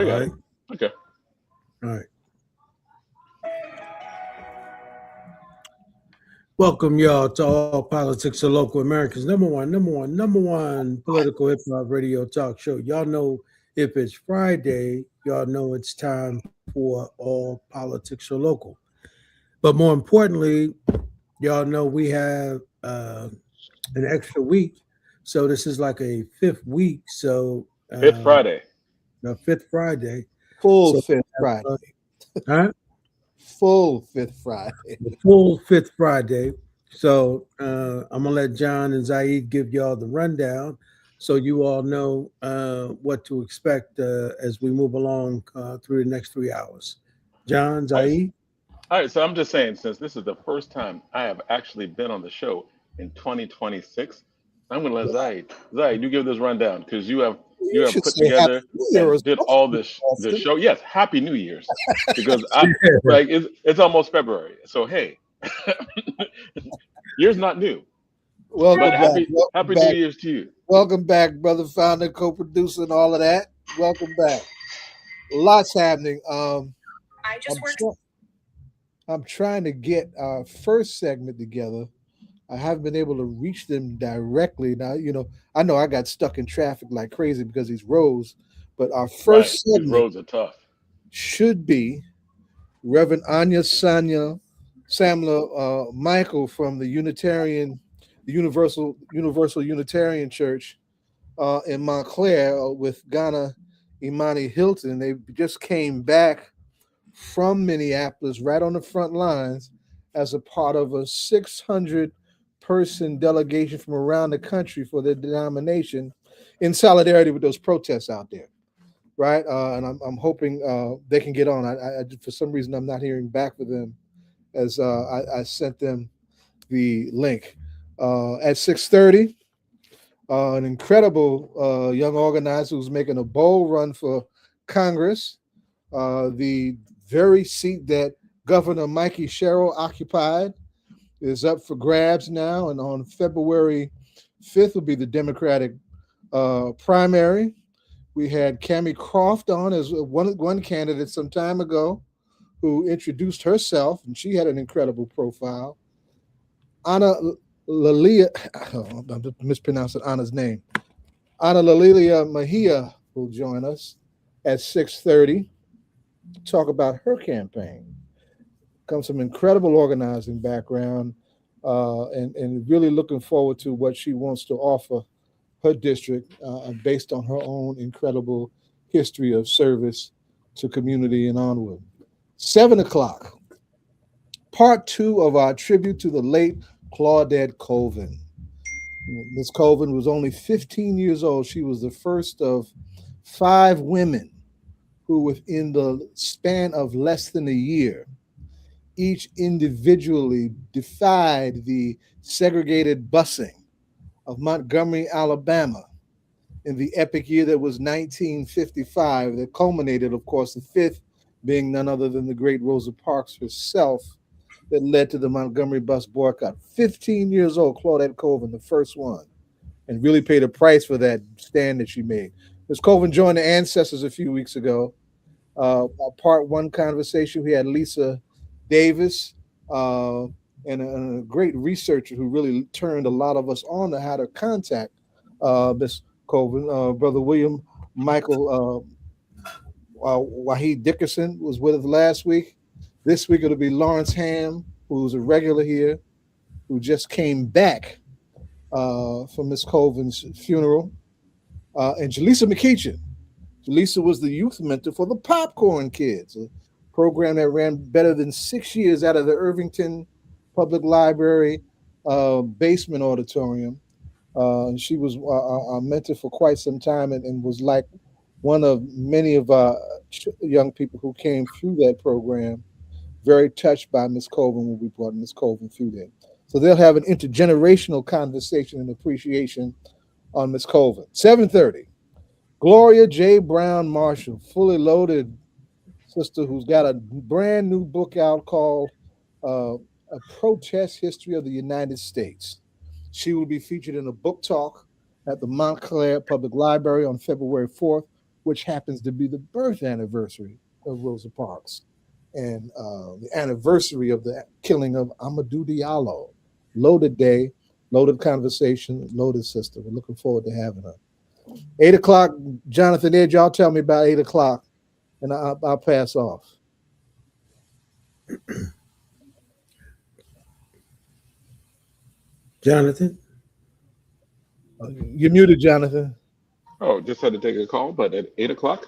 All got right. it. Okay. All right. Welcome y'all to All Politics of Local Americans. Number one political hip hop radio talk show. Y'all know if it's Friday, y'all know it's time for All Politics of Local. But more importantly, y'all know we have an extra week. So this is like a fifth week. So Fifth Friday. the fifth Friday. Full So Fifth Friday. huh? Full Fifth Friday. The full fifth Friday. So I'm gonna let John and Zaid give y'all the rundown, so you all know what to expect as we move along through the next 3 hours. John, All right. Zaid. All right. So I'm just saying, since this is the first time I have actually been on the show in 2026, I'm gonna let Zaid, you give this rundown because you You have should put say Happy together New Year and as did well, all this Austin. show. Yes, Happy New Year's because I like it's almost February. So hey, year's not new, but Welcome back. Happy Welcome New back. Year's to you. Welcome back, brother founder, co-producer, and all of that. Welcome back. Lots happening. I just I'm, worked. try- I'm trying to get our first segment together. I haven't been able to reach them directly. Now, I know I got stuck in traffic like crazy because these roads, but our Right, first these segment roads are tough. should be Reverend Anya Sammler Michael from the Universal Unitarian Church in Montclair with Ghana Imani Hylton. They just came back from Minneapolis right on the front lines as a part of a 600-person delegation from around the country for their denomination in solidarity with those protests out there. Right, and I'm hoping they can get on. For some reason I'm not hearing back from them as I sent them the link at 6:30. An incredible young organizer who's making a bold run for Congress, the very seat that Governor Mikey Sherrill occupied is up for grabs now, and on February 5th will be the Democratic primary. We had Cammie Croft on as one candidate some time ago who introduced herself, and she had an incredible profile. Analilia, I'm mispronouncing Anna's name. Analilia Mejia will join us at 6:30 to talk about her campaign. Comes from incredible organizing background, and really looking forward to what she wants to offer her district based on her own incredible history of service to community and onward. 7 o'clock, part two of our tribute to the late Claudette Colvin. Miss Colvin was only 15 years old. She was the first of 5 women who, within the span of less than a year, each individually defied the segregated busing of Montgomery, Alabama, in the epic year that was 1955, that culminated, of course, the fifth being none other than the great Rosa Parks herself, that led to the Montgomery bus boycott. 15 years old, Claudette Colvin, the first one, and really paid a price for that stand that she made. Ms. Colvin joined the ancestors a few weeks ago. Our part one conversation, we had Lisa Davis, and a great researcher who really turned a lot of us on to how to contact Miss Colvin. Brother William Michael Wahid Dickerson was with us last week. This week it'll be Lawrence Hamm, who's a regular here, who just came back from Miss Colvin's funeral, and Jalessa McCaehin. Jalessa was the youth mentor for the Popcorn Kids, a program that ran better than 6 years out of the Irvington Public Library basement auditorium. She was our mentor for quite some time, and was like one of many of our young people who came through that program, very touched by Miss Colvin when we brought Miss Colvin through there. So they'll have an intergenerational conversation and appreciation on Miss Colvin. 7:30, Gloria J. Browne Marshall, fully loaded sister who's got a brand new book out called A Protest History of the United States. She will be featured in a book talk at the Montclair Public Library on February 4th. which happens to be the birth anniversary of Rosa Parks and the anniversary of the killing of Amadou Diallo. Loaded day, loaded conversation, loaded sister. We're looking forward to having her. 8 o'clock, Jonathan Edge, y'all tell me about 8 o'clock, and I'll pass off. Jonathan? You're muted, Jonathan. Oh, just had to take a call, but at 8 o'clock,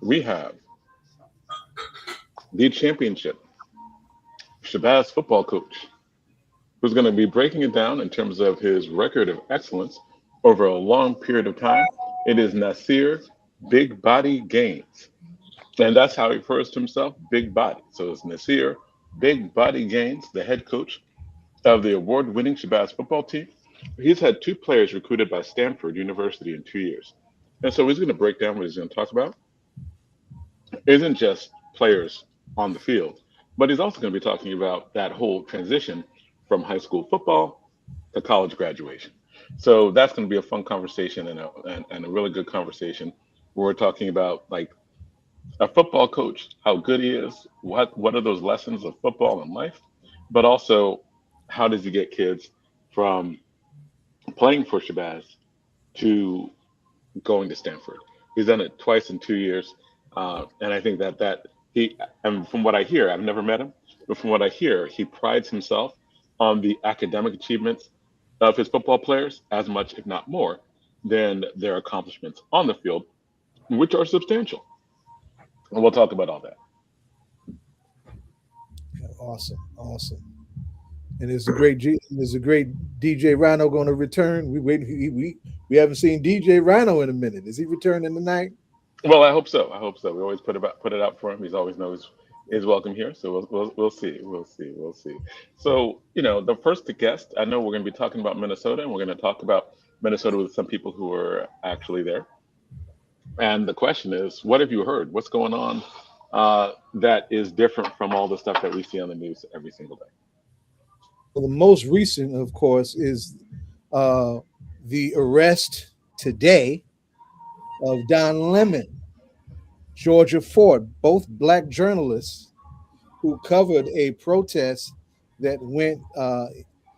we have the championship Shabazz football coach, who's going to be breaking it down in terms of his record of excellence over a long period of time. It is Nasir Big Body Gaines. And that's how he refers to himself, Big Body. So it's Nasir Big Body Gaines, the head coach of the award-winning Shabazz football team. He's had 2 players recruited by Stanford University in 2 years. And so he's going to break down what he's going to talk about. It isn't just players on the field, but he's also going to be talking about that whole transition from high school football to college graduation. So that's going to be a fun conversation and a really good conversation where we're talking about like a football coach, how good he is, what are those lessons of football and life, but also how does he get kids from playing for Shabazz to going to Stanford. He's done it twice in 2 years, and I think that he, and from what I hear, I've never met him, but from what I hear, he prides himself on the academic achievements of his football players as much, if not more, than their accomplishments on the field, which are substantial. And we'll talk about all that. Awesome. And is the great DJ Rhino going to return? We haven't seen DJ Rhino in a minute. Is he returning tonight? Well, I hope so. We always put it out for him. He's always knows is welcome here. So we'll see. So the first guest, I know we're going to be talking about Minnesota, and we're going to talk about Minnesota with some people who are actually there. And the question is, what have you heard? What's going on that is different from all the stuff that we see on the news every single day? Well, the most recent, of course, is the arrest today of Don Lemon, Georgia Ford, both Black journalists who covered a protest that went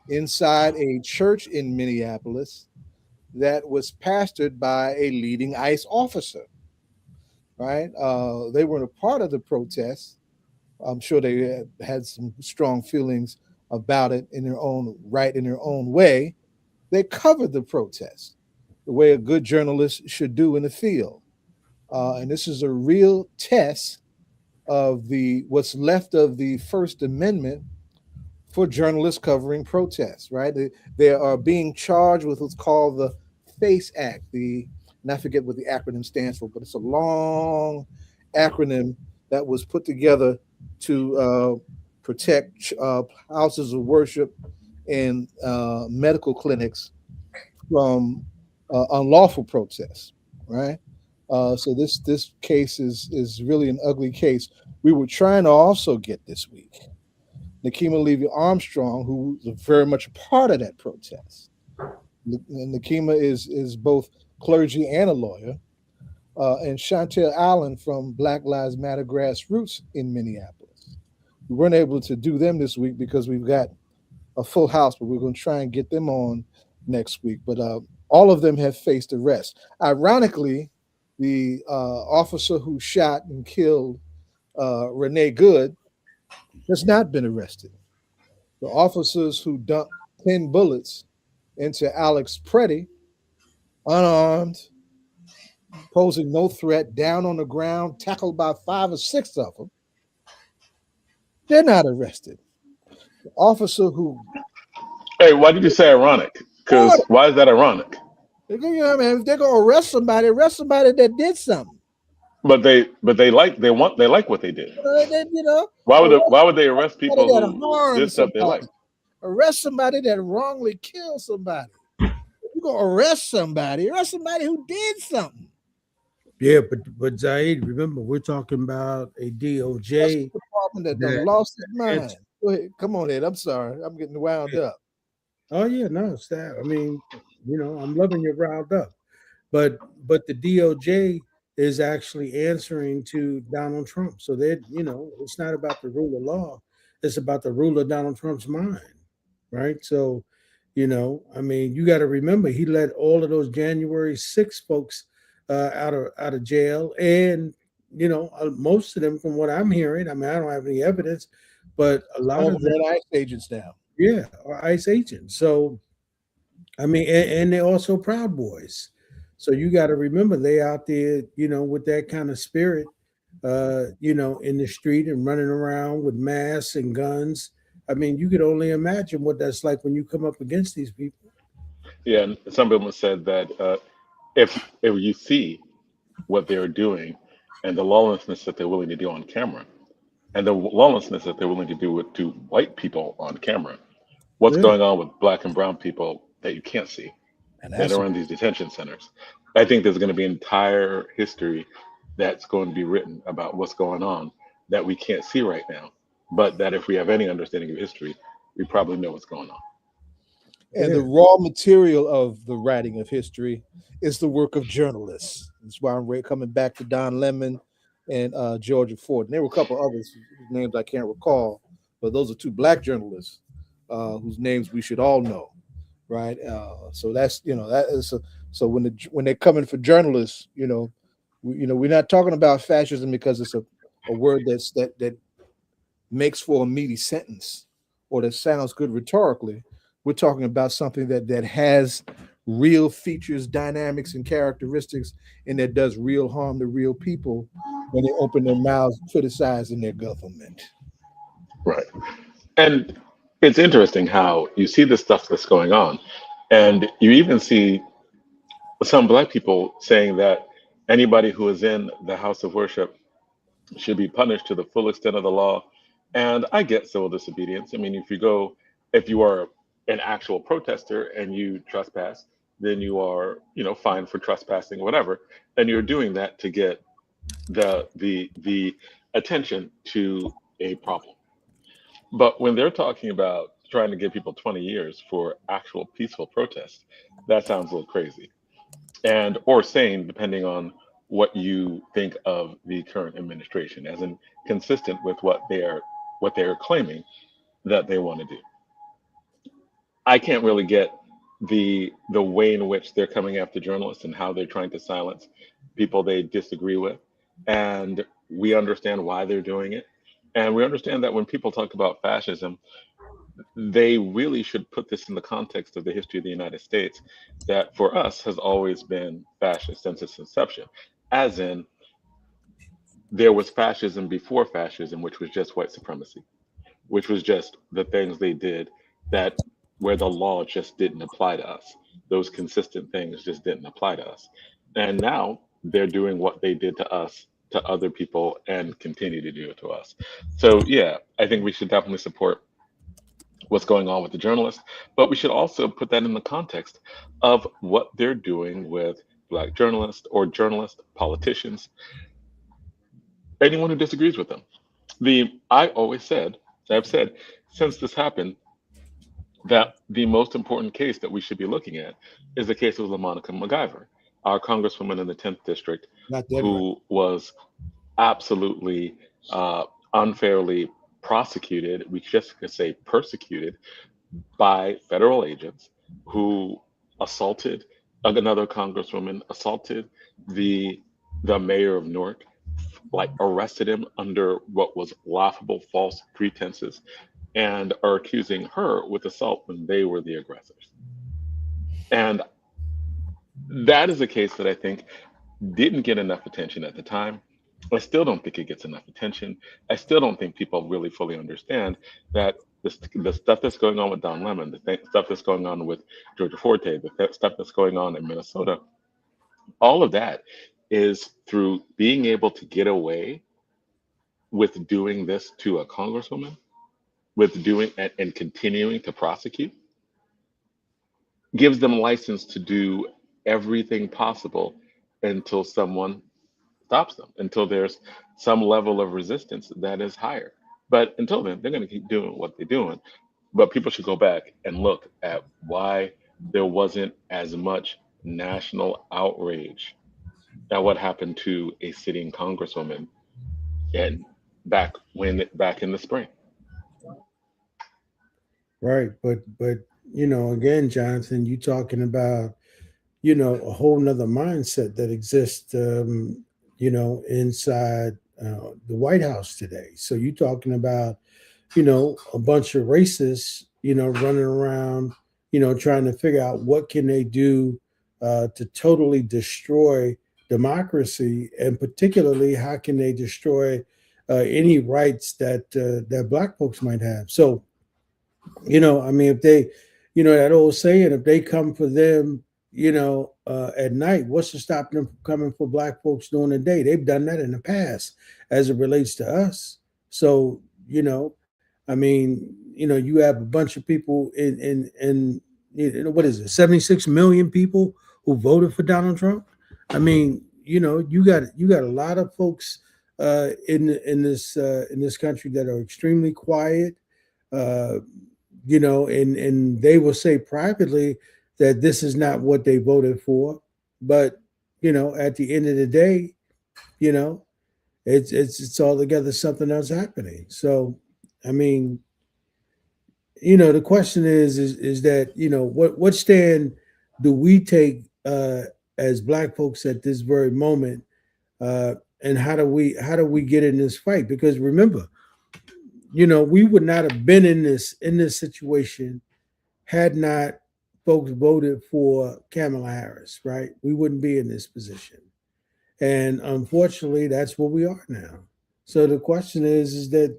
inside a church in Minneapolis that was pastored by a leading ICE officer, right? They weren't a part of the protest. I'm sure they had some strong feelings about it in their own right, in their own way. They covered the protest the way a good journalist should do in the field. And this is a real test of what's left of the First Amendment for journalists covering protests, right? They are being charged with what's called the FACE Act, and I forget what the acronym stands for, but it's a long acronym that was put together to protect houses of worship and medical clinics from unlawful protests, right? So this case is really an ugly case. We were trying to also get this week Nakima Levy Armstrong, who was very much a part of that protest. And Nakima is both clergy and a lawyer, and Chantel Allen from Black Lives Matter Grassroots in Minneapolis. We weren't able to do them this week because we've got a full house, but we're going to try and get them on next week. But all of them have faced arrest. Ironically, the officer who shot and killed Renee Good has not been arrested. The officers who dumped 10 bullets into Alex Preddy, unarmed, posing no threat, down on the ground, tackled by 5 or 6 of them, they're not arrested. The officer who... Hey, why did you say ironic? Because why is that ironic? If they're going to arrest somebody that did something. But they like what they did. Why would they arrest people who did stuff they like? Arrest somebody that wrongly killed somebody. You're gonna arrest somebody who did something. Yeah, but Zaid, remember we're talking about a DOJ department that lost its mind. Go ahead, come on, Ed. I'm sorry, I'm getting wound up. Oh yeah, no, it's that. I mean, I'm loving your riled up, but the DOJ is actually answering to Donald Trump. So that, it's not about the rule of law, it's about the rule of Donald Trump's mind, right? So, I mean, you got to remember he let all of those January 6 folks out of jail, and most of them, from what I'm hearing, I mean, I don't have any evidence, but a lot of them, ICE agents now. yeah, are ICE agents. So, I mean, and they're also Proud Boys. So you got to remember they out there, with that kind of spirit, in the street and running around with masks and guns. I mean, you could only imagine what that's like when you come up against these people. Yeah, and some people said that if you see what they're doing and the lawlessness that they're willing to do on camera, and the lawlessness that they're willing to do to white people on camera, what's Yeah, going on with black and brown people that you can't see, And that that's are in these detention centers? I think there's going to be an entire history that's going to be written about what's going on that we can't see right now, but that if we have any understanding of history, we probably know what's going on. and the yeah, raw material of the writing of history is the work of journalists. That's why I'm coming back to Don Lemon and Georgia Ford. And there were a couple others whose names I can't recall, but those are two black journalists whose names we should all know, right? So that's that is so when they're coming for journalists, we're not talking about fascism because it's a word that makes for a meaty sentence or that sounds good rhetorically. We're talking about something that has real features, dynamics, and characteristics, and that does real harm to real people when they open their mouths criticizing their government. Right. And it's interesting how you see the stuff that's going on, and you even see some black people saying that anybody who is in the house of worship should be punished to the full extent of the law. And I get civil disobedience. I mean, if you are an actual protester and you trespass, then you are, fined for trespassing, whatever. And you're doing that to get the attention to a problem. But when they're talking about trying to give people 20 years for actual peaceful protest, that sounds a little crazy and or sane, depending on what you think of the current administration, as in consistent with what they're claiming that they want to do. I can't really get the way in which they're coming after journalists and how they're trying to silence people they disagree with. And we understand why they're doing it. And we understand that when people talk about fascism, they really should put this in the context of the history of the United States, that for us has always been fascist since its inception. As in, there was fascism before fascism, which was just white supremacy, which was just the things they did that where the law just didn't apply to us. Those consistent things just didn't apply to us. And now they're doing what they did to us to other people and continue to do it to us. So yeah, I think we should definitely support what's going on with the journalists, but we should also put that in the context of what they're doing with black journalists or journalists, politicians, anyone who disagrees with them. I've said since this happened that the most important case that we should be looking at is the case of LaMonica MacGyver, our congresswoman in the 10th district, Not dead right. who was absolutely unfairly prosecuted. We just could say persecuted by federal agents who assaulted another congresswoman, assaulted the the mayor of Newark, like arrested him under what was laughable false pretenses, and are accusing her with assault when they were the aggressors. And that is a case that I think didn't get enough attention at the time. I still don't think it gets enough attention. I still don't think people really fully understand that the stuff that's going on with Don Lemon, stuff that's going on with Georgia Forte, stuff that's going on in Minnesota, all of that is through being able to get away with doing this to a congresswoman, with doing and continuing to prosecute, gives them license to do everything possible until someone stops them, until there's some level of resistance that is higher. But until then, they're going to keep doing what they're doing. But people should go back and look at why there wasn't as much national outrage Now, what happened to a sitting congresswoman and back in the spring? Right, but again, Jonathan, you talking about a whole nother mindset that exists, inside the White House today. So you talking about a bunch of racists, running around, trying to figure out what can they do to totally destroy democracy, and particularly how can they destroy any rights that Black folks might have. So, I mean, if they, that old saying, if they come for them, at night, what's to stop them from coming for Black folks during the day? They've done that in the past as it relates to us. So, I mean, you have a bunch of people in what is it, 76 million people who voted for Donald Trump. I mean, you got a lot of folks in this country that are extremely quiet, and they will say privately that this is not what they voted for, but at the end of the day, it's altogether something else happening. So, I mean, the question is that what stand do we take as Black folks at this very moment, and how do we get in this fight? Because remember, we would not have been in this situation had not folks voted for Kamala Harris, right? We wouldn't be in this position. And unfortunately, that's where we are now. So the question is that,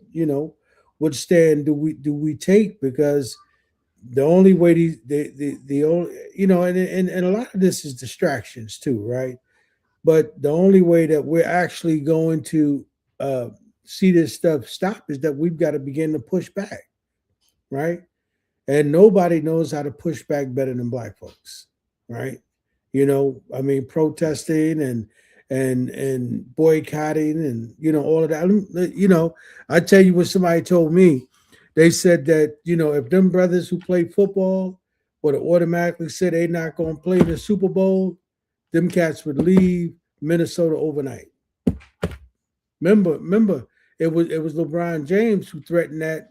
what stand do we take? Because the only way the only, and a lot of this is distractions too, right? But the only way that we're actually going to see this stuff stop is that we've got to begin to push back, right? And nobody knows how to push back better than Black folks, right? I mean, protesting and boycotting and all of that. I tell you what somebody told me. They said that if them brothers who play football would have automatically said they're not going to play in the Super Bowl, them cats would leave Minnesota overnight. Remember, it was LeBron James who threatened that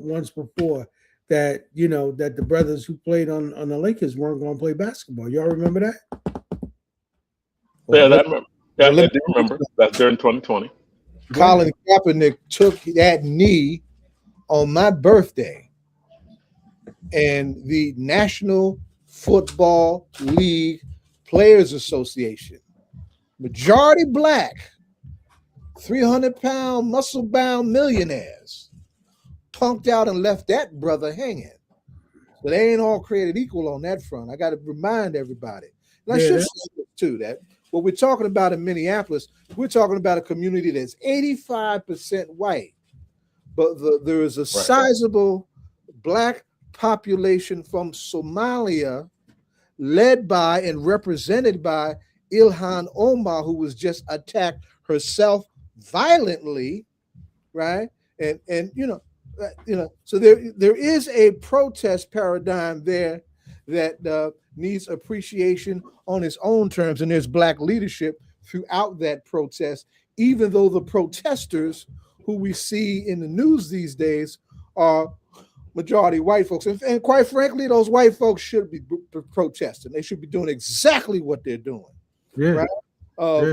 once before, that that the brothers who played on the Lakers weren't going to play basketball. Y'all remember that? Yeah, I do remember. That's during 2020. Colin Kaepernick took that knee on my birthday, and the National Football League Players Association, majority Black, 300-pound, muscle-bound millionaires, punked out and left that brother hanging. So they ain't all created equal on that front. I got to remind everybody. And I should say this too, that what we're talking about in Minneapolis, we're talking about a community that's 85% white, but there is a sizable Black population from Somalia, led by and represented by Ilhan Omar, who was just attacked herself violently, right? And so there is a protest paradigm there that needs appreciation on its own terms, and there's Black leadership throughout that protest, even though the protesters who we see in the news these days are majority white folks. And quite frankly, those white folks should be protesting. They should be doing exactly what they're doing. Yeah. Right?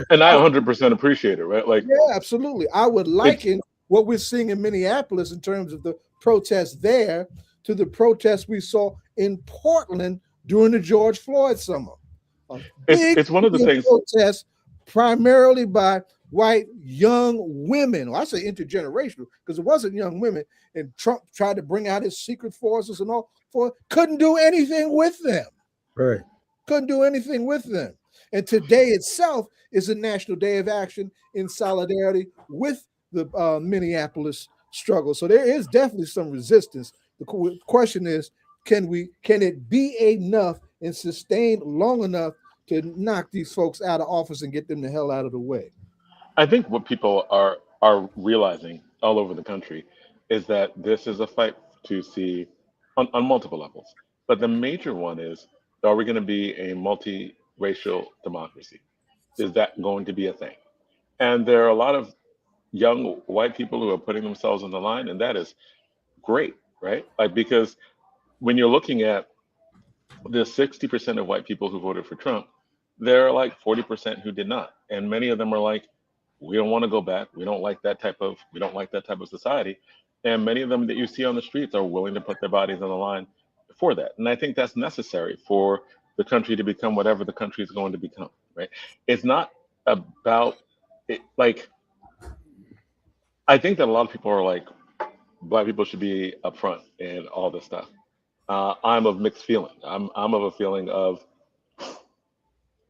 And I 100% appreciate it, right? Like, yeah, absolutely. I would liken what we're seeing in Minneapolis in terms of the protests there to the protests we saw in Portland during the George Floyd summer. It's one of the things. Protests primarily by white young women. Well, I say intergenerational because it wasn't young women. And Trump tried to bring out his secret forces and all. Couldn't do anything with them. Right. Couldn't do anything with them. And today itself is a national day of action in solidarity with the Minneapolis struggle. So there is definitely some resistance. The question is, can it be enough and sustained long enough to knock these folks out of office and get them the hell out of the way? I think what people are realizing all over the country is that this is a fight to see on multiple levels. But the major one is, are we going to be a multiracial democracy? is that going to be a thing? And there are a lot of young white people who are putting themselves on the line, and that is great, right? Like, because when you're looking at the 60% of white people who voted for Trump, there are like 40% who did not. And many of them are like, we don't want to go back. We don't like that type of society. And many of them that you see on the streets are willing to put their bodies on the line for that. And I think that's necessary for the country to become whatever the country is going to become, right? It's not about it, like, I think that a lot of people are like, black people should be upfront and all this stuff. I'm of mixed feeling. I'm of a feeling of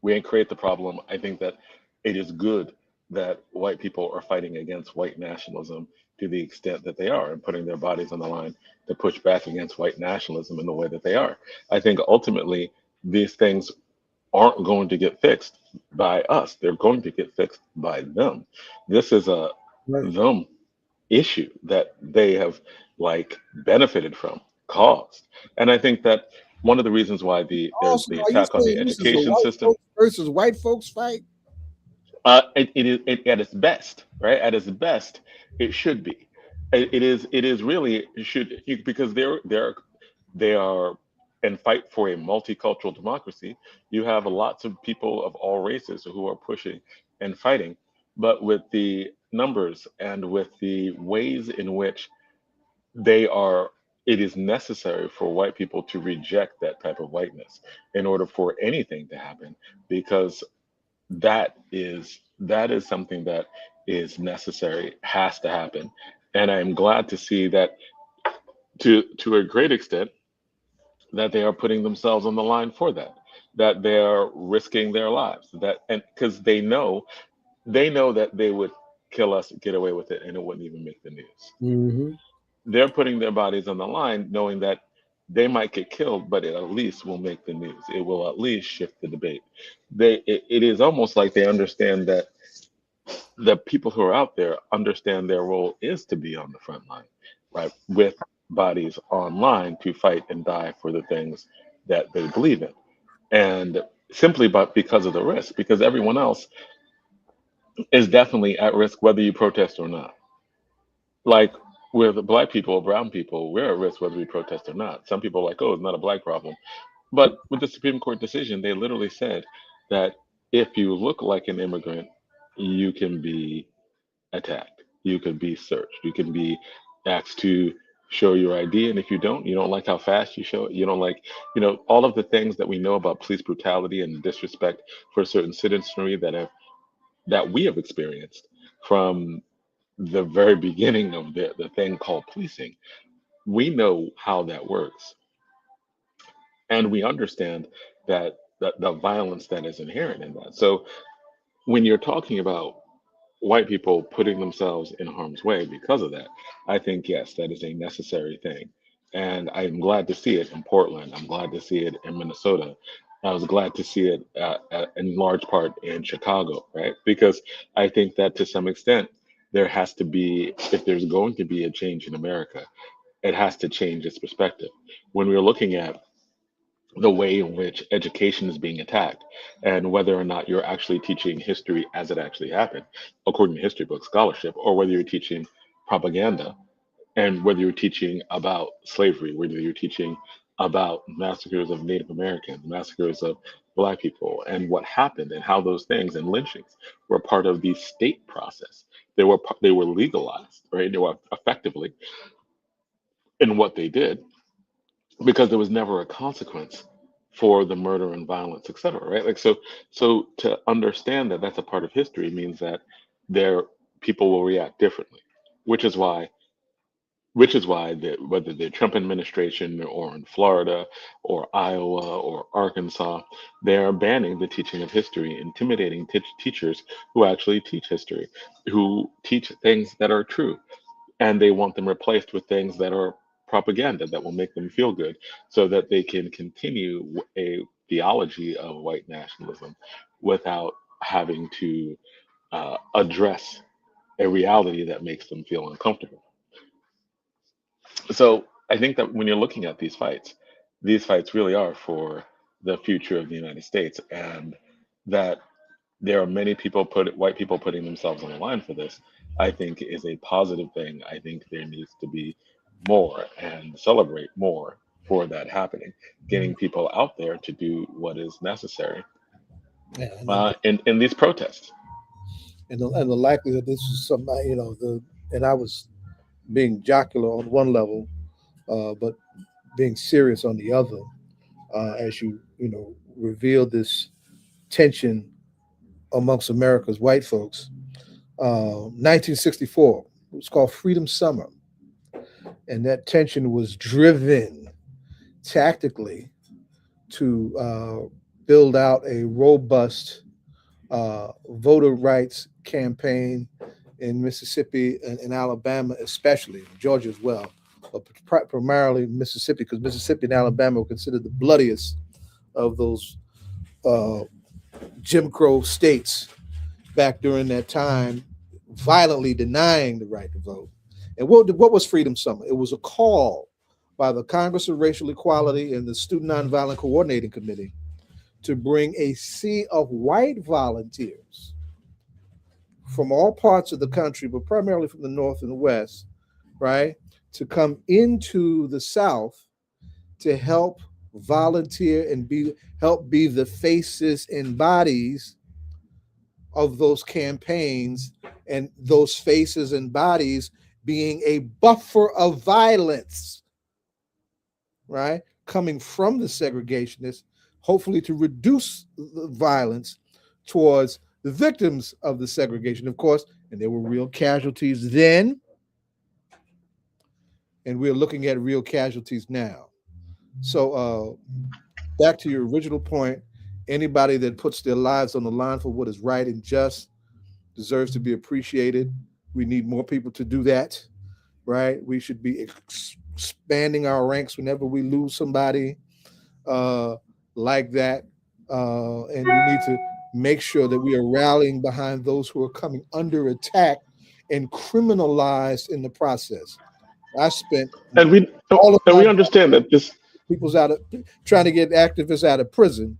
we ain't create the problem. I think that it is good that white people are fighting against white nationalism to the extent that they are and putting their bodies on the line to push back against white nationalism in the way that they are. I think ultimately these things aren't going to get fixed by us. They're going to get fixed by them. This is a Right. them issue that they have like benefited from, caused. And I think that one of the reasons why there's Also, the are you attack on the saying this is a education white system, folks versus white folks fight? it is at its best, right? At its best, it should be. It is really it should because they are and fight for a multicultural democracy. You have lots of people of all races who are pushing and fighting, but with the numbers and with the ways in which they are, it is necessary for white people to reject that type of whiteness in order for anything to happen, because that is something that is necessary, has to happen. And I'm glad to see that to a great extent that they are putting themselves on the line for that, that they're risking their lives, that and because they know that they would kill us, get away with it, and it wouldn't even make the news. Mm-hmm. They're putting their bodies on the line knowing that they might get killed, but it at least will make the news. It will at least shift the debate. It is almost like they understand that the people who are out there understand their role is to be on the front line, right? With bodies online to fight and die for the things that they believe in. And simply but because of the risk, because everyone else is definitely at risk whether you protest or not. Like with black people, brown people, we're at risk whether we protest or not. Some people are like, oh, it's not a black problem. But with the Supreme Court decision, they literally said that if you look like an immigrant, you can be attacked. You could be searched. You can be asked to show your ID. And if you don't like how fast you show it, you don't like, all of the things that we know about police brutality and disrespect for certain citizenry that we have experienced from the very beginning of the thing called policing. We know how that works. And we understand that the violence that is inherent in that. So when you're talking about white people putting themselves in harm's way because of that, I think, yes, that is a necessary thing. And I'm glad to see it in Portland. I'm glad to see it in Minnesota. I was glad to see it in large part in Chicago, right? Because I think that to some extent, there has to be, if there's going to be a change in America, it has to change its perspective. When we're looking at the way in which education is being attacked and whether or not you're actually teaching history as it actually happened, according to history book scholarship, or whether you're teaching propaganda and whether you're teaching about slavery, whether you're teaching about massacres of Native Americans, massacres of Black people, and what happened and how those things and lynchings were part of the state process. They were legalized, right? They were effectively in what they did because there was never a consequence for the murder and violence, et cetera, right? Like so to understand that that's a part of history means that there people will react differently, which is why whether the Trump administration or in Florida or Iowa or Arkansas, they are banning the teaching of history, intimidating teachers who actually teach history, who teach things that are true, and they want them replaced with things that are propaganda that will make them feel good so that they can continue a theology of white nationalism without having to address a reality that makes them feel uncomfortable. So I think that when you're looking at these fights really are for the future of the United States, and that there are many people white people putting themselves on the line for this, I think is a positive thing. I think there needs to be more and celebrate more for that happening, getting people out there to do what is necessary Yeah, and in these protests. the likelihood this is somebody, and I was being jocular on one level, but being serious on the other, as you reveal this tension amongst America's white folks. 1964, it was called Freedom Summer, and that tension was driven tactically to build out a robust voter rights campaign in Mississippi and Alabama, especially Georgia as well, but primarily Mississippi, because Mississippi and Alabama were considered the bloodiest of those uh, Jim Crow states back during that time, violently denying the right to vote. And what was Freedom Summer? It was a call by the Congress of Racial Equality and the Student Nonviolent Coordinating Committee to bring a sea of white volunteers from all parts of the country, but primarily from the North and the West, right, to come into the South to help volunteer and help be the faces and bodies of those campaigns, and those faces and bodies being a buffer of violence, right, coming from the segregationists, hopefully to reduce the violence towards the victims of the segregation, of course. And there were real casualties then, and we're looking at real casualties now. So back to your original point, anybody that puts their lives on the line for what is right and just deserves to be appreciated. We need more people to do that, right? We should be expanding our ranks whenever we lose somebody like that. And we need to make sure that we are rallying behind those who are coming under attack and criminalized in the process. I spent And we all of and my we understand that this. people's out of trying to get activists out of prison.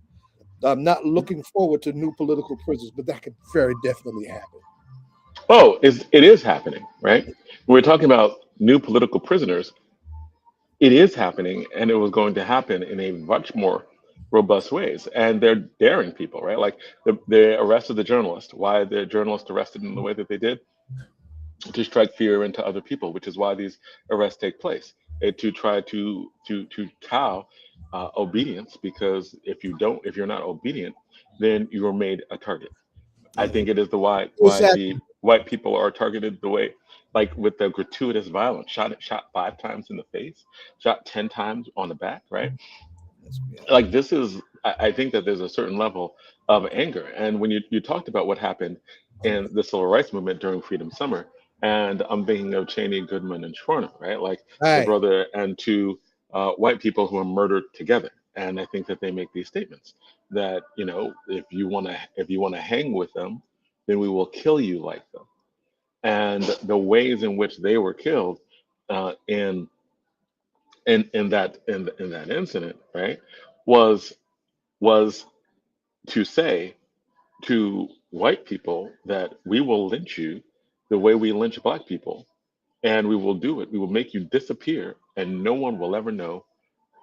I'm not looking forward to new political prisons, but that could very definitely happen. Oh, it is happening, right? When we're talking about new political prisoners, it is happening, and it was going to happen in a much more robust ways. And they're daring people, right? Like they arrested the journalist. Why the journalist arrested in the way that they did? To strike fear into other people, which is why these arrests take place, to try to cow obedience. Because if you're not obedient, then you are made a target. I think it is the why Exactly. the white people are targeted the way, like with the gratuitous violence, shot 5 times in the face, shot 10 times on the back, right? Like this is, I think that there's a certain level of anger. And when you talked about what happened in the civil rights movement during Freedom Summer, and I'm thinking of Cheney, Goodman, and Schwerner, right? Like the Right. brother and two white people who are murdered together. And I think that they make these statements that, if you want to hang with them, then we will kill you like them. And the ways in which they were killed uh, in in that incident, right, was was to say to white people that we will lynch you the way we lynch black people, and we will do it. We will make you disappear, and no one will ever know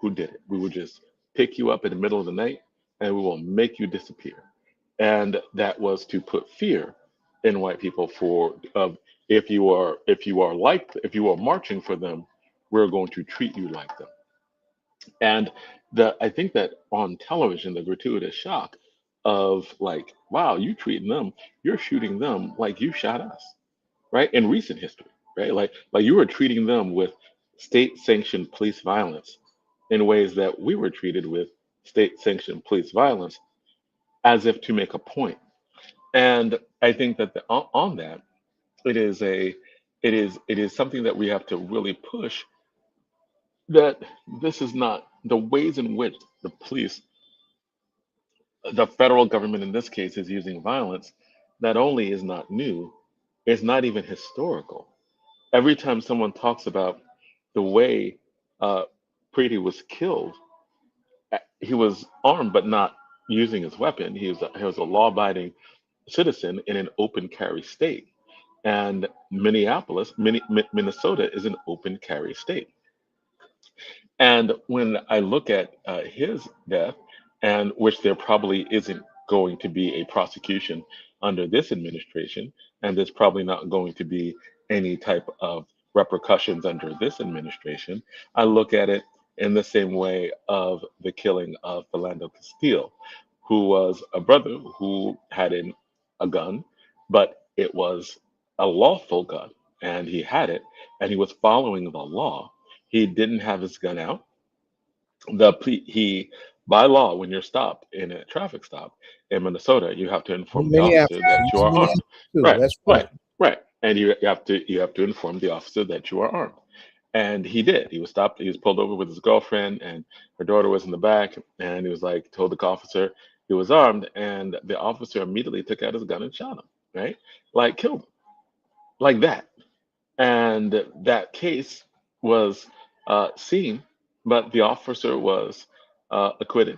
who did it. We will just pick you up in the middle of the night, and we will make you disappear. And that was to put fear in white people for of if you are marching for them, we're going to treat you like them. And I think that on television, the gratuitous shock of like, wow, you're shooting them like you shot us, right? In recent history, right? Like you were treating them with state sanctioned police violence in ways that we were treated with state sanctioned police violence, as if to make a point. And I think that on that, it is a it is something that we have to really push, that this is not the ways in which the federal government in this case is using violence, not only is not new, it's not even historical. Every time someone talks about the way uh, Preety was killed, he was armed but not using his weapon. He was a law-abiding citizen in an open carry state. And Minnesota is an open carry state. And when I look at his death, and which there probably isn't going to be a prosecution under this administration, and there's probably not going to be any type of repercussions under this administration, I look at it in the same way of the killing of Philando Castile, who was a brother who had a gun, but it was a lawful gun, and he had it, and he was following the law. He didn't have his gun out. He, by law, when you're stopped in a traffic stop in Minnesota, you have to inform the officer that you are armed. Right, That's right. right, and you have to inform the officer that you are armed. And he did. He was stopped. He was pulled over with his girlfriend, and her daughter was in the back. And he was like, told the officer he was armed, and the officer immediately took out his gun and shot him. Right, like killed him, like that. And that case was seen, but the officer was acquitted.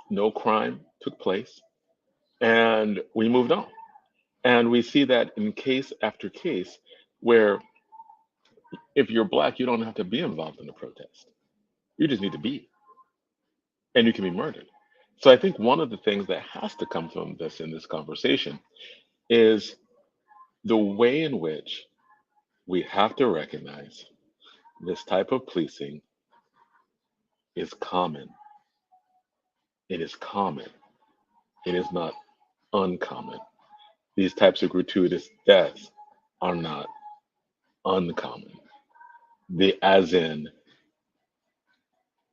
No crime took place, and we moved on. And we see that in case after case where if you're Black, you don't have to be involved in a protest. You just need to be, and you can be murdered. So I think one of the things that has to come from this in this conversation is the way in which we have to recognize this type of policing is common. It is common. It is not uncommon. These types of gratuitous deaths are not uncommon. As in,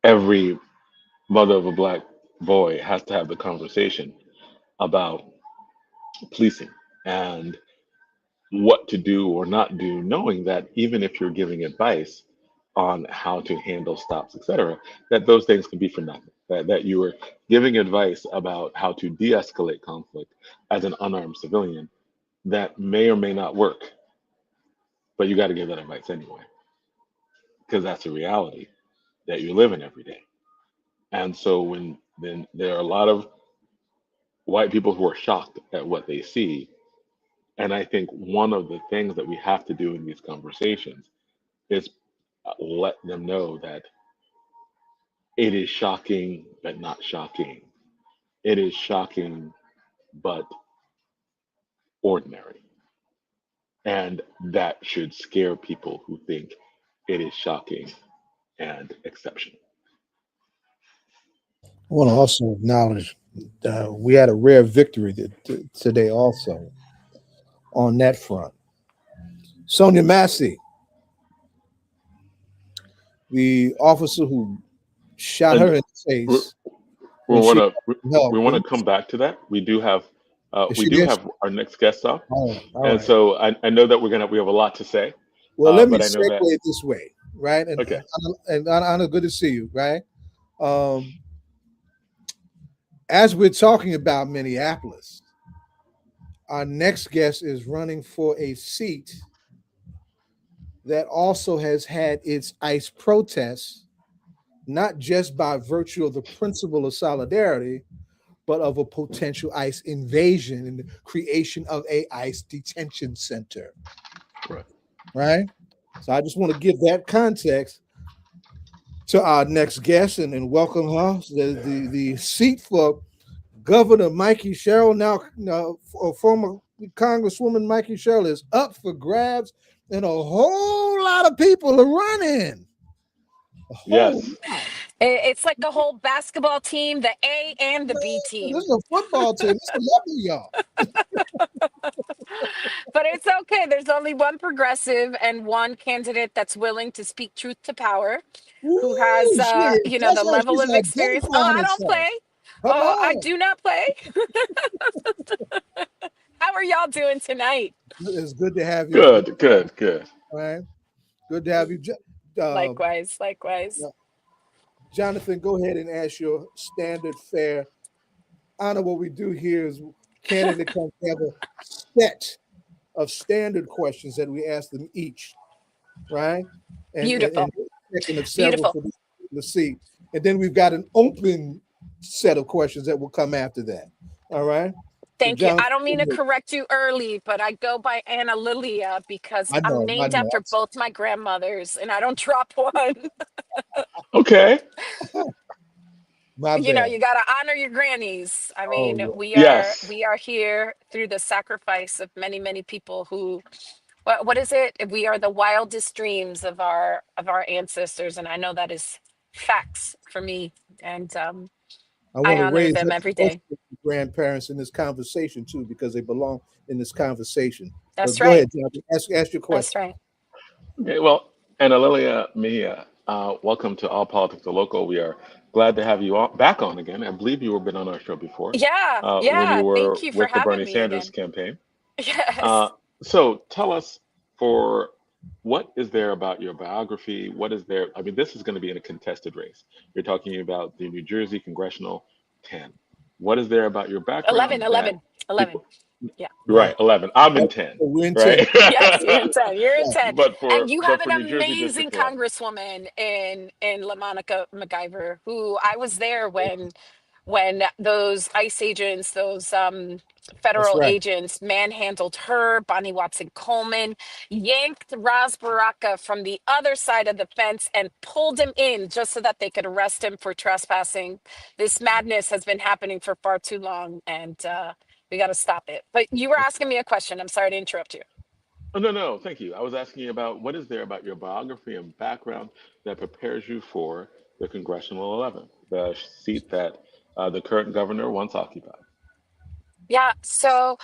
every mother of a Black boy has to have the conversation about policing and what to do or not do, knowing that even if you're giving advice on how to handle stops, etc., that those things can be for nothing. That you are giving advice about how to de-escalate conflict as an unarmed civilian that may or may not work, but you got to give that advice anyway, because that's a reality that you live in every day. And so then there are a lot of white people who are shocked at what they see. And I think one of the things that we have to do in these conversations is let them know that it is shocking, but not shocking. It is shocking, but ordinary. And that should scare people who think it is shocking and exceptional. I want to also acknowledge we had a rare victory today also on that front. Sonia Massey, the officer who shot her in the face. We want to come back to that. We do have our next guest up, and so I know that we have a lot to say. Well, let me segue it this way, right? And, okay. And Anna, good to see you, right? As we're talking about Minneapolis, our next guest is running for a seat that also has had its ICE protests, not just by virtue of the principle of solidarity, but of a potential ICE invasion and the creation of a ICE detention center. Right? So I just want to give that context to our next guest and welcome her. The seat for Governor Mikey Sherrill, now former Congresswoman Mikey Sherrill, is up for grabs, and a whole lot of people are running. Yes. It's like a whole basketball team, the A and the B team. This is a football team. This is lovely, y'all. But it's okay. There's only one progressive and one candidate that's willing to speak truth to power, who has, the level of experience. Oh, I don't play. I do not play. How are y'all doing tonight? It's good to have you. Good. All right. Good to have you. Likewise. Jonathan, go ahead and ask your standard fare. Anna, what we do here is candidate comes have a set of standard questions that we ask them each, right? Beautiful. Beautiful. For the seat. And then we've got an open set of questions that will come after that. All right. Thank you. I don't mean to correct you early, but I go by Analilia because I'm named after both my grandmothers, and I don't drop one. Okay. My You know, bad. you got to honor your grannies. I Oh, mean, yeah. Yes. we are here through the sacrifice of many, many people who, what is it? We are the wildest dreams of our ancestors, and I know that is facts for me. And I I want to honor raise them up every most day. of the grandparents in this conversation too, because they belong in this conversation. But That's go right. ahead, Jonathan. Ask your That's question. right. Okay. Well, Analilia Mejia, welcome to All Politics the Local. We are glad to have you back on again. I believe you have been on our show before Yeah. when Yeah. you were Thank you for with the having Bernie me Sanders again. campaign. Yes. Uh, so tell us, for what is there about your biography? What is there? I mean, this is going to be in a contested race. You're talking about the New Jersey Congressional 10. What is there about your 11, background that 11, 11. people, Yeah. right, Right. 11. I'm in Oh, 10, so we're in 10. right? Yes, you're in 10. You're in Right. 10. And you have But an for New Jersey amazing District 11. congresswoman in LaMonica McIver, who I was there when those ICE agents, those That's federal right. agents manhandled her, Bonnie Watson Coleman, yanked Ras Baraka from the other side of the fence and pulled him in just so that they could arrest him for trespassing. This madness has been happening for far too long, and we got to stop it. But you were asking me a question. I'm sorry to interrupt you. Oh, no, no, thank you. I was asking you about what is there about your biography and background that prepares you for the Congressional 11, the seat that the current governor once occupied. Yeah. So,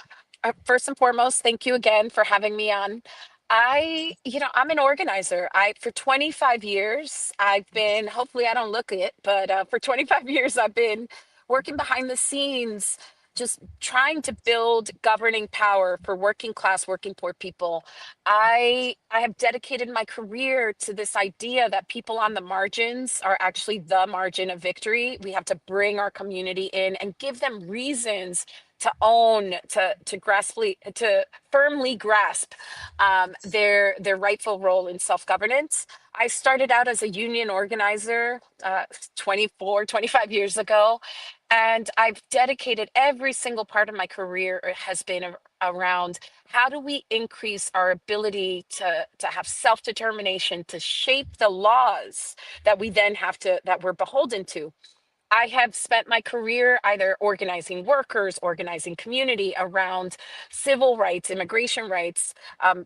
first and foremost, thank you again for having me on. I'm an organizer. For 25 years, I've been, hopefully I don't look it, but for 25 years, I've been working behind the scenes, just trying to build governing power for working class, working poor people. I have dedicated my career to this idea that people on the margins are actually the margin of victory. We have to bring our community in and give them reasons to own, to firmly grasp their rightful role in self-governance. I started out as a union organizer 24, 25 years ago, and I've dedicated every single part of my career has been around how do we increase our ability to have self-determination, to shape the laws that we then have to, that we're beholden to. I have spent my career either organizing workers, organizing community around civil rights, immigration rights,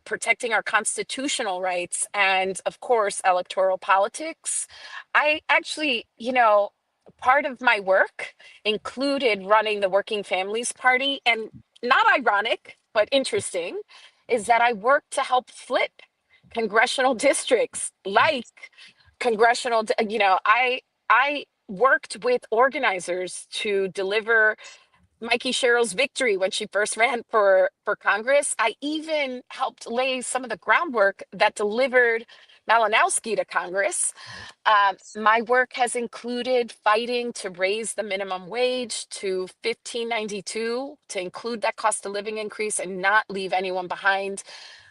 protecting our constitutional rights, and of course, electoral politics. I actually, part of my work included running the Working Families Party. And not ironic, but interesting, is that I worked to help flip congressional districts like I worked with organizers to deliver Mikey Sherrill's victory when she first ran for Congress. I even helped lay some of the groundwork that delivered Malinowski to Congress. My work has included fighting to raise the minimum wage to 15.92, to include that cost of living increase and not leave anyone behind.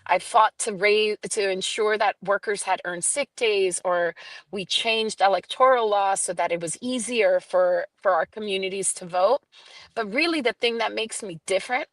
I fought to ensure that workers had earned sick days, or we changed electoral law so that it was easier for our communities to vote. But really, the thing that makes me different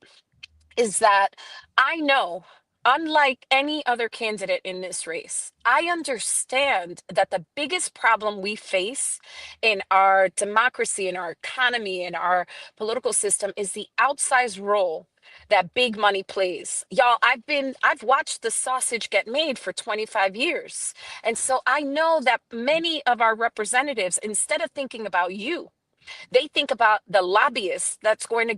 is that I know, unlike any other candidate in this race, I understand that the biggest problem we face in our democracy, in our economy, in our political system is the outsized role that big money plays. Y'all, I've watched the sausage get made for 25 years. And so I know that many of our representatives, instead of thinking about you, they think about the lobbyist that's going to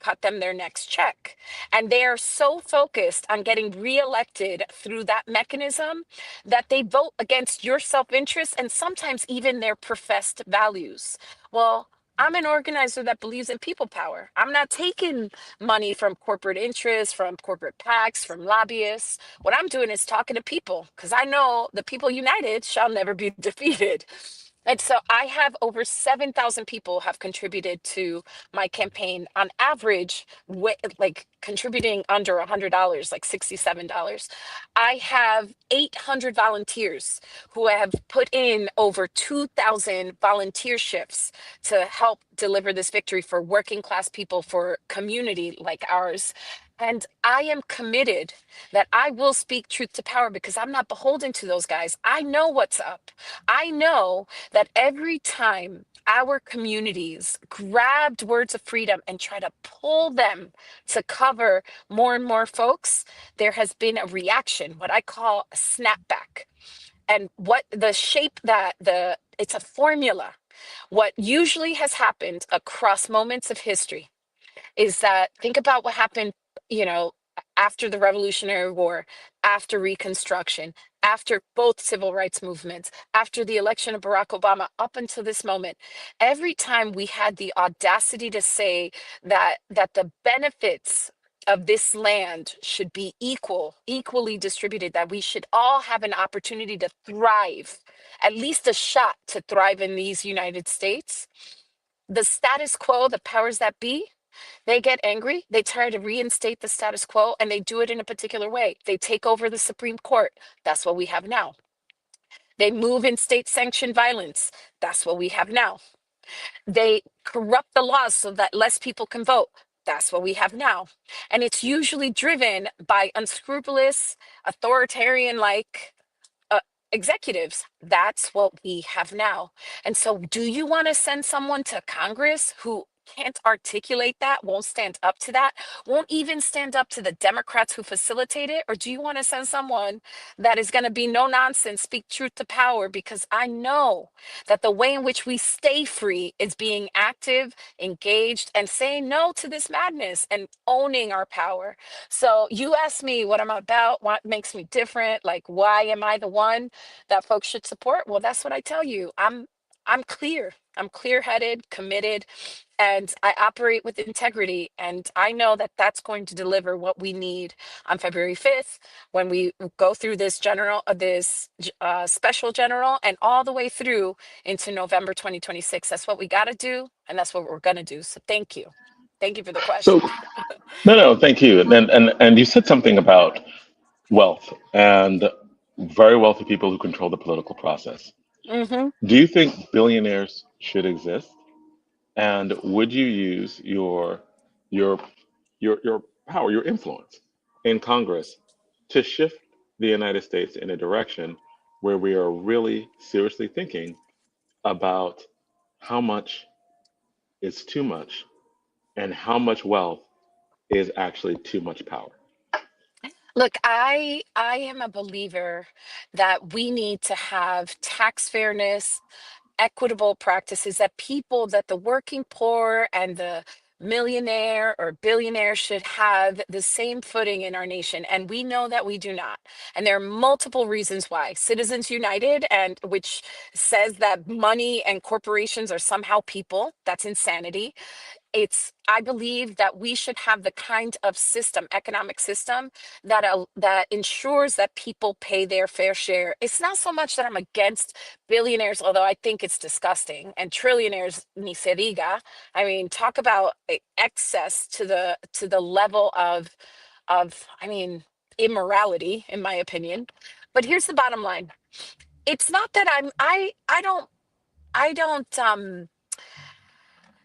cut them their next check. And they are so focused on getting reelected through that mechanism that they vote against your self-interest and sometimes even their professed values. Well, I'm an organizer that believes in people power. I'm not taking money from corporate interests, from corporate PACs, from lobbyists. What I'm doing is talking to people because I know the people united shall never be defeated. And so I have over 7,000 people have contributed to my campaign on average, like contributing under $100, like $67. I have 800 volunteers who have put in over 2,000 volunteer shifts to help deliver this victory for working class people, for community like ours. And I am committed that I will speak truth to power because I'm not beholden to those guys. I know what's up. I know that every time our communities grabbed words of freedom and try to pull them to cover more and more folks, there has been a reaction, what I call a snapback. And what the shape that it's a formula. What usually has happened across moments of history is that, think about what happened, you know, after the Revolutionary War, after Reconstruction, after both civil rights movements, after the election of Barack Obama, up until this moment. Every time we had the audacity to say that the benefits of this land should be equally distributed, that we should all have an opportunity to thrive, at least a shot to thrive in these United States. The status quo, the powers that be, they get angry, they try to reinstate the status quo, and they do it in a particular way. They take over the Supreme Court. That's what we have now. They move in state sanctioned violence. That's what we have now. They corrupt the laws so that less people can vote. That's what we have now. And it's usually driven by unscrupulous, authoritarian like executives. That's what we have now. And so, do you want to send someone to Congress who can't articulate that, won't stand up to that, won't even stand up to the Democrats who facilitate it? Or do you want to send someone that is going to be no nonsense, speak truth to power? Because I know that the way in which we stay free is being active, engaged, and saying no to this madness and owning our power. So you asked me what I'm about, what makes me different, like why am I the one that folks should support? Well, that's what I tell you. I'm clear. I'm clear-headed, committed, and I operate with integrity. And I know that that's going to deliver what we need on February 5th when we go through this special general and all the way through into November 2026. That's what we got to do, and that's what we're going to do. So thank you. Thank you for the So, question. no, thank you. And you said something about wealth and very wealthy people who control the political process. Hmm. Do you think billionaires should exist? And would you use your your power, your influence in Congress to shift the United States in a direction where we are really seriously thinking about how much is too much and how much wealth is actually too much power? Look, I am a believer that we need to have tax fairness, equitable practices, that people, that the working poor and the millionaire or billionaire should have the same footing in our nation. And we know that we do not. And there are multiple reasons why. Citizens United, and which says that money and corporations are somehow people. That's insanity. I believe that we should have the kind of system, economic system, that ensures that people pay their fair share. It's not so much that I'm against billionaires, although I think it's disgusting, and trillionaires, ni se diga. I mean, talk about excess to the level of I mean, immorality, in my opinion. But here's the bottom line: it's not that I don't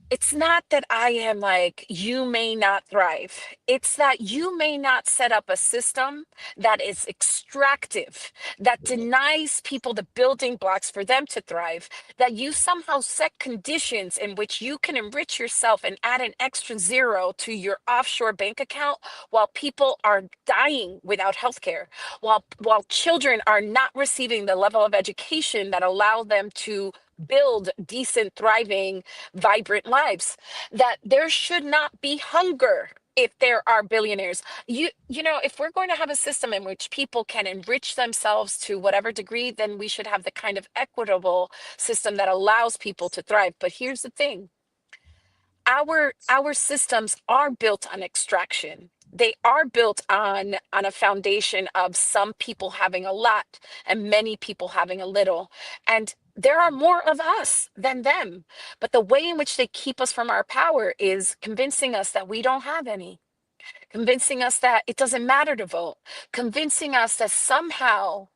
it's not that I am like, you may not thrive. It's that you may not set up a system that is extractive, that denies people the building blocks for them to thrive, that you somehow set conditions in which you can enrich yourself and add an extra zero to your offshore bank account while people are dying without health care, while children are not receiving the level of education that allow them to build decent, thriving, vibrant lives. That there should not be hunger if there are billionaires. You know, if we're going to have a system in which people can enrich themselves to whatever degree, then we should have the kind of equitable system that allows people to thrive. But here's the thing: our systems are built on extraction. They are built on a foundation of some people having a lot and many people having a little. And there are more of us than them. But the way in which they keep us from our power is convincing us that we don't have any, convincing us that it doesn't matter to vote, convincing us that somehow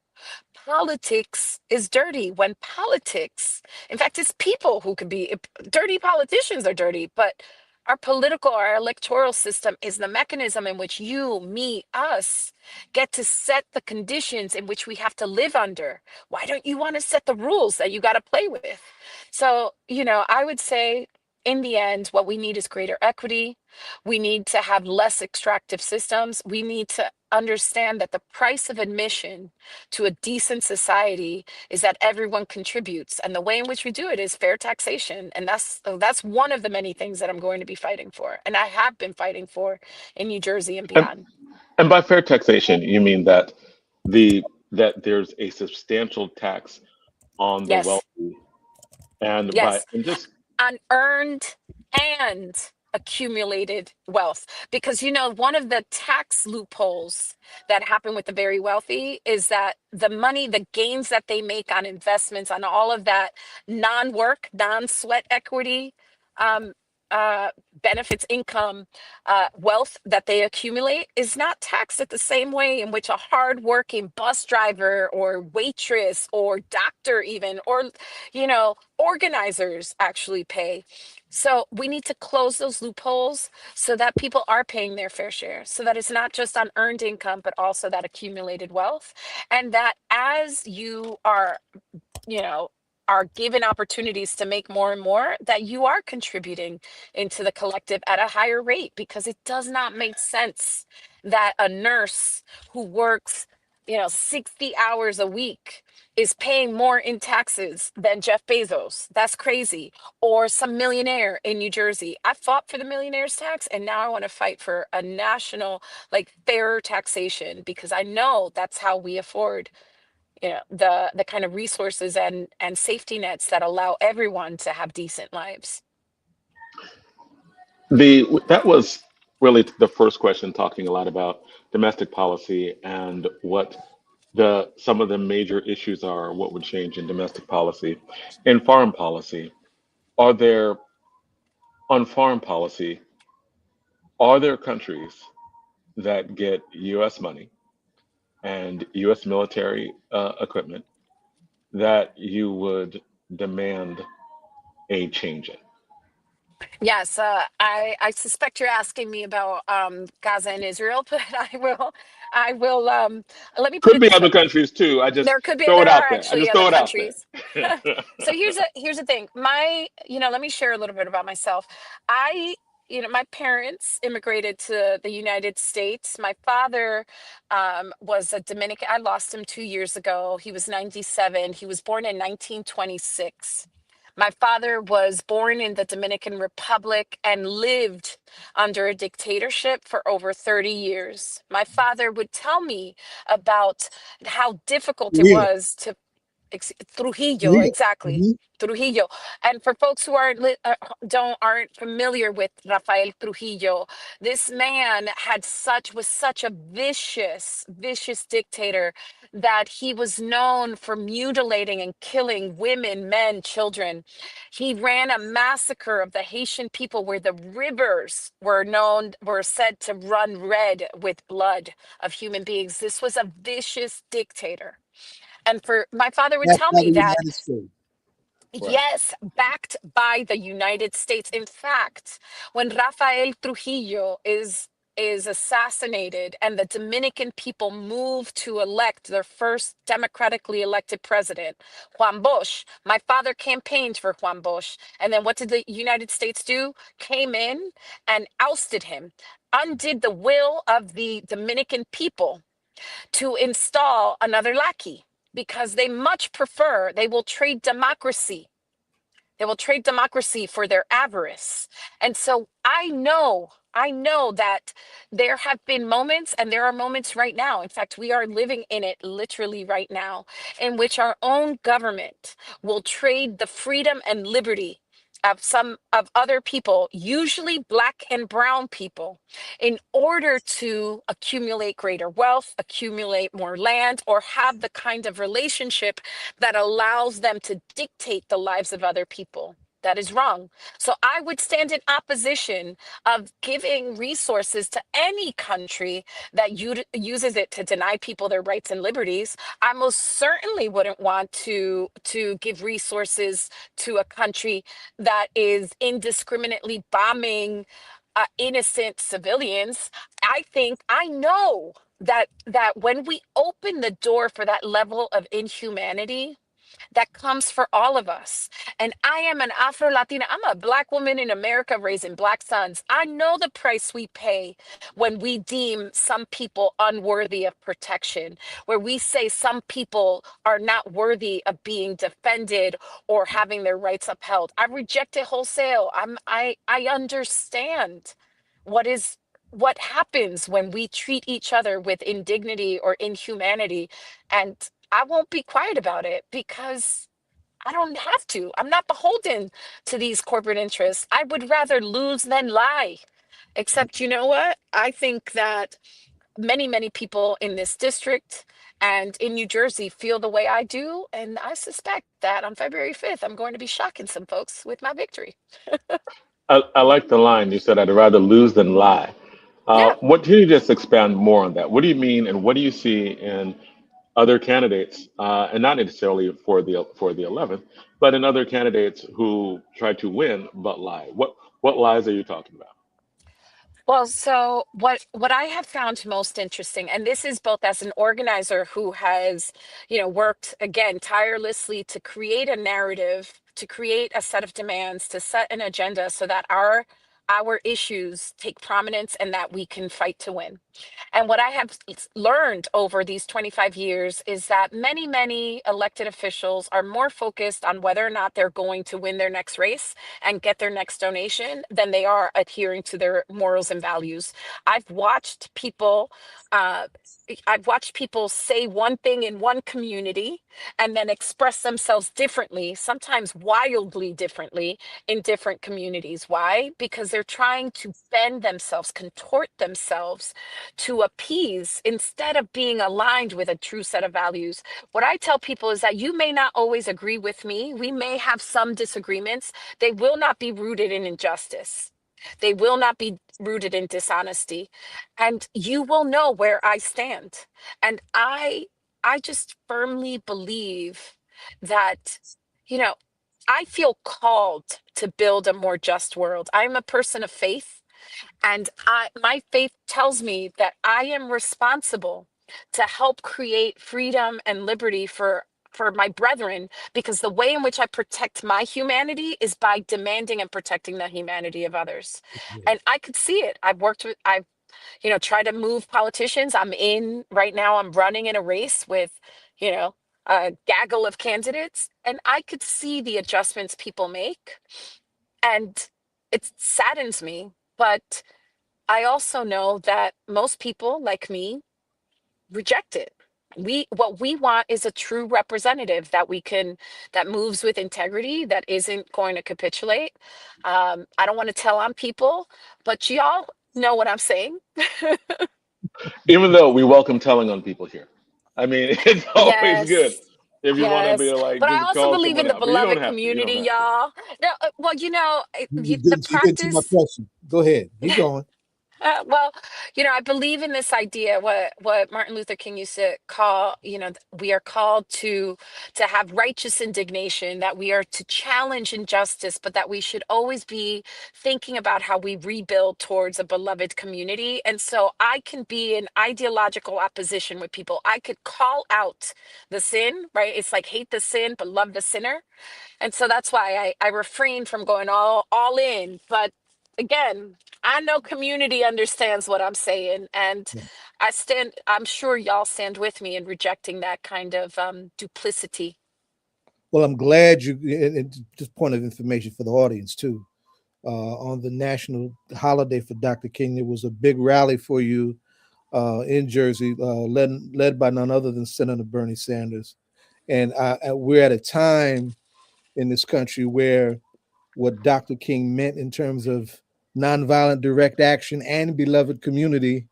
politics is dirty, when politics, in fact, it's people who could be dirty. Politicians are dirty, but our electoral system is the mechanism in which you, me, us get to set the conditions in which we have to live under. Why don't you want to set the rules that you got to play with? So, I would say in the end, what we need is greater equity. We need to have less extractive systems. We need to understand that the price of admission to a decent society is that everyone contributes, and the way in which we do it is fair taxation. And that's one of the many things that I'm going to be fighting for, and I have been fighting for in New Jersey and And, beyond. and by fair taxation, you mean that that there's a substantial tax on the Yes, wealthy, and yes, just unearned and accumulated wealth. Because, one of the tax loopholes that happen with the very wealthy is that the gains that they make on investments, on all of that non-work, non-sweat equity, um, uh, benefits, income, wealth that they accumulate is not taxed at the same way in which a hardworking bus driver or waitress or doctor even, or, organizers actually pay. So we need to close those loopholes so that people are paying their fair share, so that it's not just on earned income, but also that accumulated wealth. And that as you you know, are given opportunities to make more and more, that you are contributing into the collective at a higher rate, because it does not make sense that a nurse who works, 60 hours a week is paying more in taxes than Jeff Bezos. That's crazy. Or some millionaire in New Jersey. I fought for the millionaire's tax, and now I want to fight for a national, like, fairer taxation, because I know that's how we afford the kind of resources and safety nets that allow everyone to have decent lives. that was really the first question, talking a lot about domestic policy and what some of the major issues are, what would change in domestic policy. In foreign policy, are there on foreign policy, are there countries that get U.S. money and U.S. military equipment that you would demand a change in? Yes, I suspect you're asking me about Gaza and Israel, but I will let me put Could it be this other way. countries too. There It are out there. I actually just other throw it out there. countries. So here's the thing. Let me share a little bit about myself. I my parents immigrated to the United States. My father was a Dominican. I lost him 2 years ago. He was 97. He was born in 1926. My father was born in the Dominican Republic and lived under a dictatorship for over 30 years. My father would tell me about how difficult it Real, was to Trujillo, real. exactly. Mhm. Trujillo. And for folks who aren't familiar with Rafael Trujillo, this man was such a vicious dictator, that he was known for mutilating and killing women, men, children. He ran a massacre of the Haitian people where the rivers were said to run red with blood of human beings. This was a vicious dictator. And for my father would That's tell why me the that, United States. Right. yes, backed by the United States. In fact, when Rafael Trujillo is assassinated and the Dominican people move to elect their first democratically elected president, Juan Bosch, my father campaigned for Juan Bosch. And then what did the United States do? Came in and ousted him, undid the will of the Dominican people to install another lackey, because they will trade democracy. They will trade democracy for their avarice. And so I know that there have been moments, and there are moments right now. In fact, we are living in it literally right now, in which our own government will trade the freedom and liberty of other people, usually Black and brown people, in order to accumulate greater wealth, accumulate more land, or have the kind of relationship that allows them to dictate the lives of other people. That is wrong. So I would stand in opposition of giving resources to any country that uses it to deny people their rights and liberties. I most certainly wouldn't want to give resources to a country that is indiscriminately bombing innocent civilians. I know that when we open the door for that level of inhumanity, that comes for all of us. And I am an Afro Latina. I'm a Black woman in America raising Black sons. I know the price we pay when we deem some people unworthy of protection, where we say some people are not worthy of being defended or having their rights upheld. I reject it wholesale. I understand what happens when we treat each other with indignity or inhumanity. And I won't be quiet about it because I don't have to. I'm not beholden to these corporate interests. I would rather lose than lie. Except, you know what? I think that many people in this district and in New Jersey feel the way I do. And I suspect that on February 5th, I'm going to be shocking some folks with my victory. I like the line you said. I'd rather lose than lie. Yeah. What can you just expand more on that? What do you mean, and what do you see in other candidates, and not necessarily for the 11th, but in other candidates who try to win but lie? What lies are you talking about? Well, so what I have found most interesting, and this is both as an organizer who has, worked again tirelessly to create a narrative, to create a set of demands, to set an agenda so that our issues take prominence and that we can fight to win. And what I have learned over these 25 years is that many elected officials are more focused on whether or not they're going to win their next race and get their next donation than they are adhering to their morals and values. I've watched people. Uh, I've watched people say one thing in one community and then express themselves differently, sometimes wildly differently, in different communities. Why? Because they're trying to bend themselves, contort themselves to appease instead of being aligned with a true set of values. What I tell people is that you may not always agree with me. We may have some disagreements. They will not be rooted in injustice. They will not be rooted in dishonesty. And you will know where I stand. And I just firmly believe that, you know, I feel called to build a more just world. I'm a person of faith, and my faith tells me that I am responsible to help create freedom and liberty for my brethren, because the way in which I protect my humanity is by demanding and protecting the humanity of others. And I could see it. I've tried to move politicians. I'm in right now, I'm running in a race with, a gaggle of candidates, and I could see the adjustments people make. And it saddens me, but I also know that most people like me reject it. What we want is a true representative that moves with integrity, that isn't going to capitulate. I don't want to tell on people, but y'all know what I'm saying. Even though we welcome telling on people here, I mean, it's always good Yes. if you want to be Yes. like But I just also call believe someone in the out, but you don't beloved have to. You don't community, have to. y'all. No, well, the You get to my practice. question. Go ahead. Keep going. Well, I believe in this idea, what Martin Luther King used to call, we are called to have righteous indignation, that we are to challenge injustice, but that we should always be thinking about how we rebuild towards a beloved community. And so I can be in ideological opposition with people. I could call out the sin, right? It's like hate the sin, but love the sinner. And so that's why I refrain from going all in. But again, I know community understands what I'm saying. And I'm sure y'all stand with me in rejecting that kind of duplicity. Well, I'm glad and just point of information for the audience too. On the national holiday for Dr. King, there was a big rally for you in Jersey, led by none other than Senator Bernie Sanders. And we're at a time in this country where what Dr. King meant in terms of nonviolent direct action and beloved community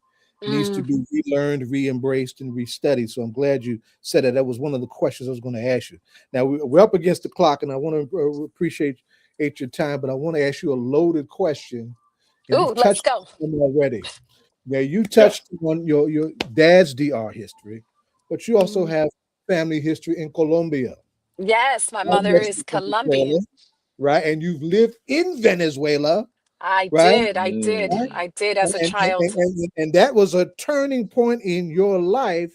needs to be relearned, re-embraced, and restudied. So I'm glad you said that. That was one of the questions I was going to ask you. Now we're up against the clock, and I want to appreciate your time, but I want to ask you a loaded question. And Ooh, you've let's touched go. on it already. Now you Yeah. touched on your dad's DR history, but you also Mm. have family history in Colombia. Yes, my Right mother next is to Venezuela, Colombian. right? And you've lived in Venezuela, I right? did. I did. Right? I did as a And, and, child. and, and that was a turning point in your life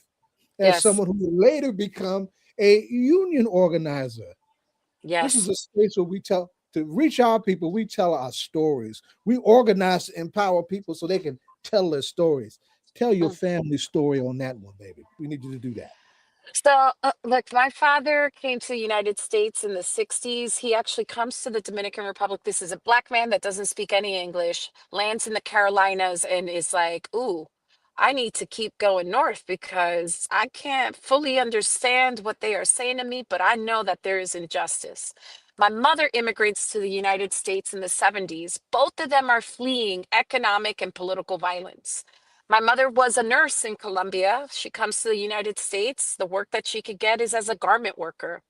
as Yes. someone who would later become a union organizer. This is Yes. a space where we tell to reach our people, we tell our stories. We organize to empower people so they can tell their stories. Tell your Mm. family story on that one, baby. We need you to do that. So, look, my father came to the United States in the 60s. He actually comes to the Dominican Republic. This is a black man that doesn't speak any English, lands in the Carolinas, and is like, ooh, I need to keep going north because I can't fully understand what they are saying to me, but I know that there is injustice. My mother immigrates to the United States in the 70s. Both of them are fleeing economic and political violence. My mother was a nurse in Colombia. She comes to the United States. The work that she could get is as a garment worker.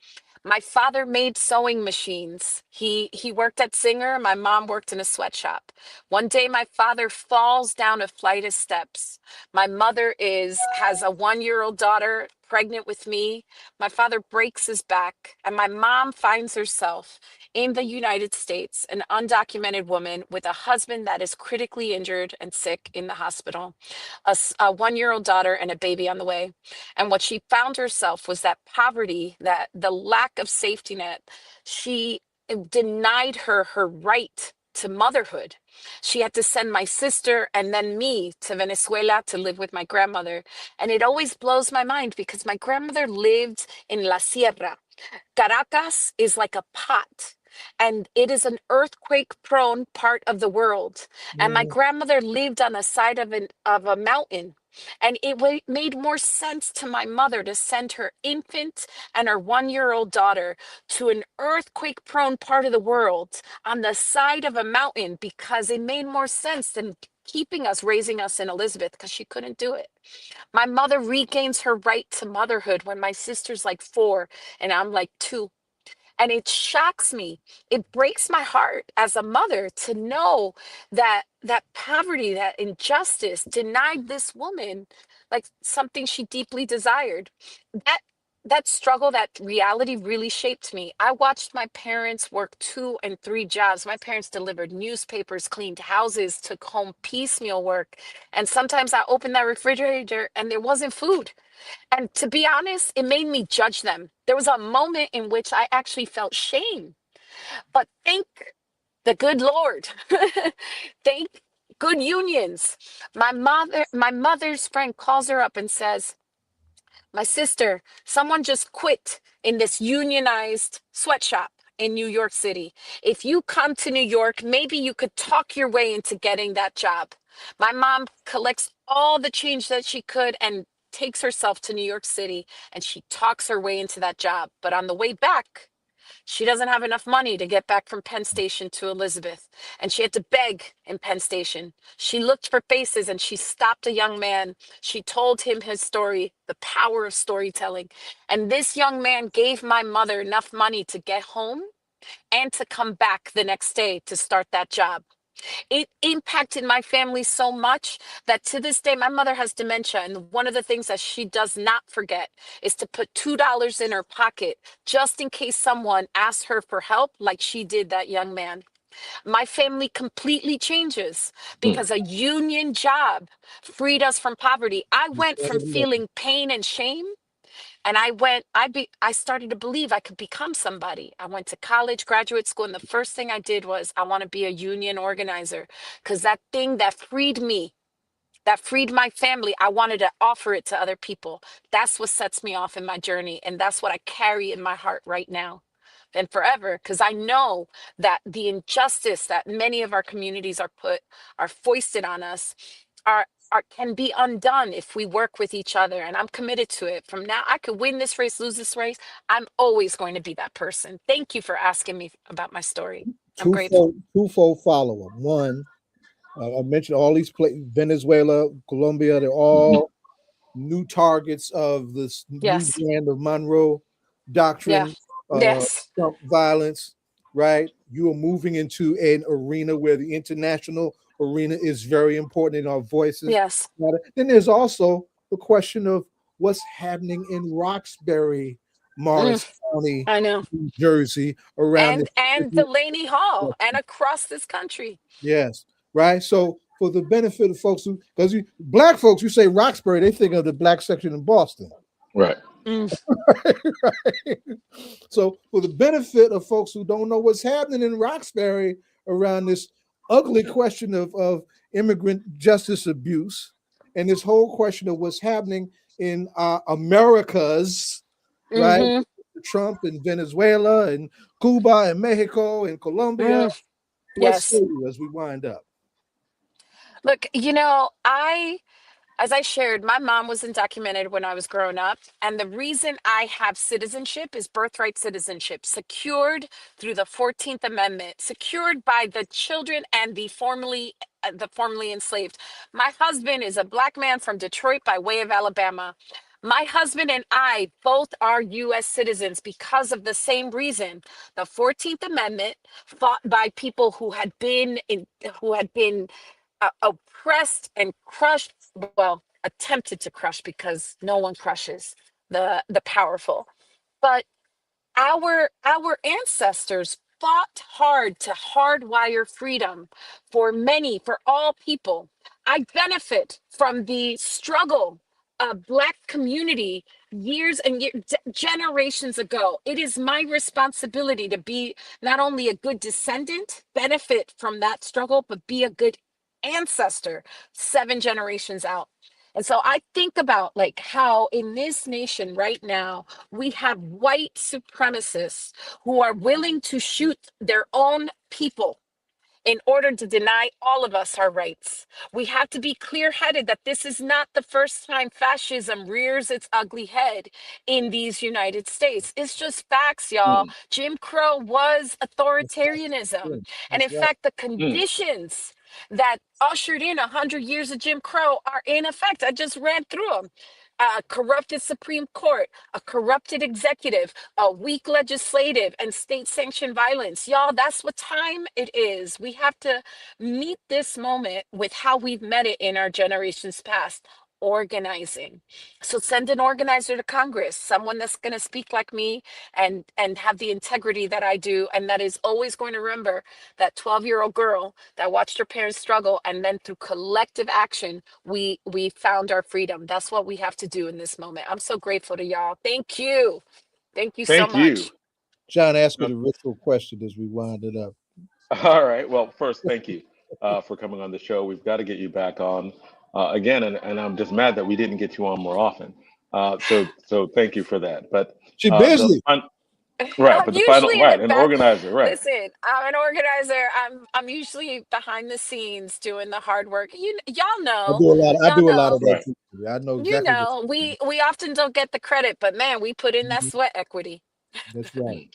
My father made sewing machines. He worked at Singer. My mom worked in a sweatshop. One day my father falls down a flight of steps. My mother is has a 1-year-old daughter pregnant with me. My father breaks his back and my mom finds herself in the United States, an undocumented woman with a husband that is critically injured and sick in the hospital, a 1-year-old daughter, and a baby on the way. And what she found herself was that poverty, that the lack of safety net, she denied her her right to motherhood. She had to send my sister and then me to Venezuela to live with my grandmother. And it always blows my mind because my grandmother lived in La Sierra. Caracas is like a pot, and it is an earthquake prone part of the world. And my grandmother lived on the side of a mountain. And it made more sense to my mother to send her infant and her 1-year-old daughter to an earthquake prone part of the world on the side of a mountain because it made more sense than keeping us, raising us in Elizabeth because she couldn't do it. My mother regains her right to motherhood when my sister's like 4 and I'm like 2. And it shocks me. It breaks my heart as a mother to know that that poverty, that injustice denied this woman like something she deeply desired. That that struggle, that reality really shaped me. I watched my parents work 2 and 3 jobs. My parents delivered newspapers, cleaned houses, took home piecemeal work. And sometimes I opened that refrigerator and there wasn't food. And to be honest, it made me judge them. There was a moment in which I actually felt shame. But thank the good Lord. Thank good unions. My mother's friend calls her up and says, "My sister, someone just quit in this unionized sweatshop in New York City. If you come to New York, maybe you could talk your way into getting that job." My mom collects all the change that she could and takes herself to New York City and she talks her way into that job. But on the way back, she doesn't have enough money to get back from Penn Station to Elizabeth, and she had to beg in Penn Station. She looked for faces and she stopped a young man. She told him his story, the power of storytelling. And this young man gave my mother enough money to get home and to come back the next day to start that job. It impacted my family so much that to this day, my mother has dementia. And one of the things that she does not forget is to put $2 in her pocket just in case someone asks her for help, like she did that young man. My family completely changes because a union job freed us from poverty. I went from feeling pain and shame and I started to believe I could become somebody. I went to college, graduate school, and the first thing I did was I want to be a union organizer because that thing that freed me, that freed my family, I wanted to offer it to other people. That's what sets me off in my journey, and that's what I carry in my heart right now and forever, because I know that the injustice that many of our communities are foisted on us can be undone if we work with each other. And I'm committed to it. From now, I could win this race, lose this race. I'm always going to be that person. Thank you for asking me about my story. I'm grateful. Twofold follow-up. One, I mentioned all these Venezuela, Colombia, they're all new targets of this new Yes. brand of Monroe Yeah. doctrine, Yes. Trump violence, right? You are moving into an arena where the international arena is very important in our voices. Yes. Then there's also the question of what's happening in Roxbury, Morris County, I know. New Jersey, around And Delaney Hall and across this country. Yes, right. So for the benefit of folks who, because black folks, you say Roxbury, they think of the black section in Boston. Right. Right. So for the benefit of folks who don't know what's happening in Roxbury around this ugly question of immigrant justice abuse and this whole question of what's happening in Americas, right? Trump and Venezuela and Cuba and Mexico and Colombia. What say you as we wind up? Look, as I shared, my mom was undocumented when I was growing up. And the reason I have citizenship is birthright citizenship, secured through the 14th Amendment, secured by the children and the formerly enslaved. My husband is a black man from Detroit by way of Alabama. My husband and I both are U.S. citizens because of the same reason. The 14th Amendment, fought by people who had been oppressed and crushed, well, attempted to crush, because no one crushes the powerful, but our ancestors fought hard to hardwire freedom for all people. I benefit from the struggle of Black community years and generations ago. It is my responsibility to be not only a good descendant, benefit from that struggle, but be a good ancestor 7 generations out. And so I think about like how in this nation right now, we have white supremacists who are willing to shoot their own people in order to deny all of us our rights. We have to be clear headed that this is not the first time fascism rears its ugly head in these United States. It's just facts, y'all. Jim Crow was authoritarianism. And in fact, the conditions that ushered in 100 years of Jim Crow are in effect. I just ran through them. A corrupted Supreme Court, a corrupted executive, a weak legislative, and state sanctioned violence. Y'all, that's what time it is. We have to meet this moment with how we've met it in our generations past. Organizing. So send an organizer to Congress, someone that's going to speak like me and have the integrity that I do, and that is always going to remember that 12-year-old girl that watched her parents struggle, and then through collective action we found our freedom. That's what we have to do in this moment. I'm so grateful to y'all. Thank you so much. John, ask her the ritual question as we wind it up. All right. Well, first, thank you for coming on the show. We've got to get you back on again, and I'm just mad that we didn't get you on more often. So thank you for that. But she's busy. Right, but the final, right, an organizer, right? Listen, I'm an organizer. I'm usually behind the scenes doing the hard work. Y'all know. I do a lot of that. I know exactly. We often don't get the credit, but man, we put in that sweat equity. That's right.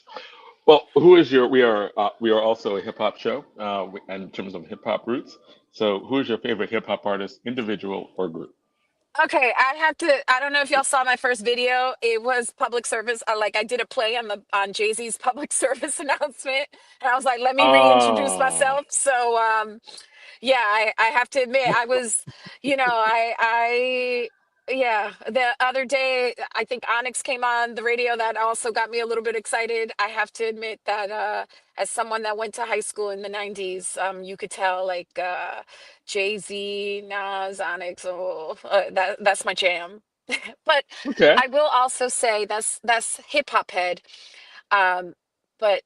Well, who is your? We are also a hip hop show, in terms of hip hop roots. So, who is your favorite hip hop artist, individual or group? Okay, I don't know if y'all saw my first video. It was public service. I did a play on Jay-Z's public service announcement. And I was like, let me reintroduce myself. So yeah, I have to admit, I was, yeah, the other day, I think Onyx came on the radio. That also got me a little bit excited. I have to admit that as someone that went to high school in the 90s, you could tell Jay-Z, Nas, Onyx, that's my jam. But okay. I will also say that's hip hop head. But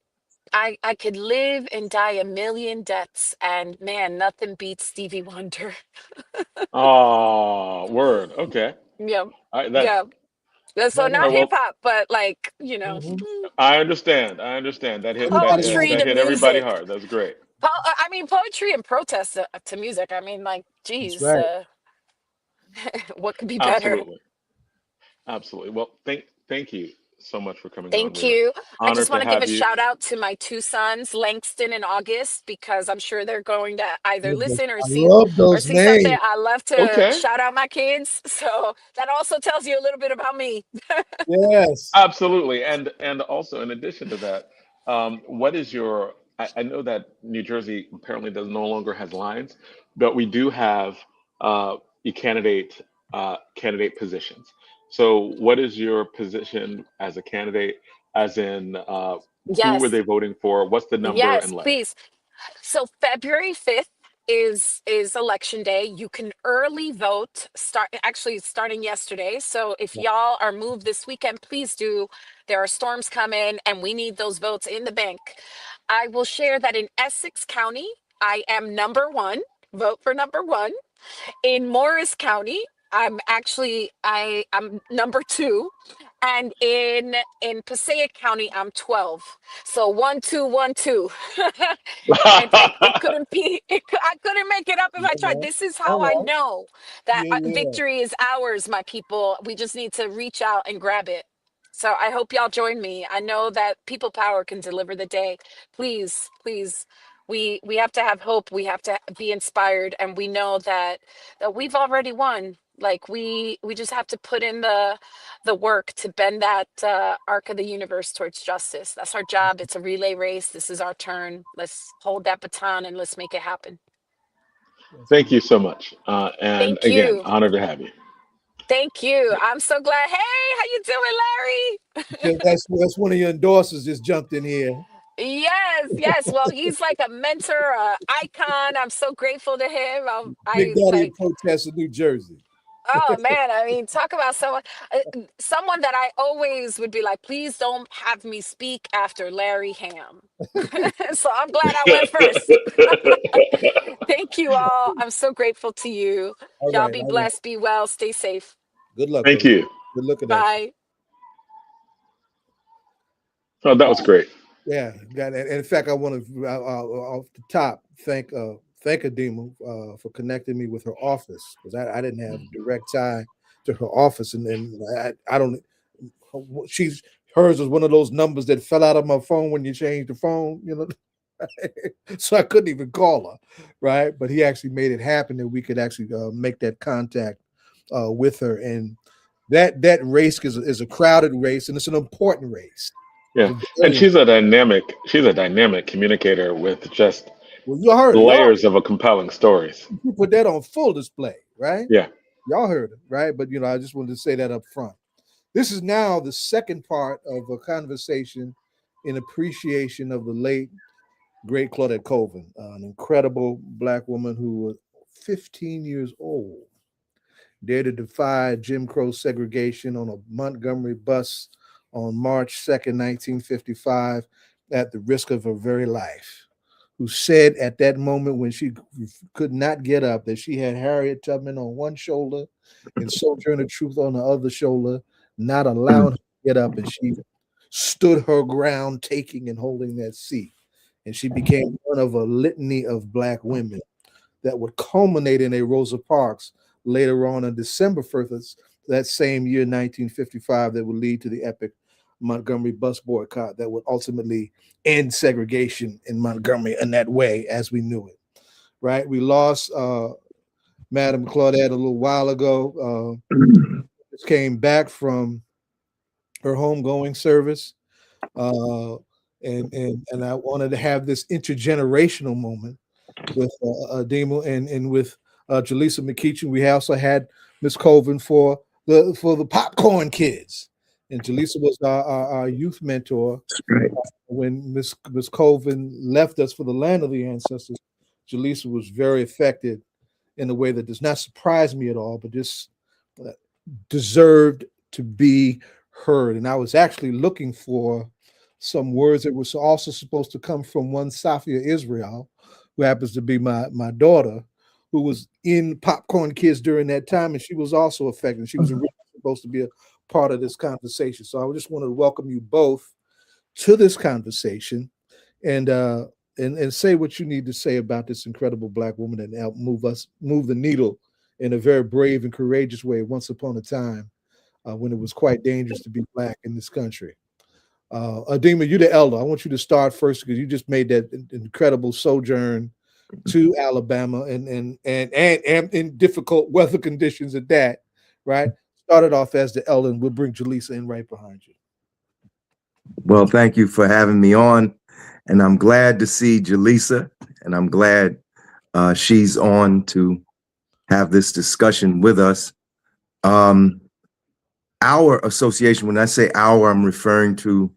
I could live and die a million deaths, and man, nothing beats Stevie Wonder. Oh, word. Okay. Yeah. That, yeah. So not hip hop, but I understand. That hit poetry that to hit everybody music. hard. That's great. I mean, poetry and protest to music. I mean, geez, right. What could be better? Absolutely. Well, thank you so much for coming on. Thank We're you. I honored just to want to give have a you. shout out to my two sons, Langston and August, because I'm sure they're going to either listen or I love those see something. names. I love to Okay. shout out my kids. So that also tells you a little bit about me. Yes. Absolutely, and also in addition to that, what is your? I know that New Jersey apparently does no longer has lines, but we do have a candidate positions. So, what is your position as a candidate? As in, who were Yes. they voting for? What's the number and Yes, like? please. So February 5th is election day. You can early vote starting yesterday. So if y'all are moved this weekend, please do. There are storms coming and we need those votes in the bank. I will share that in Essex County, I am number one. Vote for number one. In Morris County, I'm number two, and in Passaic County, I'm 12. So 1 2 1 2, and it couldn't be. I couldn't make it up if I tried. This is All how I right. know that Yeah. victory is ours, my people. We just need to reach out and grab it. So I hope y'all join me. I know that people power can deliver the day. Please, please, we have to have hope. We have to be inspired, and we know that we've already won. Like we just have to put in the work to bend that arc of the universe towards justice. That's our job. It's a relay race. This is our turn. Let's hold that baton and let's make it happen. Thank you so much, and Thank again, you. honored to have you. Thank you. I'm so glad. Hey, how you doing, Larry? That's one of your endorsers just jumped in here. Yes, yes. Well, he's like a mentor, icon. I'm so grateful to him. Big I Daddy like. of Protest in New Jersey. Oh man, I mean, talk about someone that I always would be like, please don't have me speak after Larry Hamm. So I'm glad I went first. Thank you all. I'm so grateful to you. All Y'all right. be All right. blessed, be well, stay safe. Good luck, Thank brother. you. Good looking at you. Bye. Oh, that was great. Yeah. And in fact, I want to off the top thank Adema for connecting me with her office, because I didn't have direct tie to her office, and I don't. Hers was one of those numbers that fell out of my phone when you changed the phone, so I couldn't even call her, right? But he actually made it happen that we could actually make that contact with her, and that race is a crowded race, and it's an important race. Yeah, and she's a dynamic communicator with just Well, you heard it. layers of a compelling stories. You put that on full display, right? Yeah. Y'all heard it, right? But I just wanted to say that up front. This is now the second part of a conversation in appreciation of the late great Claudette Colvin, an incredible Black woman who was 15 years old, dared to defy Jim Crow segregation on a Montgomery bus on March 2nd, 1955, at the risk of her very life, who said at that moment when she could not get up that she had Harriet Tubman on one shoulder and Sojourner Truth on the other shoulder, not allowing her to get up, and she stood her ground, taking and holding that seat. And she became one of a litany of Black women that would culminate in a Rosa Parks later on December 1st, that same year, 1955, that would lead to the epic Montgomery bus boycott that would ultimately end segregation in Montgomery in that way as we knew it, right? We lost Madam Claudette a little while ago. Just came back from her homegoing service. And I wanted to have this intergenerational moment with Adema and with Jalessa McCaehin. We also had Miss Colvin for the popcorn kids, and Jalessa was our youth mentor. Right. When Miss Colvin left us for the land of the ancestors, Jalessa was very affected in a way that does not surprise me at all, but just deserved to be heard. And I was actually looking for some words that were also supposed to come from one Safia Israel, who happens to be my daughter, who was in Popcorn Kids during that time, and she was also affected. She was originally supposed to be a part of this conversation. So I just wanted to welcome you both to this conversation, and say what you need to say about this incredible Black woman and help move the needle in a very brave and courageous way. Once upon a time, when it was quite dangerous to be Black in this country. Adema, you're the elder. I want you to start first because you just made that incredible sojourn to Alabama and in difficult weather conditions at that, right? Started off as the elder, and we'll bring Jalessa in right behind you. Well, thank you for having me on, and I'm glad to see Jalessa, and I'm glad she's on to have this discussion with us. Our association, when I say our, I'm referring to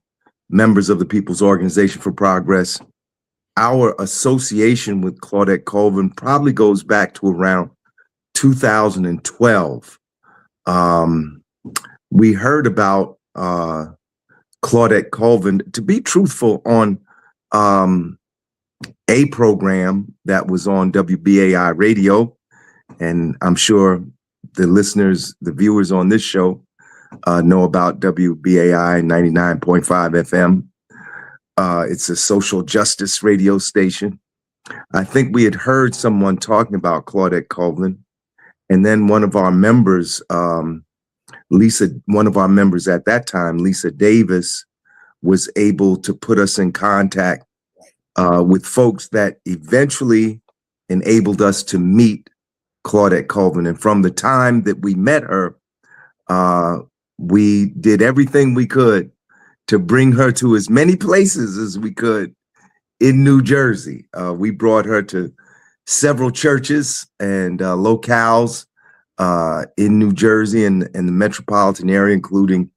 members of the People's Organization for Progress. Our association with Claudette Colvin probably goes back to around 2012. We heard about Claudette Colvin, to be truthful, on a program that was on WBAI radio, and I'm sure the listeners, the viewers on this show know about WBAI 99.5 FM. It's a social justice radio station. I think we had heard someone talking about Claudette Colvin, and then one of our members, one of our members at that time, Lisa Davis, was able to put us in contact with folks that eventually enabled us to meet Claudette Colvin. And from the time that we met her, we did everything we could to bring her to as many places as we could in New Jersey. We brought her to several churches and locales in New Jersey and the metropolitan area, including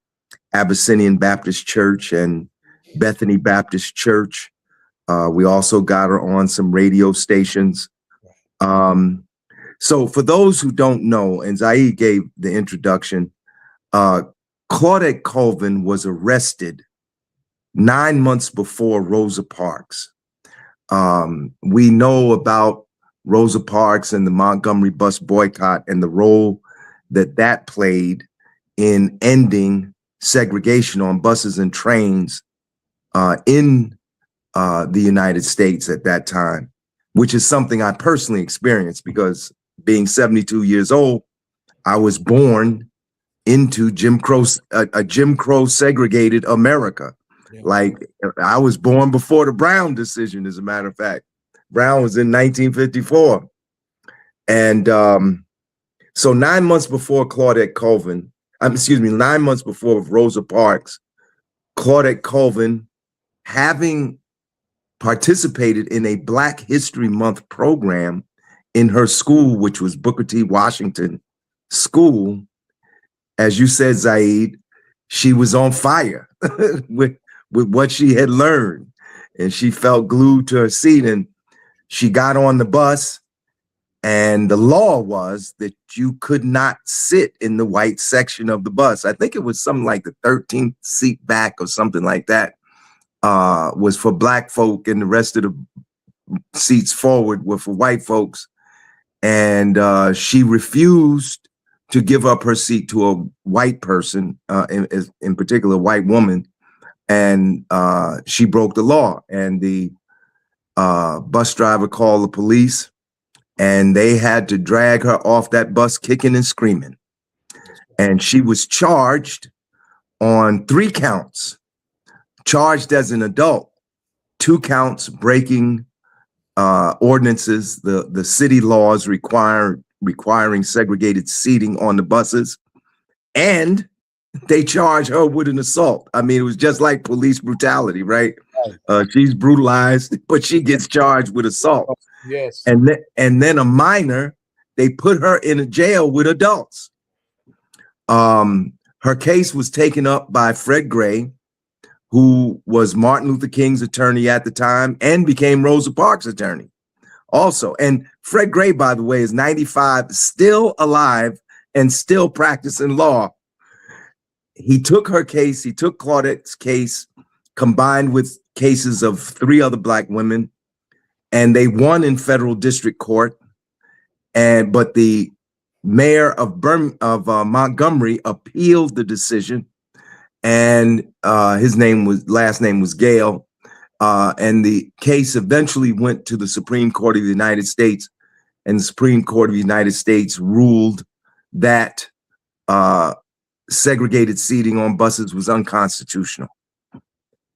Abyssinian Baptist Church and Bethany Baptist Church. We also got her on some radio stations. So for those who don't know, and Zaid gave the introduction, Claudette Colvin was arrested 9 months before Rosa Parks. We know about Rosa Parks and the Montgomery bus boycott and the role that that played in ending segregation on buses and trains in the United States at that time, which is something I personally experienced because being 72 years old, I was born into a Jim Crow segregated America. Yeah. Like I was born before the Browne decision, as a matter of fact. Browne was in 1954. And so 9 months before Claudette Colvin, 9 months before Rosa Parks, Claudette Colvin, having participated in a Black History Month program in her school, which was Booker T. Washington School, as you said, Zaid, she was on fire with what she had learned, and she felt glued to her seat. And she got on the bus, and the law was that you could not sit in the white section of the bus. I think it was something like the 13th seat back or something like that was for Black folk, and the rest of the seats forward were for white folks. And she refused to give up her seat to a white person, in particular, a white woman. And she broke the law. And the bus driver called the police, and they had to drag her off that bus kicking and screaming. And she was charged on 3 counts, charged as an adult, 2 counts breaking ordinances, the city laws requiring segregated seating on the buses, and they charge her with an assault. I mean, it was just like police brutality, right? She's brutalized, but she gets charged with assault. Yes. And then a minor, they put her in a jail with adults. Her case was taken up by Fred Gray, who was Martin Luther King's attorney at the time and became Rosa Parks' attorney also. And Fred Gray, by the way, is 95, still alive and still practicing law. He took her case, he took Claudette's case, combined with cases of 3 other Black women, and they won in federal district court. But the mayor of Montgomery appealed the decision, and his last name was Gale. And the case eventually went to the Supreme Court of the United States, and the Supreme Court of the United States ruled that segregated seating on buses was unconstitutional.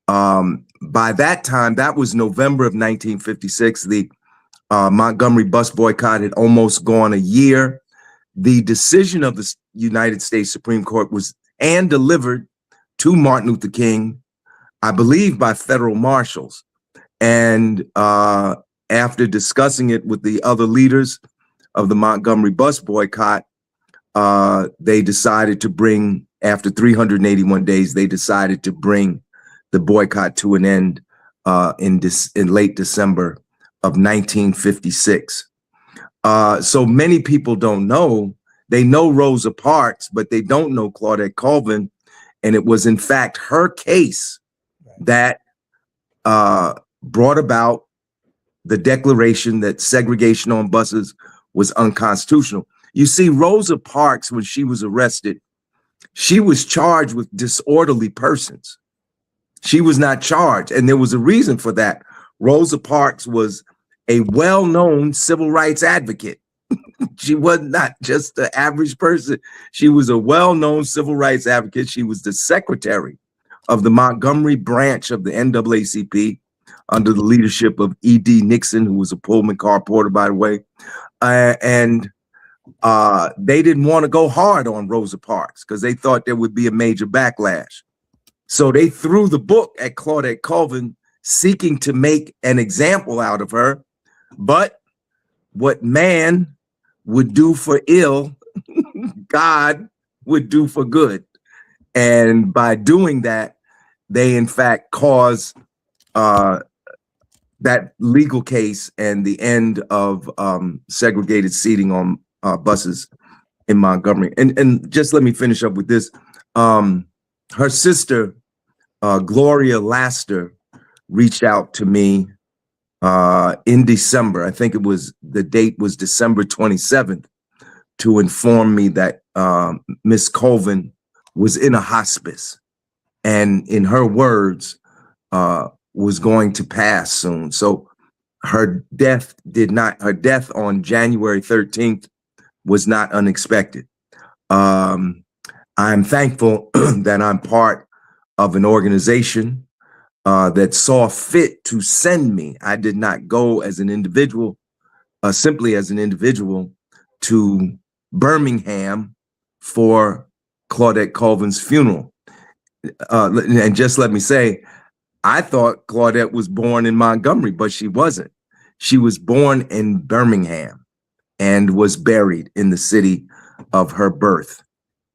By that time, that was November of 1956, the Montgomery bus boycott had almost gone a year. The decision of the United States Supreme Court was hand-delivered to Martin Luther King, I believe by federal marshals. And after discussing it with the other leaders of the Montgomery bus boycott, they decided to bring, after 381 days, they decided to bring the boycott to an end in late December of 1956. So many people don't know. They know Rosa Parks, but they don't know Claudette Colvin. And it was, in fact, her case that brought about the declaration that segregation on buses was unconstitutional. You see, Rosa Parks, when she was arrested, she was charged with disorderly persons. She was not charged, and there was a reason for that. Rosa Parks was a well-known civil rights advocate. She was not just the average person. She was a well-known civil rights advocate. She was the secretary of the Montgomery branch of the NAACP under the leadership of E.D. Nixon, who was a Pullman car porter, by the way. And they didn't want to go hard on Rosa Parks because they thought there would be a major backlash. So they threw the book at Claudette Colvin, seeking to make an example out of her. But what man would do for ill, God would do for good. And by doing that, they in fact caused that legal case and the end of segregated seating on buses in Montgomery. And just let me finish up with this. Her sister, Gloria Laster, reached out to me in December. I think it was, the date was December 27th, to inform me that Miss Colvin was in a hospice, and in her words, was going to pass soon. So her death on January 13th was not unexpected. I'm thankful that I'm part of an organization that saw fit to send me. I did not go as an individual, simply as an individual, to Birmingham for Claudette Colvin's funeral. And just let me say, I thought Claudette was born in Montgomery, but she wasn't. She was born in Birmingham and was buried in the city of her birth.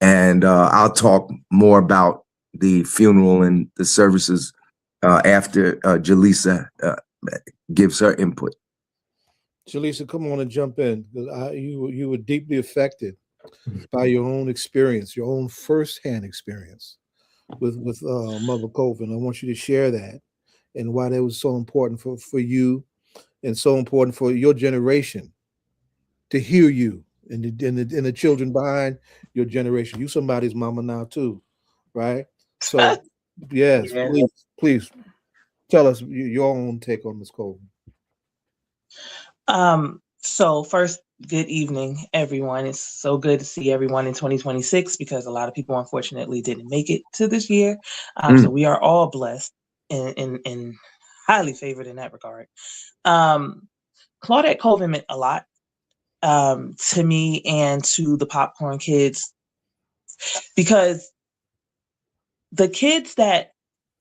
And I'll talk more about the funeral and the services after Jalessa gives her input. Jalessa, come on and jump in. You were deeply affected by your own experience, your own firsthand experience with Mother Colvin. I want you to share that and why that was so important for you and so important for your generation to hear you and the children behind your generation. You somebody's mama now too, right? So yes, please tell us your own take on Miss Colvin. So first, good evening, everyone. It's so good to see everyone in 2026 because a lot of people unfortunately didn't make it to this year. So we are all blessed and highly favored in that regard. Claudette Colvin meant a lot to me and to the Popcorn Kids, because the kids that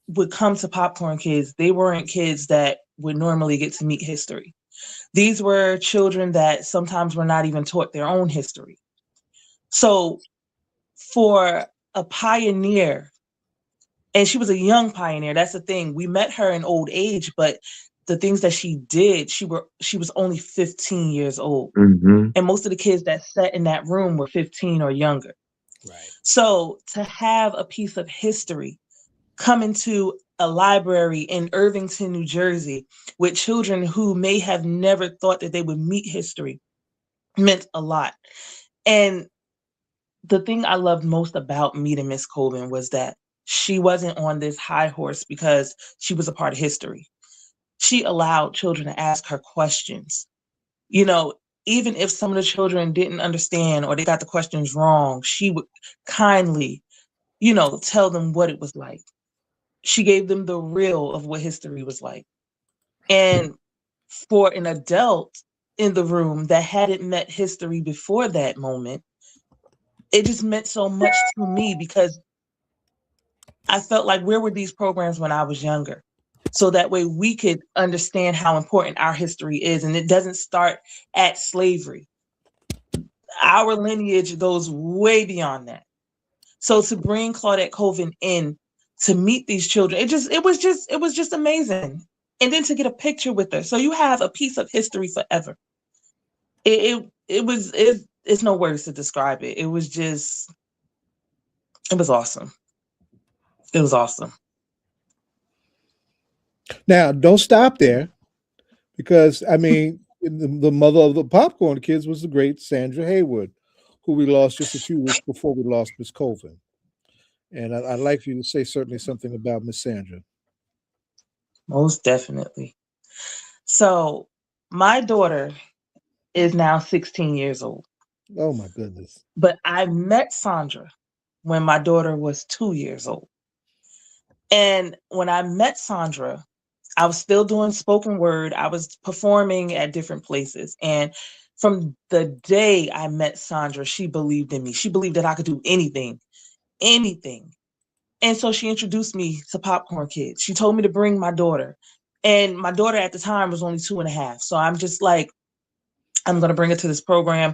would come to Popcorn Kids, they weren't kids that would normally get to meet history. These were children that sometimes were not even taught their own history. So for a pioneer, and she was a young pioneer, that's the thing. We met her in old age, but the things that she did, she was only 15 years old. Mm-hmm. And most of the kids that sat in that room were 15 or younger. Right. So to have a piece of history come into a library in Irvington, New Jersey, with children who may have never thought that they would meet history meant a lot. And the thing I loved most about meeting Miss Colvin was that she wasn't on this high horse because she was a part of history. She allowed children to ask her questions. You know, even if some of the children didn't understand or they got the questions wrong, she would kindly tell them what it was like. She gave them the real of what history was like. And for an adult in the room that hadn't met history before that moment, it just meant so much to me, because I felt like, where were these programs when I was younger? So that way we could understand how important our history is. And it doesn't start at slavery. Our lineage goes way beyond that. So to bring Claudette Colvin in to meet these children, it was just amazing. And then to get a picture with her. So you have a piece of history forever. It's no words to describe it. It was awesome. It was awesome. Now, don't stop there, because the mother of the popcorn kids was the great Sandra Haywood, who we lost just a few weeks before we lost Miss Colvin. And I'd like for you to say certainly something about Miss Sandra. Most definitely. So my daughter is now 16 years old. Oh my goodness. But I met Sandra when my daughter was 2 years old. And when I met Sandra, I was still doing spoken word. I was performing at different places. And from the day I met Sandra, she believed in me. She believed that I could do anything. And so she introduced me to Popcorn Kids. She told me to bring my daughter. And my daughter at the time was only 2.5. So I'm just like, I'm going to bring her to this program.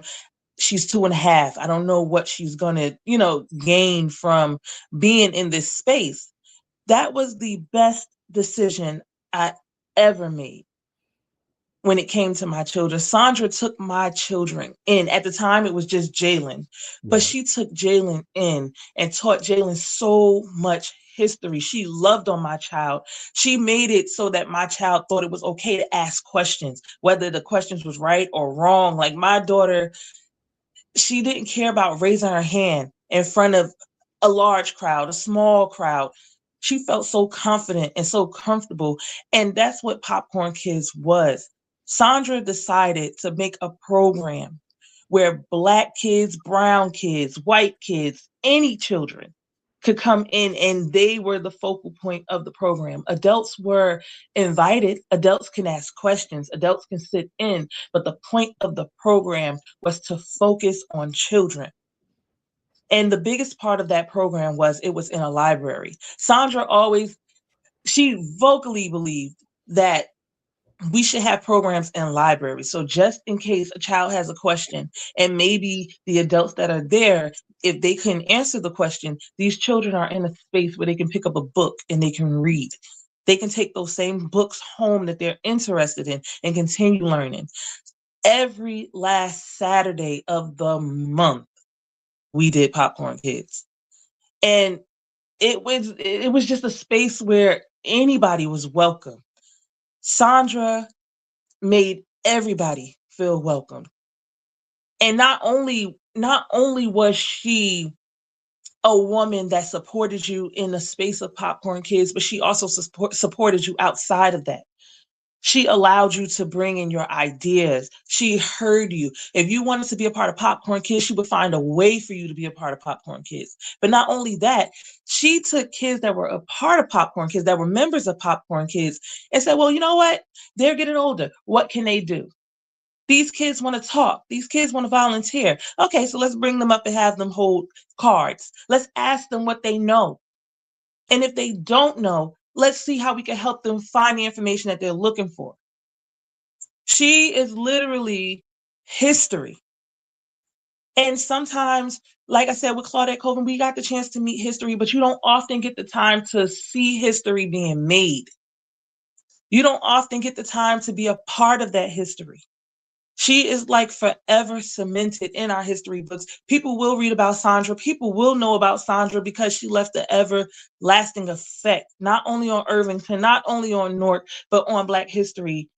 She's 2.5. I don't know what she's going to, gain from being in this space. That was the best decision I ever made when it came to my children. Sandra took my children in. At the time, it was just Jalen, but she took Jalen in and taught Jalen so much history. She loved on my child. She made it so that my child thought it was okay to ask questions, whether the questions was right or wrong. Like my daughter, she didn't care about raising her hand in front of a large crowd, a small crowd. She felt so confident and so comfortable. And that's what Popcorn Kids was. Sandra decided to make a program where Black kids, brown kids, white kids, any children could come in, and they were the focal point of the program. Adults were invited. Adults can ask questions. Adults can sit in. But the point of the program was to focus on children. And the biggest part of that program was it was in a library. Sandra she vocally believed that we should have programs in libraries. So just in case a child has a question, and maybe the adults that are there, if they couldn't answer the question, these children are in a space where they can pick up a book and they can read. They can take those same books home that they're interested in and continue learning. Every last Saturday of the month, we did Popcorn Kids. And it was just a space where anybody was welcome. Sandra made everybody feel welcome. And not only was she a woman that supported you in the space of Popcorn Kids, but she also supported you outside of that. She allowed you to bring in your ideas. She heard you. If you wanted to be a part of Popcorn Kids, she would find a way for you to be a part of Popcorn Kids. But not only that, she took kids that were a part of Popcorn Kids, that were members of Popcorn Kids, and said, well, you know what? They're getting older. What can they do? These kids want to talk. These kids want to volunteer. Okay, so let's bring them up and have them hold cards. Let's ask them what they know. And if they don't know, let's see how we can help them find the information that they're looking for. She is literally history. And sometimes, like I said, with Claudette Colvin, we got the chance to meet history, but you don't often get the time to see history being made. You don't often get the time to be a part of that history. She is like forever cemented in our history books. People will read about Sandra. People will know about Sandra because she left an everlasting effect, not only on Irvington, not only on Newark, but on Black history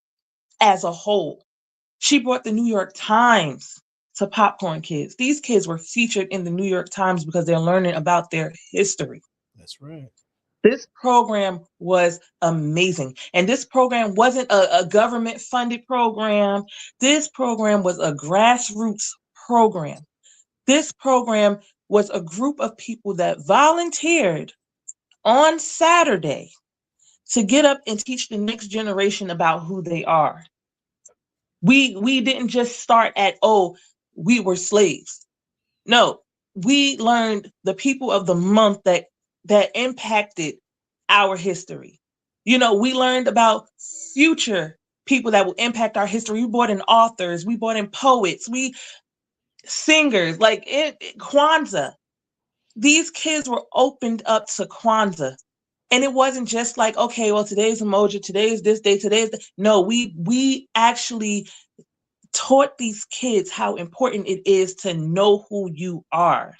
as a whole. She brought the New York Times to Popcorn Kids. These kids were featured in the New York Times because they're learning about their history. That's right. This program was amazing. And this program wasn't a government-funded program. This program was a grassroots program. This program was a group of people that volunteered on Saturday to get up and teach the next generation about who they are. We didn't just start at, oh, we were slaves. No, we learned the people of the month that impacted our history. You know, we learned about future people that will impact our history. We brought in authors, we brought in poets, singers, like Kwanzaa. These kids were opened up to Kwanzaa. And it wasn't just like, okay, well, today's emoji, today's this day, today's that. No, we actually taught these kids how important it is to know who you are.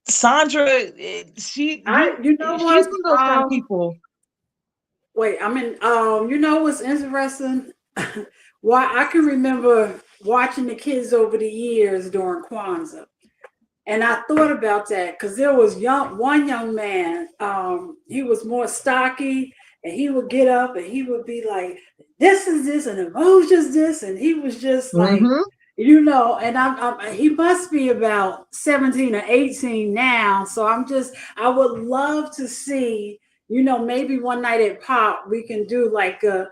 Sandra, she's one of those kind of people. Wait, you know what's interesting? Why I can remember watching the kids over the years during Kwanzaa. And I thought about that because there was one young man, he was more stocky, and he would get up and he would be like, this is this, and emotions this, and he was just like, you know, and he must be about 17 or 18 now. So I would love to see, you know, maybe one night at Pop, we can do like a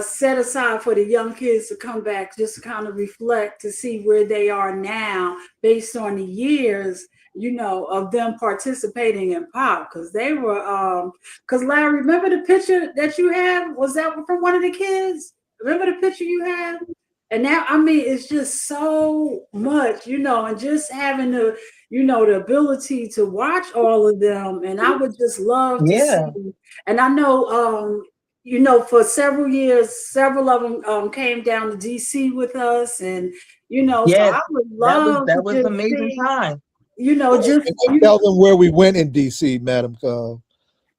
set aside for the young kids to come back, just to kind of reflect to see where they are now based on the years, you know, of them participating in Pop. Because they were, because Larry, remember the picture that you had? Was that from one of the kids? Remember the picture you had? And now, I mean, it's just so much, you know, and just having the, you know, the ability to watch all of them. And I would just love to see. And I know, you know, for several years, several of them came down to DC with us, and you know, so I would love that was an amazing time. You know, just tell them where we went in DC, Madam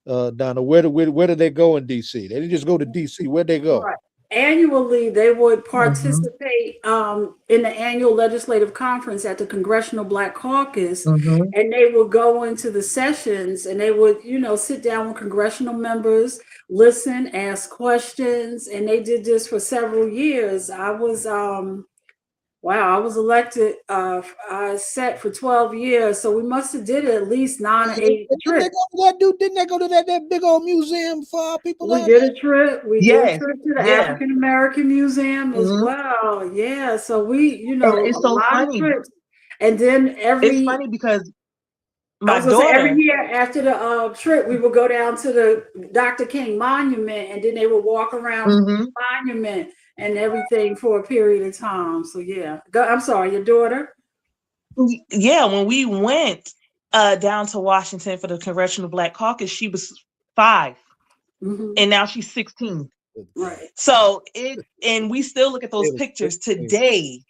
Donna. Where did they go in DC? They didn't just go to DC. Where'd they go? Right. Annually, they would participate in the annual legislative conference at the Congressional Black Caucus, and they would go into the sessions, and they would, you know, sit down with congressional members, listen, ask questions, and they did this for several years. I was elected. I sat for 12 years, so we must have did at least 9 or 8 trips. Didn't they go to that big old museum for our people? We did a trip. We did a trip to the African American Museum as well. Yeah, so we, you know, and it's so funny. Trips. And then it's funny because my daughter, every year after the trip, we would go down to the Dr. King Monument, and then they would walk around the monument and everything for a period of time. So yeah, I'm sorry, your daughter? Yeah, when we went down to Washington for the Congressional Black Caucus, she was 5, and now she's 16. Right. So and we still look at those pictures today.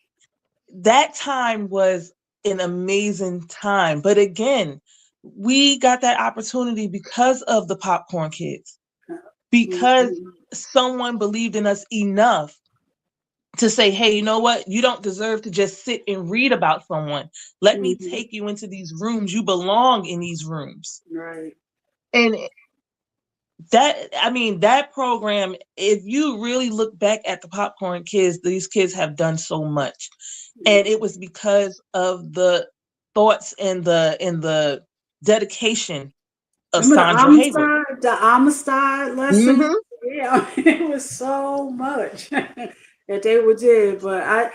That time was an amazing time, but again, we got that opportunity because of the Popcorn Kids, because someone believed in us enough to say, hey, you know what? You don't deserve to just sit and read about someone. Let me take you into these rooms. You belong in these rooms. Right. And that program, if you really look back at the Popcorn Kids, these kids have done so much. And it was because of the thoughts and the dedication of Sandra Hayward. The Amistad lesson. Yeah, it was so much that they would do. But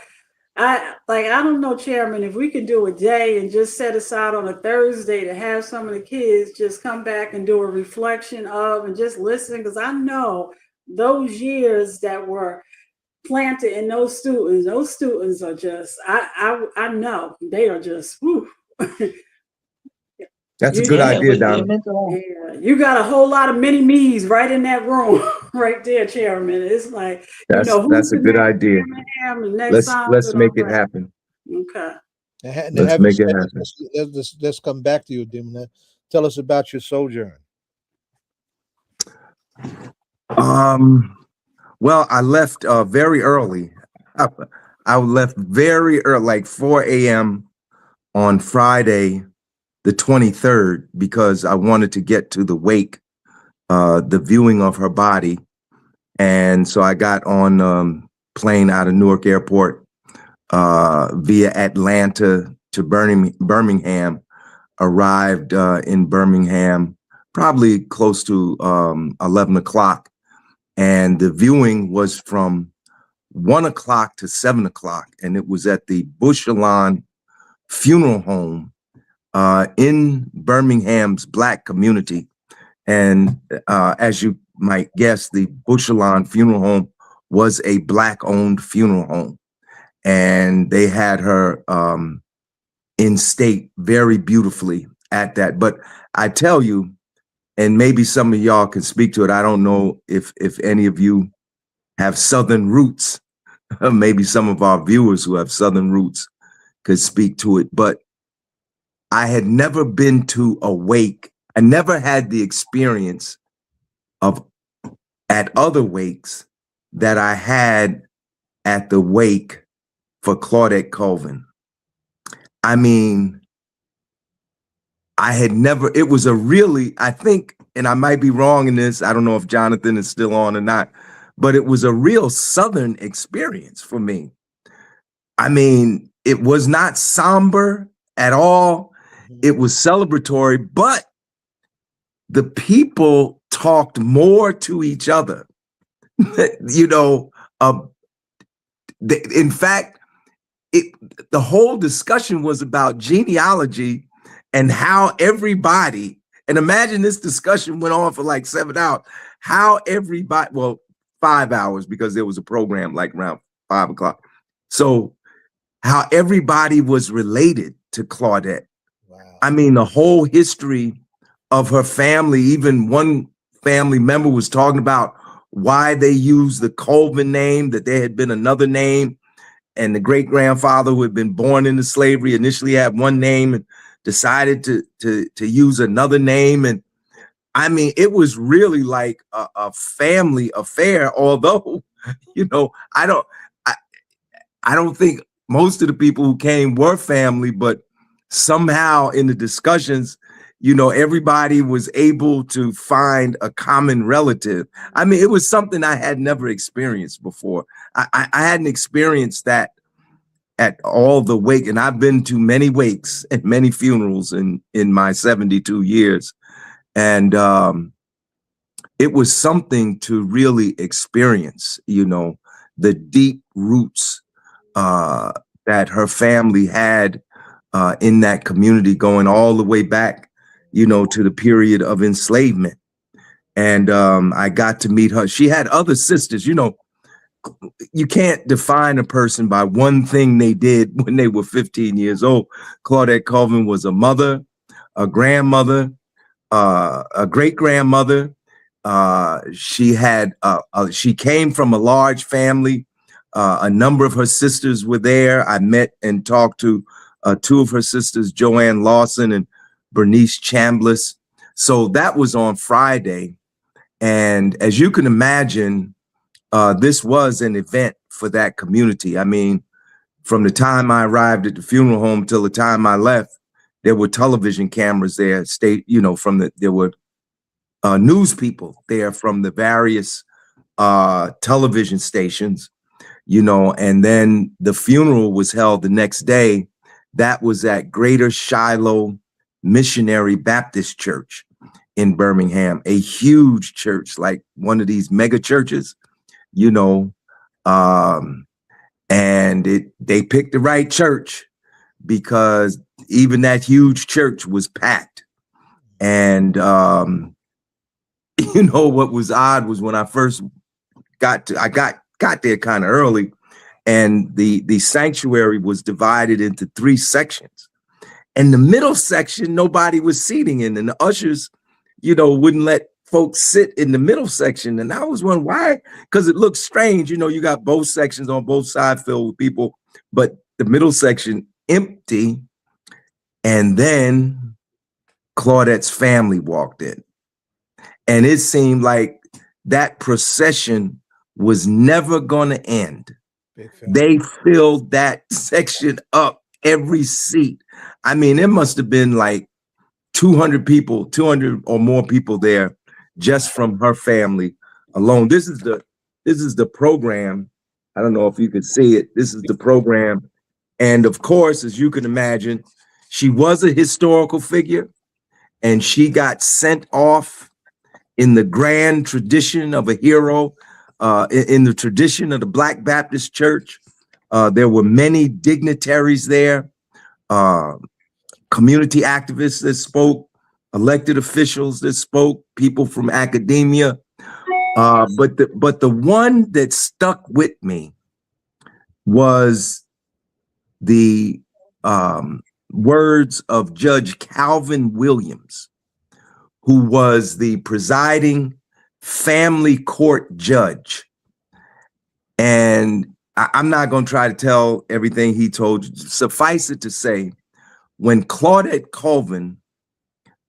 I don't know, Chairman, if we could do a day and just set aside on a Thursday to have some of the kids just come back and do a reflection of and just listen, because I know those years that were planted in those students are just, I know they are just, whew. That's a good idea, Donna. Yeah, you got a whole lot of mini me's right in that room, right there, Chairman. It's like, that's a good idea. Let's make it happen. Okay. Let's make it happen. Let's come back to you, Dimna. Tell us about your sojourn. Well, I left very early. I left very early, like 4 a.m. on Friday, the 23rd, because I wanted to get to the wake, the viewing of her body. And so I got on plane out of Newark Airport via Atlanta to Birmingham, arrived in Birmingham probably close to 11 o'clock. And the viewing was from 1 o'clock to 7 o'clock. And it was at the Bushelon Funeral Home in Birmingham's Black community. And as you might guess, the Bushelon Funeral Home was a Black-owned funeral home. And they had her in state very beautifully at that. But I tell you, and maybe some of y'all can speak to it, I don't know if any of you have Southern roots. Maybe some of our viewers who have Southern roots could speak to it. But I had never been to a wake. I never had the experience of at other wakes that I had at the wake for Claudette Colvin. I mean, I had never, it was a really, I think, and I might be wrong in this, I don't know if Jonathan is still on or not, but it was a real Southern experience for me. I mean, it was not somber at all. It was celebratory, but the people talked more to each other. You know, in fact, the whole discussion was about genealogy and how everybody, and imagine this discussion went on for like 7 hours, how everybody, well, 5 hours because there was a program like around 5 o'clock. So how everybody was related to Claudette. Wow. I mean, the whole history of her family, even one family member was talking about why they used the Colvin name, that there had been another name. And the great-grandfather who had been born into slavery initially had one name and decided to use another name. And I mean, it was really like a family affair, although, you know, I don't think most of the people who came were family, but somehow in the discussions, you know, everybody was able to find a common relative. I mean, it was something I had never experienced before. I hadn't experienced that at all the wake, and I've been to many wakes and many funerals in my 72 years. And it was something to really experience, you know, the deep roots that her family had in that community going all the way back, you know, to the period of enslavement. And I got to meet her. She had other sisters. You know, you can't define a person by one thing they did when they were 15 years old. Claudette Colvin was a mother, a grandmother, a great-grandmother. She came from a large family. A number of her sisters were there. I met and talked to two of her sisters, Joanne Lawson and Bernice Chambliss. So that was on Friday. And as you can imagine, this was an event for that community. I mean, from the time I arrived at the funeral home till the time I left, there were television cameras there, you know, there were news people there from the various television stations, you know, and then the funeral was held the next day. That was at Greater Shiloh Missionary Baptist Church in Birmingham, a huge church, like one of these mega churches, you know, and they picked the right church because even that huge church was packed. And, you know, what was odd was when I first got there kind of early, and the sanctuary was divided into 3 sections. And the middle section, nobody was seating in, and the ushers, you know, wouldn't let folks sit in the middle section. And I was wondering why, because it looks strange. You know, you got both sections on both sides filled with people, but the middle section empty. And then Claudette's family walked in. And it seemed like that procession was never going to end. They filled that section up, every seat. I mean, it must have been like 200 people, 200 or more people there just from her family alone. This is the program. I don't know if you could see it. This is the program And of course, as you can imagine, she was a historical figure, and she got sent off in the grand tradition of a hero, in the tradition of the Black Baptist Church. There were many dignitaries there, community activists that spoke, elected officials that spoke, people from academia. But the one that stuck with me was the words of Judge Calvin Williams, who was the presiding family court judge. And I'm not going to try to tell everything he told you. Suffice it to say, when Claudette Colvin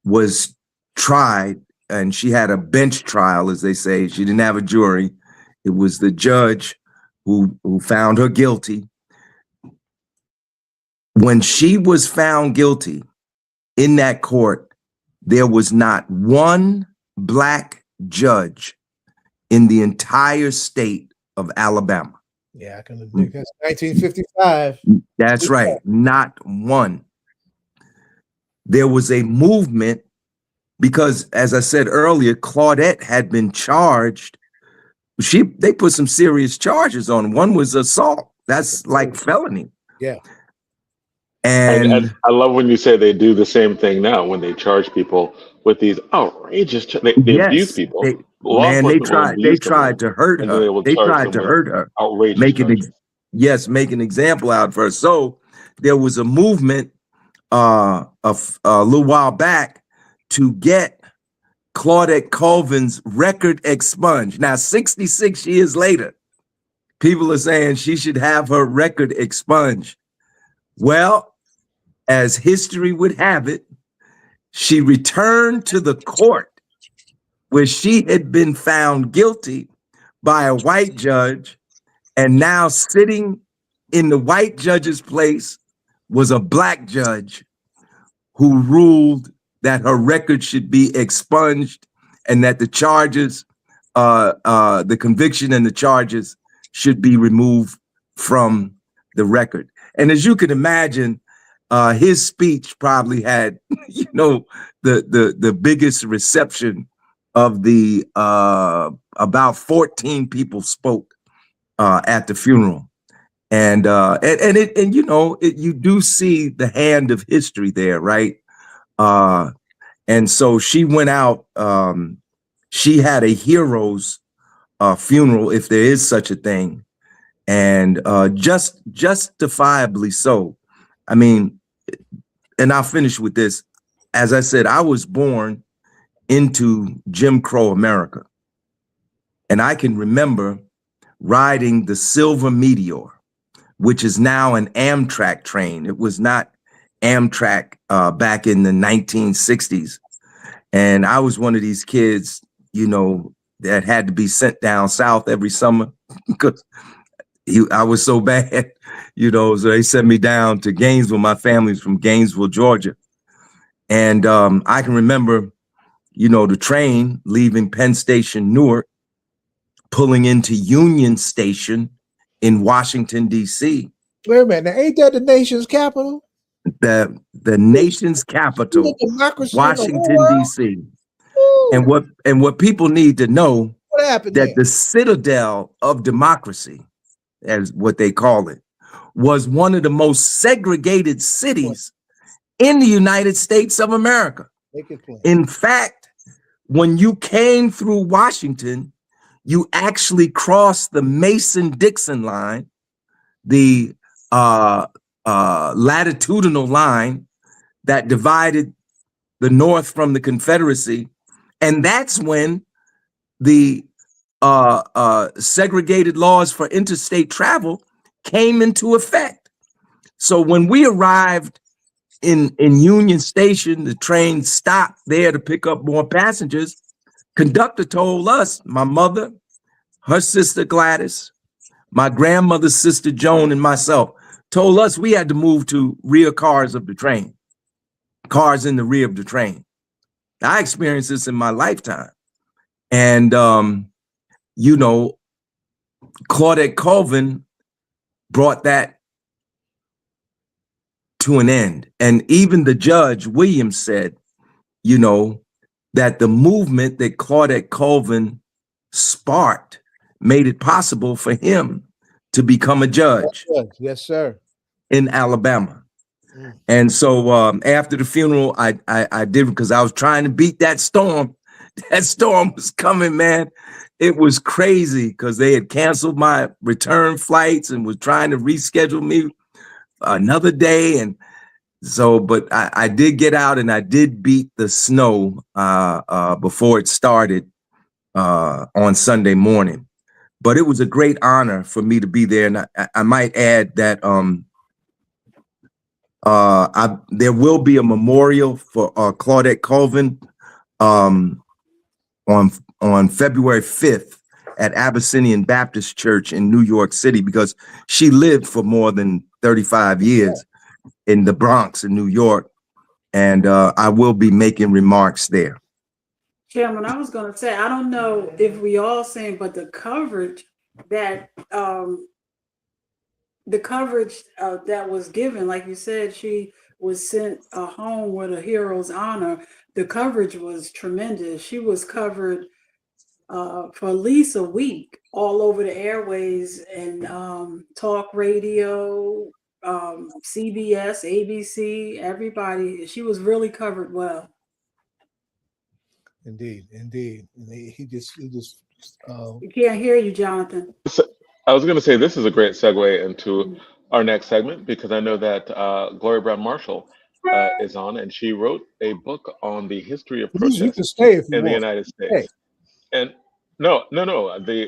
was tried, and she had a bench trial, as they say, she didn't have a jury. It was the judge who found her guilty. When she was found guilty in that court, there was not one Black judge in the entire state of Alabama. Yeah, I can think that's 1955. That's right, not one. There was a movement because, as I said earlier, Claudette had been charged. They put some serious charges on. One was assault. That's like felony. Yeah. And I love when you say they do the same thing now when they charge people with these outrageous. They abuse people. They tried to hurt her. They tried to hurt her. Outrageous. Make an example out of her. So there was a movement a little while back to get Claudette Colvin's record expunged. Now, 66 years later, people are saying she should have her record expunged. Well, as history would have it, she returned to the court where she had been found guilty by a white judge, and now sitting in the white judge's place was a Black judge who ruled that her record should be expunged and that the charges, the conviction and the charges should be removed from the record. And as you can imagine, his speech probably had, the biggest reception of the about 14 people spoke at the funeral, and you do see the hand of history there, right? And so she went out. She had a hero's funeral, if there is such a thing, and justifiably so. I mean, and I'll finish with this. As I said, I was born into Jim Crow America. And I can remember riding the Silver Meteor, which is now an Amtrak train. It was not Amtrak back in the 1960s. And I was one of these kids, that had to be sent down south every summer because I was so bad, so they sent me down to Gainesville. My family's from Gainesville, Georgia. And I can remember, the train leaving Penn Station, Newark, pulling into Union Station in Washington, D.C. Wait a minute, ain't that the nation's capital? The nation's capital, Washington, D.C. And what people need to know, what happened that there? the citadel of democracy, as what they call it, was one of the most segregated cities in the United States of America. In fact, when you came through Washington, you actually crossed the Mason-Dixon line, the latitudinal line that divided the North from the Confederacy. And that's when the segregated laws for interstate travel came into effect. So when we arrived in Union Station, the train stopped there to pick up more passengers. Conductor told us, my mother, her sister Gladys, my grandmother's sister Joan, and myself, told us we had to move to rear cars of the train, cars in the rear of the train. I experienced this in my lifetime. And, Claudette Colvin brought that to an end. And even the judge, Williams, said, you know, that the movement that Claudette Colvin sparked made it possible for him to become a judge. Yes, sir. In Alabama. And so after the funeral, I did, because I was trying to beat that storm. That storm was coming, man. It was crazy because they had canceled my return flights and was trying to reschedule me another day. And so, but I did get out and I did beat the snow before it started on Sunday morning. But it was a great honor for me to be there. And I might add that there will be a memorial for Claudette Colvin on February 5th at Abyssinian Baptist Church in New York City, because she lived for more than 35 years in the Bronx in New York. And I will be making remarks there. Chairman, I was going to say, I don't know if we all seen, but the coverage that that was given, like you said, she was sent home with a hero's honor. The coverage was tremendous. She was covered for at least a week all over the airways and talk radio, CBS, ABC, everybody. She was really covered well. Indeed. He just We can't hear you, Jonathan. I was going to say this is a great segue into our next segment, because I know that Gloria Browne Marshall is on, and she wrote a book on the history of protest in the United States. And no,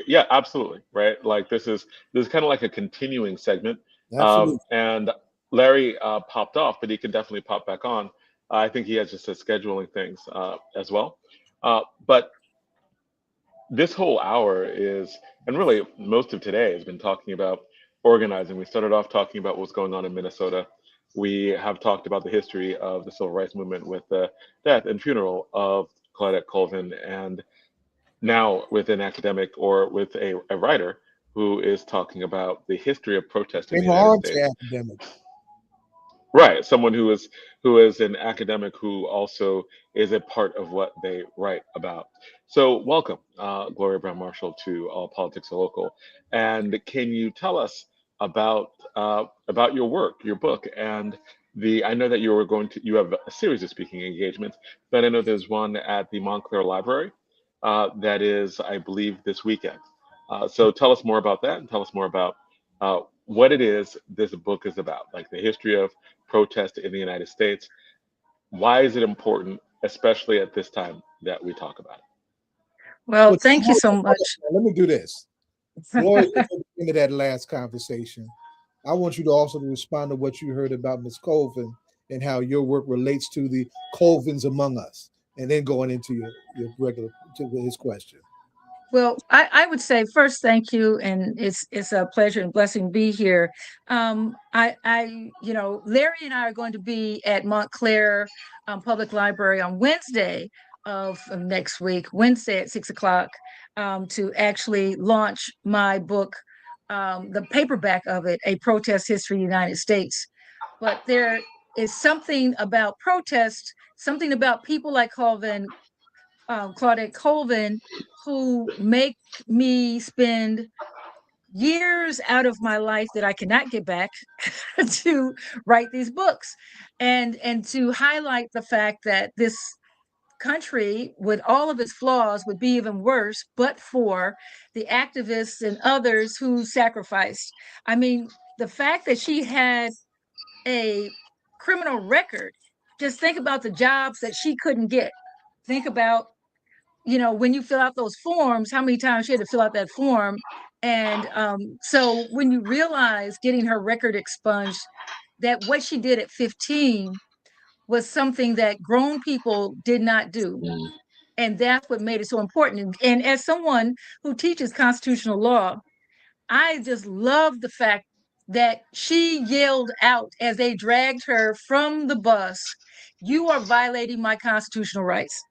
yeah, absolutely, right. Like this is kind of like a continuing segment. And Larry popped off, but he can definitely pop back on. I think he has just scheduling things as well. But this whole hour is, and really most of today has been talking about organizing. We started off talking about what's going on in Minnesota. We have talked about the history of the civil rights movement with the death and funeral of Claudette Colvin, and now with an academic or with a writer who is talking about the history of protest in the United States. Academic. Right, someone who is an academic who also is a part of what they write about. So welcome, Gloria Browne Marshall, to All Politics Are Local. And can you tell us about your work, your book, and I know that you have a series of speaking engagements, but I know there's one at the Montclair Library that is, I believe, this weekend. So tell us more about that, and tell us more about what it is this book is about, like the history of protest in the United States. Why is it important, especially at this time that we talk about it? Well, thank you so much. Let me do this. Floyd, into that last conversation, I want you to also respond to what you heard about Ms. Colvin and how your work relates to the Colvins among us, and then going into your regular to his question. Well, I would say first, thank you, and it's a pleasure and blessing to be here. Larry and I are going to be at Montclair Public Library on Wednesday of next week, Wednesday at 6:00, to actually launch my book, the paperback of it, A Protest History of the United States. But there is something about protest, something about people like Claudette Colvin, who make me spend years out of my life that I cannot get back to write these books, and to highlight the fact that this country, with all of its flaws, would be even worse but for the activists and others who sacrificed. I mean, the fact that she had a criminal record, just think about the jobs that she couldn't get. Think about, when you fill out those forms, how many times she had to fill out that form. And so when you realize, getting her record expunged, that what she did at 15 was something that grown people did not do. And that's what made it so important. And as someone who teaches constitutional law, I just love the fact that she yelled out as they dragged her from the bus, "You are violating my constitutional rights."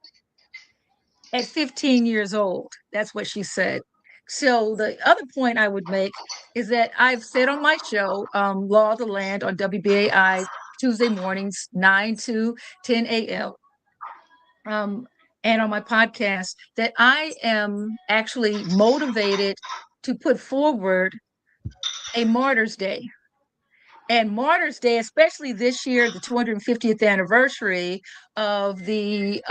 At 15 years old, that's what she said. So the other point I would make is that I've said on my show, Law of the Land on WBAI Tuesday mornings, 9 to 10 a.m. And on my podcast, that I am actually motivated to put forward a Martyrs Day. And Martyrs Day, especially this year, the 250th anniversary of the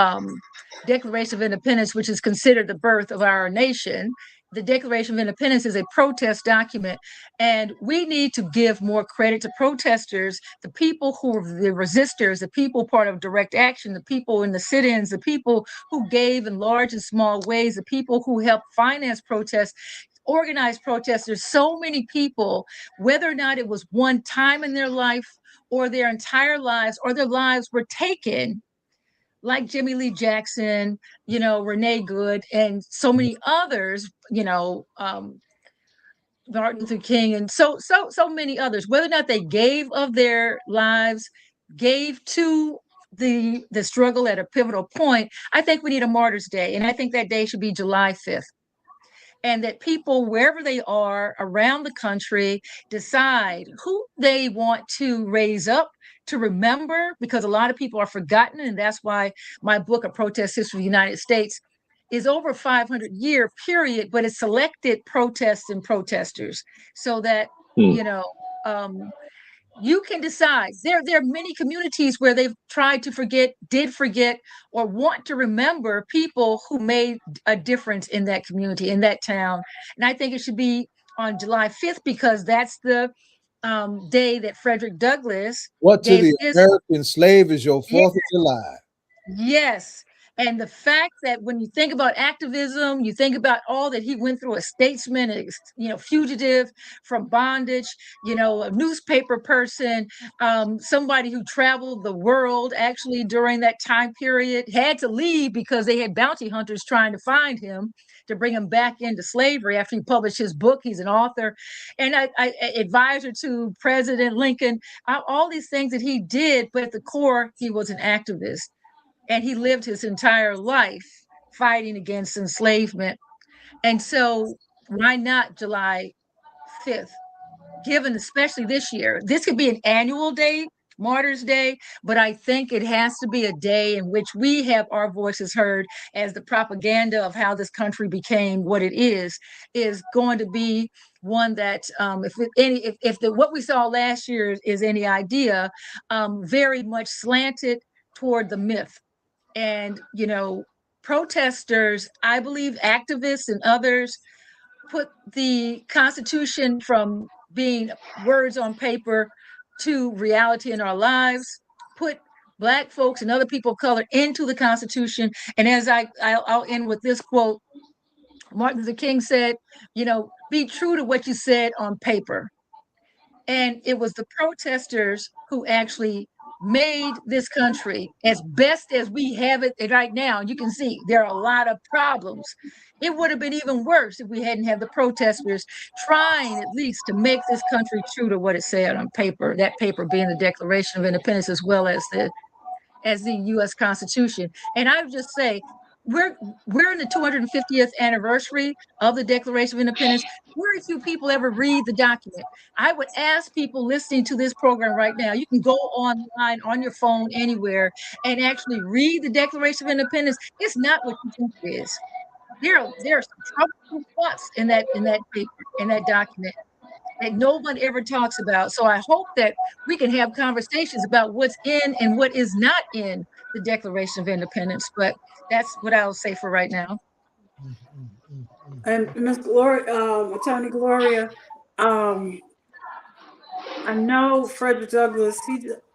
Declaration of Independence, which is considered the birth of our nation. The Declaration of Independence is a protest document, and we need to give more credit to protesters, the people who are the resistors, the people part of direct action, the people in the sit-ins, the people who gave in large and small ways, the people who helped finance protests, organized protesters, so many people, whether or not it was one time in their life or their entire lives, or their lives were taken, like Jimmy Lee Jackson, Renee Good, and so many others, Martin Luther King, and so many others, whether or not they gave of their lives, gave to the struggle at a pivotal point. I think we need a Martyrs Day, and I think that day should be July 5th. And that people, wherever they are around the country, decide who they want to raise up to remember, because a lot of people are forgotten. And that's why my book, A Protest History of the United States, is over 500-year period, but it's selected protests and protesters so that, you can decide. There are many communities where they've tried to forget, did forget, or want to remember people who made a difference in that community, in that town. And I think it should be on July 5th, because that's the day that Frederick Douglass What to gave the his American slave is your 4th of July. Yes. And the fact that when you think about activism, you think about all that he went through, a statesman, fugitive from bondage, a newspaper person, somebody who traveled the world actually during that time period, had to leave because they had bounty hunters trying to find him to bring him back into slavery after he published his book. He's an author and I advisor to President Lincoln, all these things that he did, but at the core, he was an activist. And he lived his entire life fighting against enslavement. And so why not July 5th, given especially this year? This could be an annual day, Martyrs Day, but I think it has to be a day in which we have our voices heard, as the propaganda of how this country became what it is going to be one that, if what we saw last year is any idea, very much slanted toward the myth. And, protesters, I believe activists and others, put the Constitution from being words on paper to reality in our lives, put Black folks and other people of color into the Constitution. And as I'll end with this quote, Martin Luther King said, be true to what you said on paper. And it was the protesters who actually made this country as best as we have it right now. You can see there are a lot of problems. It would have been even worse if we hadn't had the protesters trying at least to make this country true to what it said on paper, that paper being the Declaration of Independence as well as the U.S. Constitution. And I would just say, we're in the 250th anniversary of the Declaration of Independence. Very few people ever read the document. I would ask people listening to this program right now, you can go online on your phone anywhere and actually read the Declaration of Independence. It's not what you think it is. There are some troublesome thoughts in that paper, in that document, that no one ever talks about. So I hope that we can have conversations about what's in and what is not in the Declaration of Independence. But that's what I'll say for right now. And Ms. Gloria, Attorney Gloria, I know Frederick Douglass,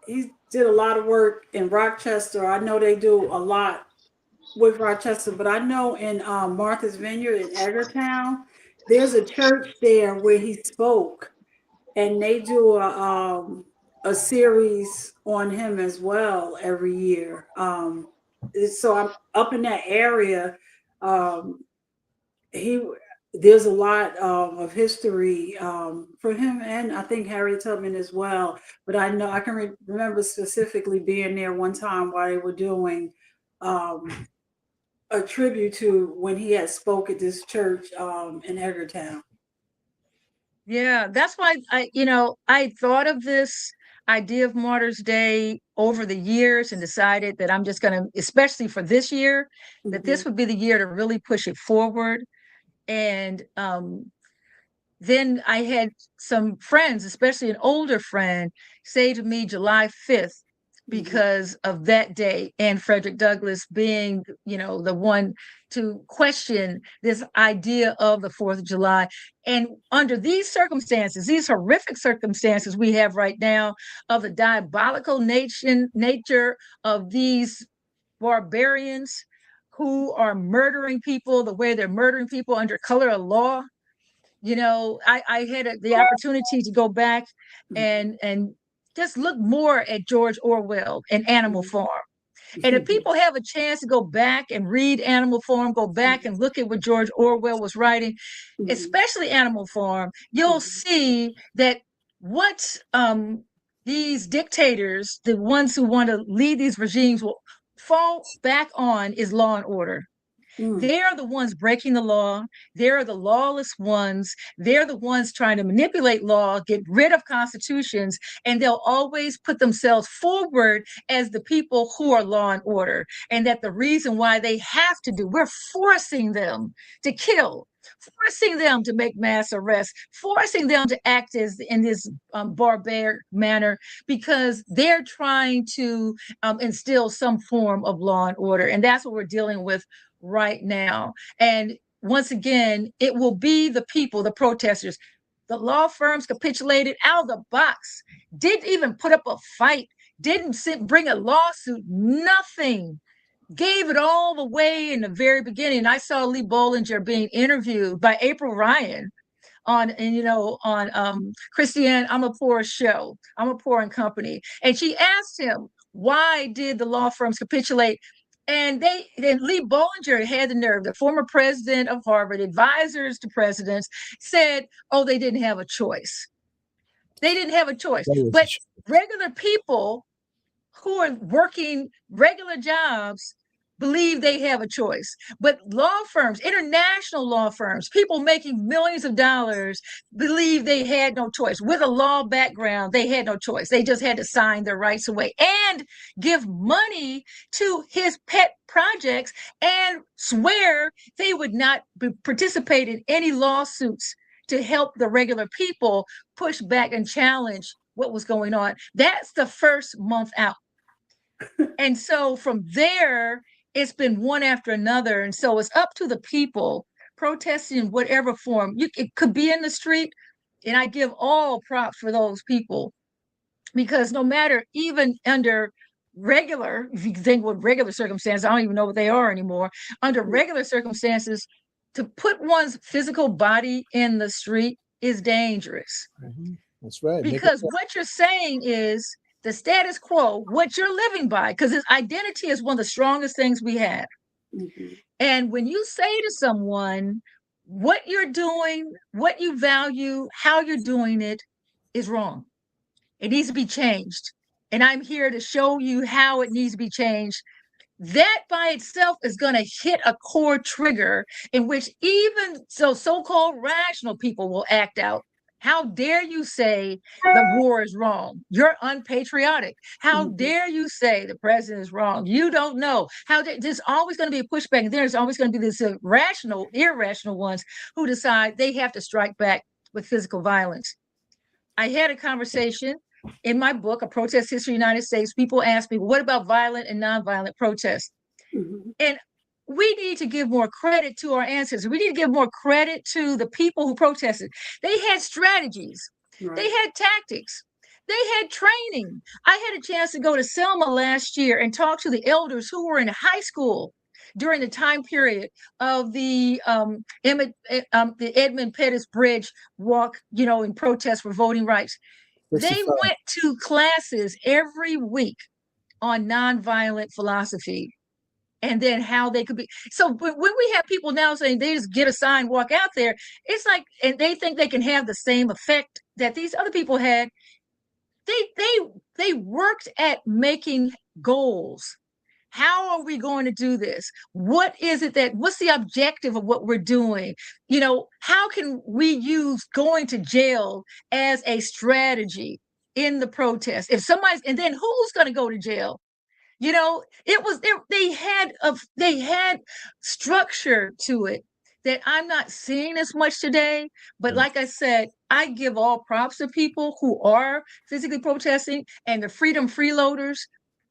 he did a lot of work in Rochester. I know they do a lot with Rochester, but I know in Martha's Vineyard in Edgartown, there's a church there where he spoke, and they do a series on him as well every year. So I'm up in that area. There's a lot of history for him, and I think Harriet Tubman as well. But I know I can remember specifically being there one time while they were doing a tribute to when he had spoke at this church in Edgartown. Yeah, that's why I thought of this idea of Martyrs Day over the years and decided that I'm just going to, especially for this year, that this would be the year to really push it forward. And then I had some friends, especially an older friend, say to me July 5th, because of that day and Frederick Douglass being, the one to question this idea of the 4th of July. And under these circumstances, these horrific circumstances we have right now of the diabolical nature of these barbarians who are murdering people the way they're murdering people under color of law. I had the opportunity to go back and just look more at George Orwell and Animal Farm. And if people have a chance to go back and read Animal Farm, go back and look at what George Orwell was writing, especially Animal Farm, you'll see that what these dictators, the ones who want to lead these regimes, will fall back on is law and order. They're the ones breaking the law. They're the lawless ones. They're the ones trying to manipulate law, get rid of constitutions, and they'll always put themselves forward as the people who are law and order. And that the reason why they have to we're forcing them to kill, forcing them to make mass arrests, forcing them to act in this barbaric manner, because they're trying to instill some form of law and order. And that's what we're dealing with right now. And once again, it will be the people, the protesters. The law firms capitulated out of the box, didn't even put up a fight, didn't bring a lawsuit, nothing. Gave it all the way in the very beginning. I saw Lee Bollinger being interviewed by April Ryan on Christiane Amanpour's show, Amanpour and Company. And she asked him, why did the law firms capitulate? And Lee Bollinger had the nerve, the former president of Harvard, advisors to presidents, said, they didn't have a choice. They didn't have a choice. But regular people who are working regular jobs believe they have a choice. But law firms, international law firms, people making millions of dollars, believe they had no choice. With a law background, they had no choice. They just had to sign their rights away and give money to his pet projects and swear they would not participate in any lawsuits to help the regular people push back and challenge what was going on. That's the first month out. And so from there, it's been one after another. And so it's up to the people protesting in whatever form. It could be in the street, and I give all props for those people, because no matter, even under regular, if you think what regular circumstances, I don't even know what they are anymore, under regular circumstances, to put one's physical body in the street is dangerous. That's right. Because what you're saying is the status quo, what you're living by, because his identity is one of the strongest things we have. And when you say to someone, what you're doing, what you value, how you're doing it is wrong. It needs to be changed. And I'm here to show you how it needs to be changed. That by itself is going to hit a core trigger in which even so-called rational people will act out. How dare you say the war is wrong? You're unpatriotic. How dare you say the president is wrong? You don't know. There's always going to be a pushback. And there's always going to be this irrational ones who decide they have to strike back with physical violence. I had a conversation in my book, A Protest History of the United States. People ask me, what about violent and nonviolent protests? And we need to give more credit to our ancestors. We need to give more credit to the people who protested. They had strategies. Right. They had tactics. They had training. I had a chance to go to Selma last year and talk to the elders who were in high school during the time period of the Edmund Pettus Bridge walk, in protest for voting rights. They went to classes every week on nonviolent philosophy. And then how they could be. So when we have people now saying they just get a sign, walk out there, it's like, and they think they can have the same effect that these other people had. They worked at making goals. How are we going to do this? What's the objective of what we're doing? How can we use going to jail as a strategy? in the protest. If somebody's, and then who's going to go to jail? You know, it was they had structure to it that I'm not seeing as much today. But like I said, I give all props to people who are physically protesting and the freedom freeloaders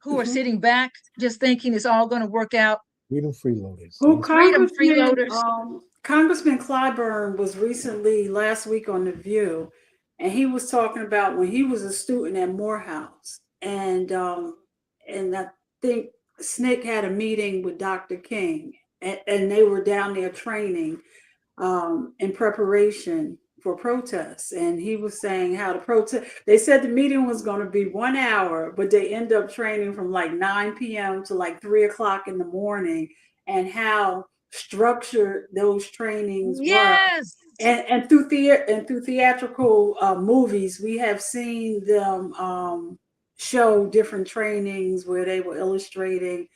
who are sitting back just thinking it's all going to work out. Freedom freeloaders. Well, Freedom freeloaders. Congressman Clyburn was recently last week on The View, and he was talking about when he was a student at Morehouse, and I think SNCC had a meeting with Dr. King, and they were down there training in preparation for protests. And he was saying how to protest. They said the meeting was going to be 1 hour, but they end up training from like 9 p.m. to like 3 o'clock in the morning, and how structured those trainings were. And through theatrical movies, we have seen them show different trainings where they were illustrating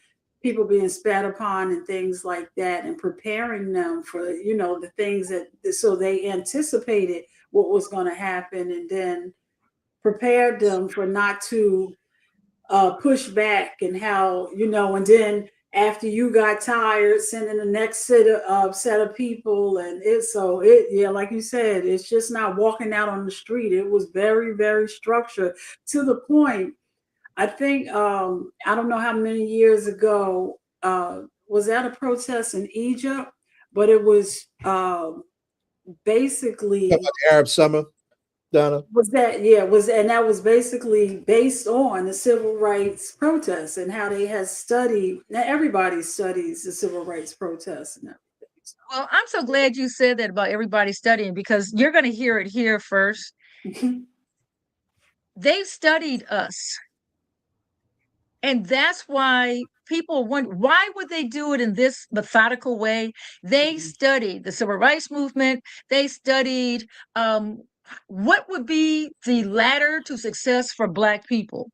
people being spat upon and things like that, and preparing them for, you know, the things that, so they anticipated what was going to happen, and then prepared them for not to push back, and how, you know, and then after you got tired, sending the next set of people. And yeah, like you said, it's just not walking out on the street. It was very, very structured, to the point, I think, I don't know how many years ago, was that a protest in Egypt? But it was basically the Arab Summer, Donna. And that was basically based on the civil rights protests, and how they had studied. Now everybody studies the civil rights protests and everything. So. Well, I'm so glad you said that about everybody studying, because you're going to hear it here first. They studied us. And that's why people wonder, why would they do it in this methodical way? They studied the civil rights movement. They studied what would be the ladder to success for Black people.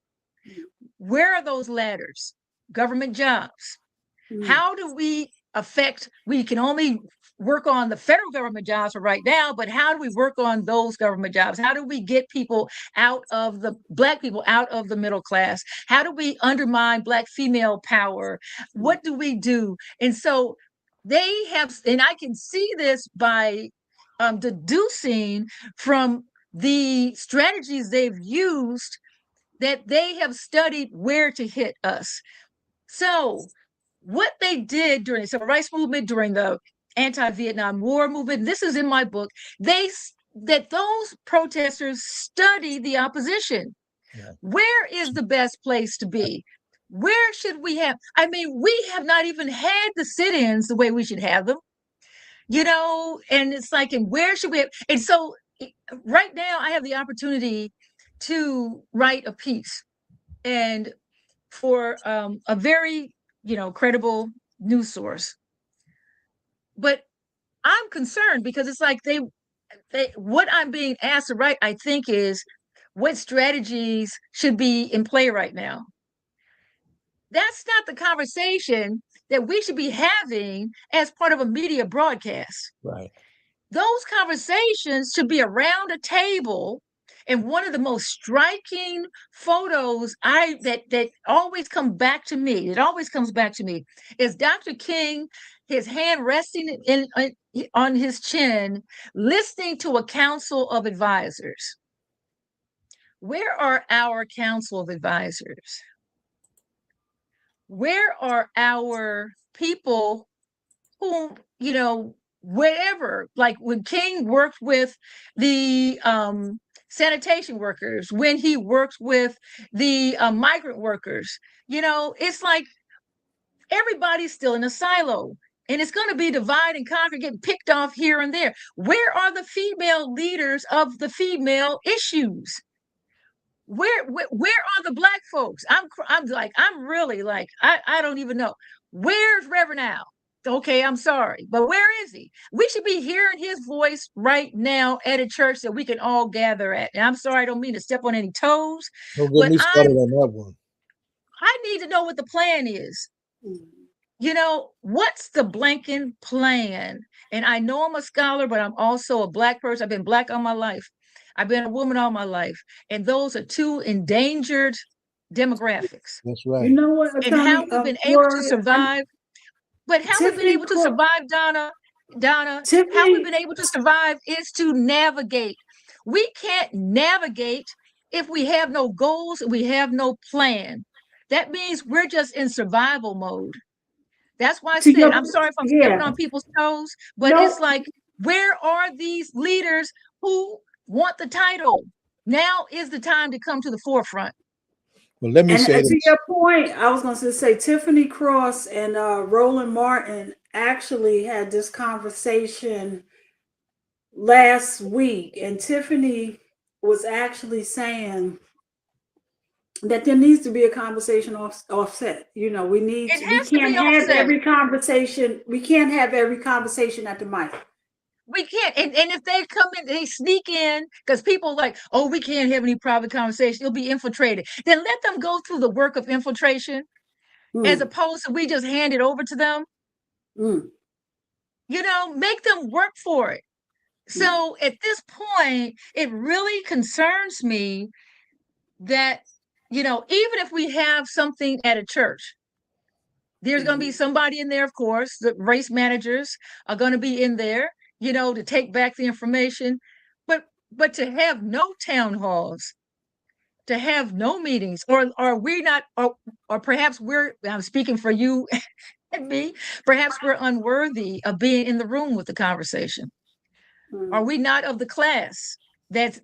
Where are those ladders? Government jobs. How do we we can only work on the federal government jobs for right now, but how do we work on those government jobs? How do we get people Black people out of the middle class? How do we undermine Black female power? What do we do? And so they have, and I can see this by deducing from the strategies they've used, that they have studied where to hit us. So what they did during the civil rights movement, during the anti-Vietnam War movement, this is in my book, that those protesters study the opposition. Yeah. Where is the best place to be? Where should we have? I mean, we have not even had the sit-ins the way we should have them, you know, and it's like, and where should we have? And so right now I have the opportunity to write a piece, and for a very, you know, credible news source. But I'm concerned because it's like what I'm being asked to write, I think, is what strategies should be in play right now. That's not the conversation that we should be having as part of a media broadcast. Right. Those conversations should be around a table. And one of the most striking photos that always comes back to me, is Dr. King, his hand resting on his chin, listening to a council of advisors. Where are our council of advisors? Where are our people who, you know, wherever, like when King worked with the sanitation workers, when he worked with the migrant workers, you know, it's like everybody's still in a silo, and it's going to be divide and conquer, getting picked off here and there. Where are the female leaders of the female issues? Where are the Black folks? I'm really like, I don't even know. Where's Reverend Al? Okay, I'm sorry, but where is he? We should be hearing his voice right now at a church that we can all gather at. And I'm sorry, I don't mean to step on any toes. Don't get me started on that one. I need to know what the plan is. You know, what's the blanking plan? And I know I'm a scholar, but I'm also a Black person. I've been Black all my life. I've been a woman all my life. And those are two endangered demographics. That's right. You know what, And how Attorney we've been able to Gloria, survive, but how we've been Tiffany able to survive, Donna, how we've Tiffany, been able to survive is to navigate. We can't navigate if we have no goals, we have no plan. That means we're just in survival mode. That's why I to said, your, I'm sorry if I'm stepping yeah, on people's toes, but no, it's like, where are these leaders who want the title? Now is the time to come to the forefront. Well, let me and say to this. your point, I was going to say Tiffany Cross and Roland Martin actually had this conversation last week, and Tiffany was actually saying that there needs to be a conversation offset. You know, we It we has to can't be have offset. every conversation. We can't have every conversation at the mic. We can't. And if they come in, they sneak in, because people like, oh, we can't have any private conversation. You'll be infiltrated. Then let them go through the work of infiltration, as opposed to we just hand it over to them. You know, make them work for it. So at this point, it really concerns me that, you know, even if we have something at a church, there's going to be somebody in there, of course, the race managers are going to be in there, you know, to take back the information. But to have no town halls, to have no meetings, or are we not, or perhaps I'm speaking for you and me, perhaps we're unworthy of being in the room with the conversation. Are we not of the class that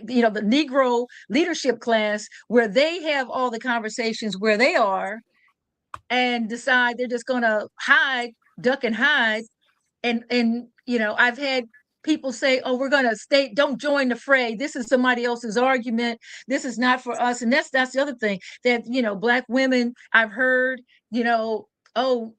you know, the Negro leadership class, where they have all the conversations where they are and decide they're just going to hide, duck and hide. And you know, I've had people say, oh, we're going to stay, don't join the fray. This is somebody else's argument. This is not for us. And that's the other thing, that, you know, Black women, I've heard, you know, oh,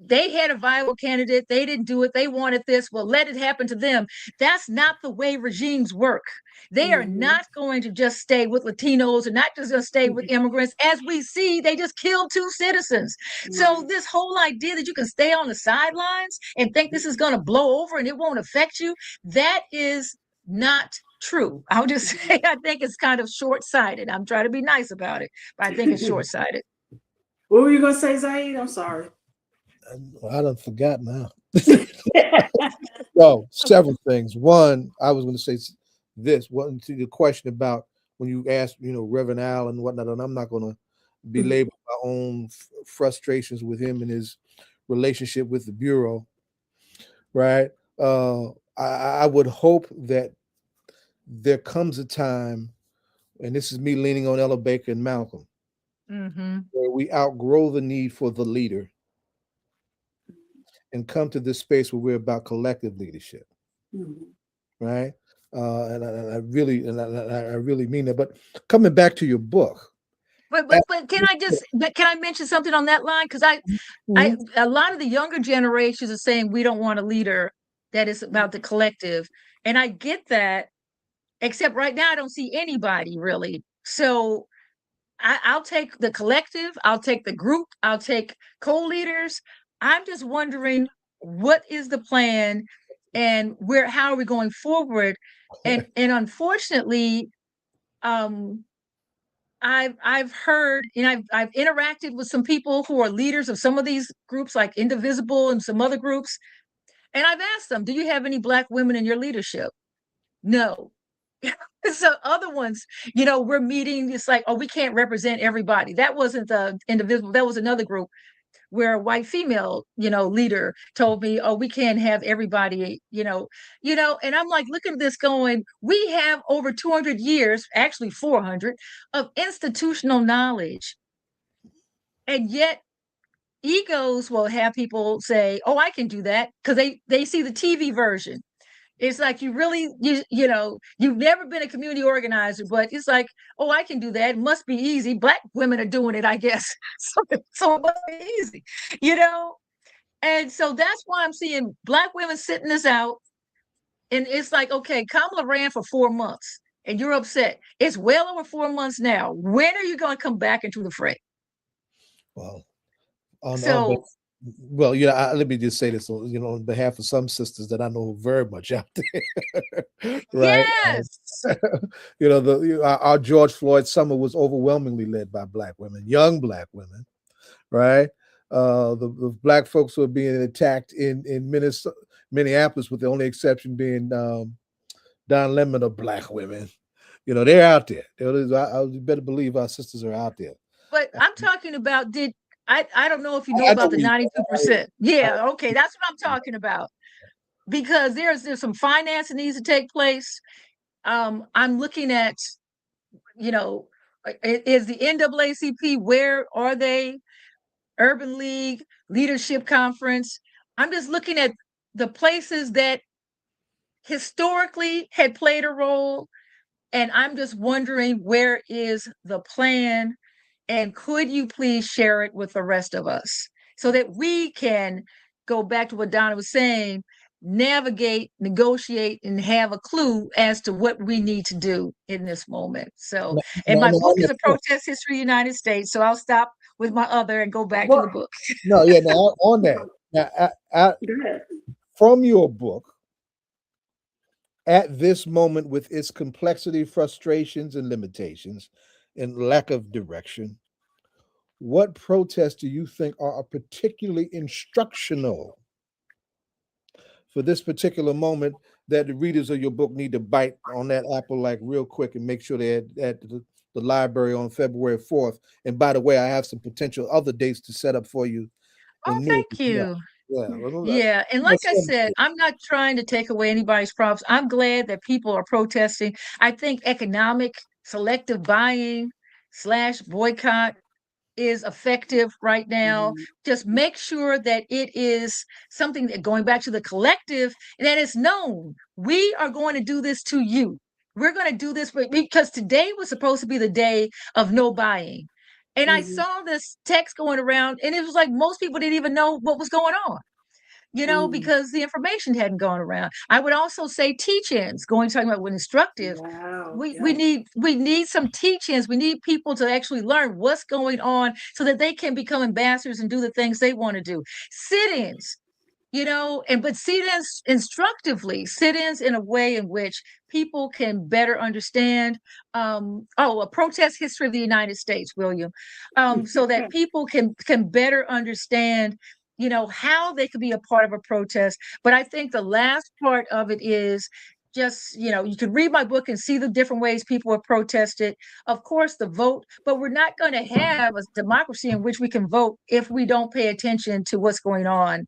they had a viable candidate, they didn't do it, they wanted this, well, let it happen to them. That's not the way regimes work. They are not going to just stay with Latinos, and not just stay with immigrants. As we see, they just killed 2 citizens. So this whole idea that you can stay on the sidelines and think this is going to blow over and it won't affect you, that is not true. I'll just say, I think it's kind of short-sighted. I'm trying to be nice about it, but I think it's short-sighted. What were you going to say, Zaid? I'm sorry. I done forgot now. No, several things. One, I was going to say this. One, to the question about when you asked, you know, Reverend Al and whatnot, and I'm not going to belabor my own frustrations with him and his relationship with the Bureau, right? I would hope that there comes a time, and this is me leaning on Ella Baker and Malcolm, where we outgrow the need for the leader and come to this space where we're about collective leadership, right? And I really mean that. But coming back to your book, but can I mention something on that line? Because a lot of the younger generations are saying we don't want a leader that is about the collective, and I get that. Except right now, I don't see anybody really. So I'll take the collective, I'll take the group, I'll take co-leaders. I'm just wondering, what is the plan, and how are we going forward? And unfortunately, I've heard, and I've interacted with some people who are leaders of some of these groups, like Indivisible and some other groups, and I've asked them, do you have any Black women in your leadership? No. So other ones, you know, we're meeting, it's like, oh, we can't represent everybody. That wasn't the Indivisible, that was another group where a white female, you know, leader told me, oh, we can't have everybody, you know, and I'm like, look at this going, we have over 200 years, actually 400, of institutional knowledge. And yet egos will have people say, oh, I can do that, because they see the TV version. It's like, you know, you've never been a community organizer, but it's like, oh, I can do that. It must be easy. Black women are doing it, I guess. So it must be easy, you know? And so that's why I'm seeing Black women sitting this out. And it's like, okay, Kamala ran for 4 months and you're upset. It's well over 4 months now. When are you going to come back into the fray? Well, Well, let me just say this, on behalf of some sisters that I know very much out there, right? Yes. Our George Floyd summer was overwhelmingly led by Black women, young Black women, right? The Black folks who are being attacked in Minneapolis, with the only exception being Don Lemon, are Black women. They're out there. You better believe our sisters are out there. But I'm talking about, I don't know if you know about the 92%. Yeah, okay, that's what I'm talking about. Because there's some finance that needs to take place. I'm looking at, is the NAACP, where are they? Urban League, Leadership Conference. I'm just looking at the places that historically had played a role. And I'm just wondering, where is the plan? And could you please share it with the rest of us so that we can go back to what Donna was saying, navigate, negotiate, and have a clue as to what we need to do in this moment. So, and my book is A Protest History of the United States. So I'll stop with my other and go back to the book. No, yeah, now on that. Now, from your book, at this moment, with its complexity, frustrations, and limitations, and lack of direction, what protests do you think are particularly instructional for this particular moment that the readers of your book need to bite on that apple like real quick and make sure they're at the library on February 4th? And by the way, I have some potential other dates to set up for you. Oh, thank you. Yeah. And like I said, I'm not trying to take away anybody's props. I'm glad that people are protesting. I think economic selective buying / boycott is effective right now. Just make sure that it is something that, going back to the collective, that is known. We are going to do this to you. We're going to do this because today was supposed to be the day of no buying. And I saw this text going around, and it was like most people didn't even know what was going on, because the information hadn't gone around. I would also say teach-ins, talking about what instructive. Wow. We need some teach-ins. We need people to actually learn what's going on so that they can become ambassadors and do the things they want to do. Sit-ins, but sit-ins instructively, sit-ins in a way in which people can better understand. A protest history of the United States, William, so that people can better understand how they could be a part of a protest. But I think the last part of it is just, you can read my book and see the different ways people have protested. Of course, the vote, but we're not going to have a democracy in which we can vote if we don't pay attention to what's going on.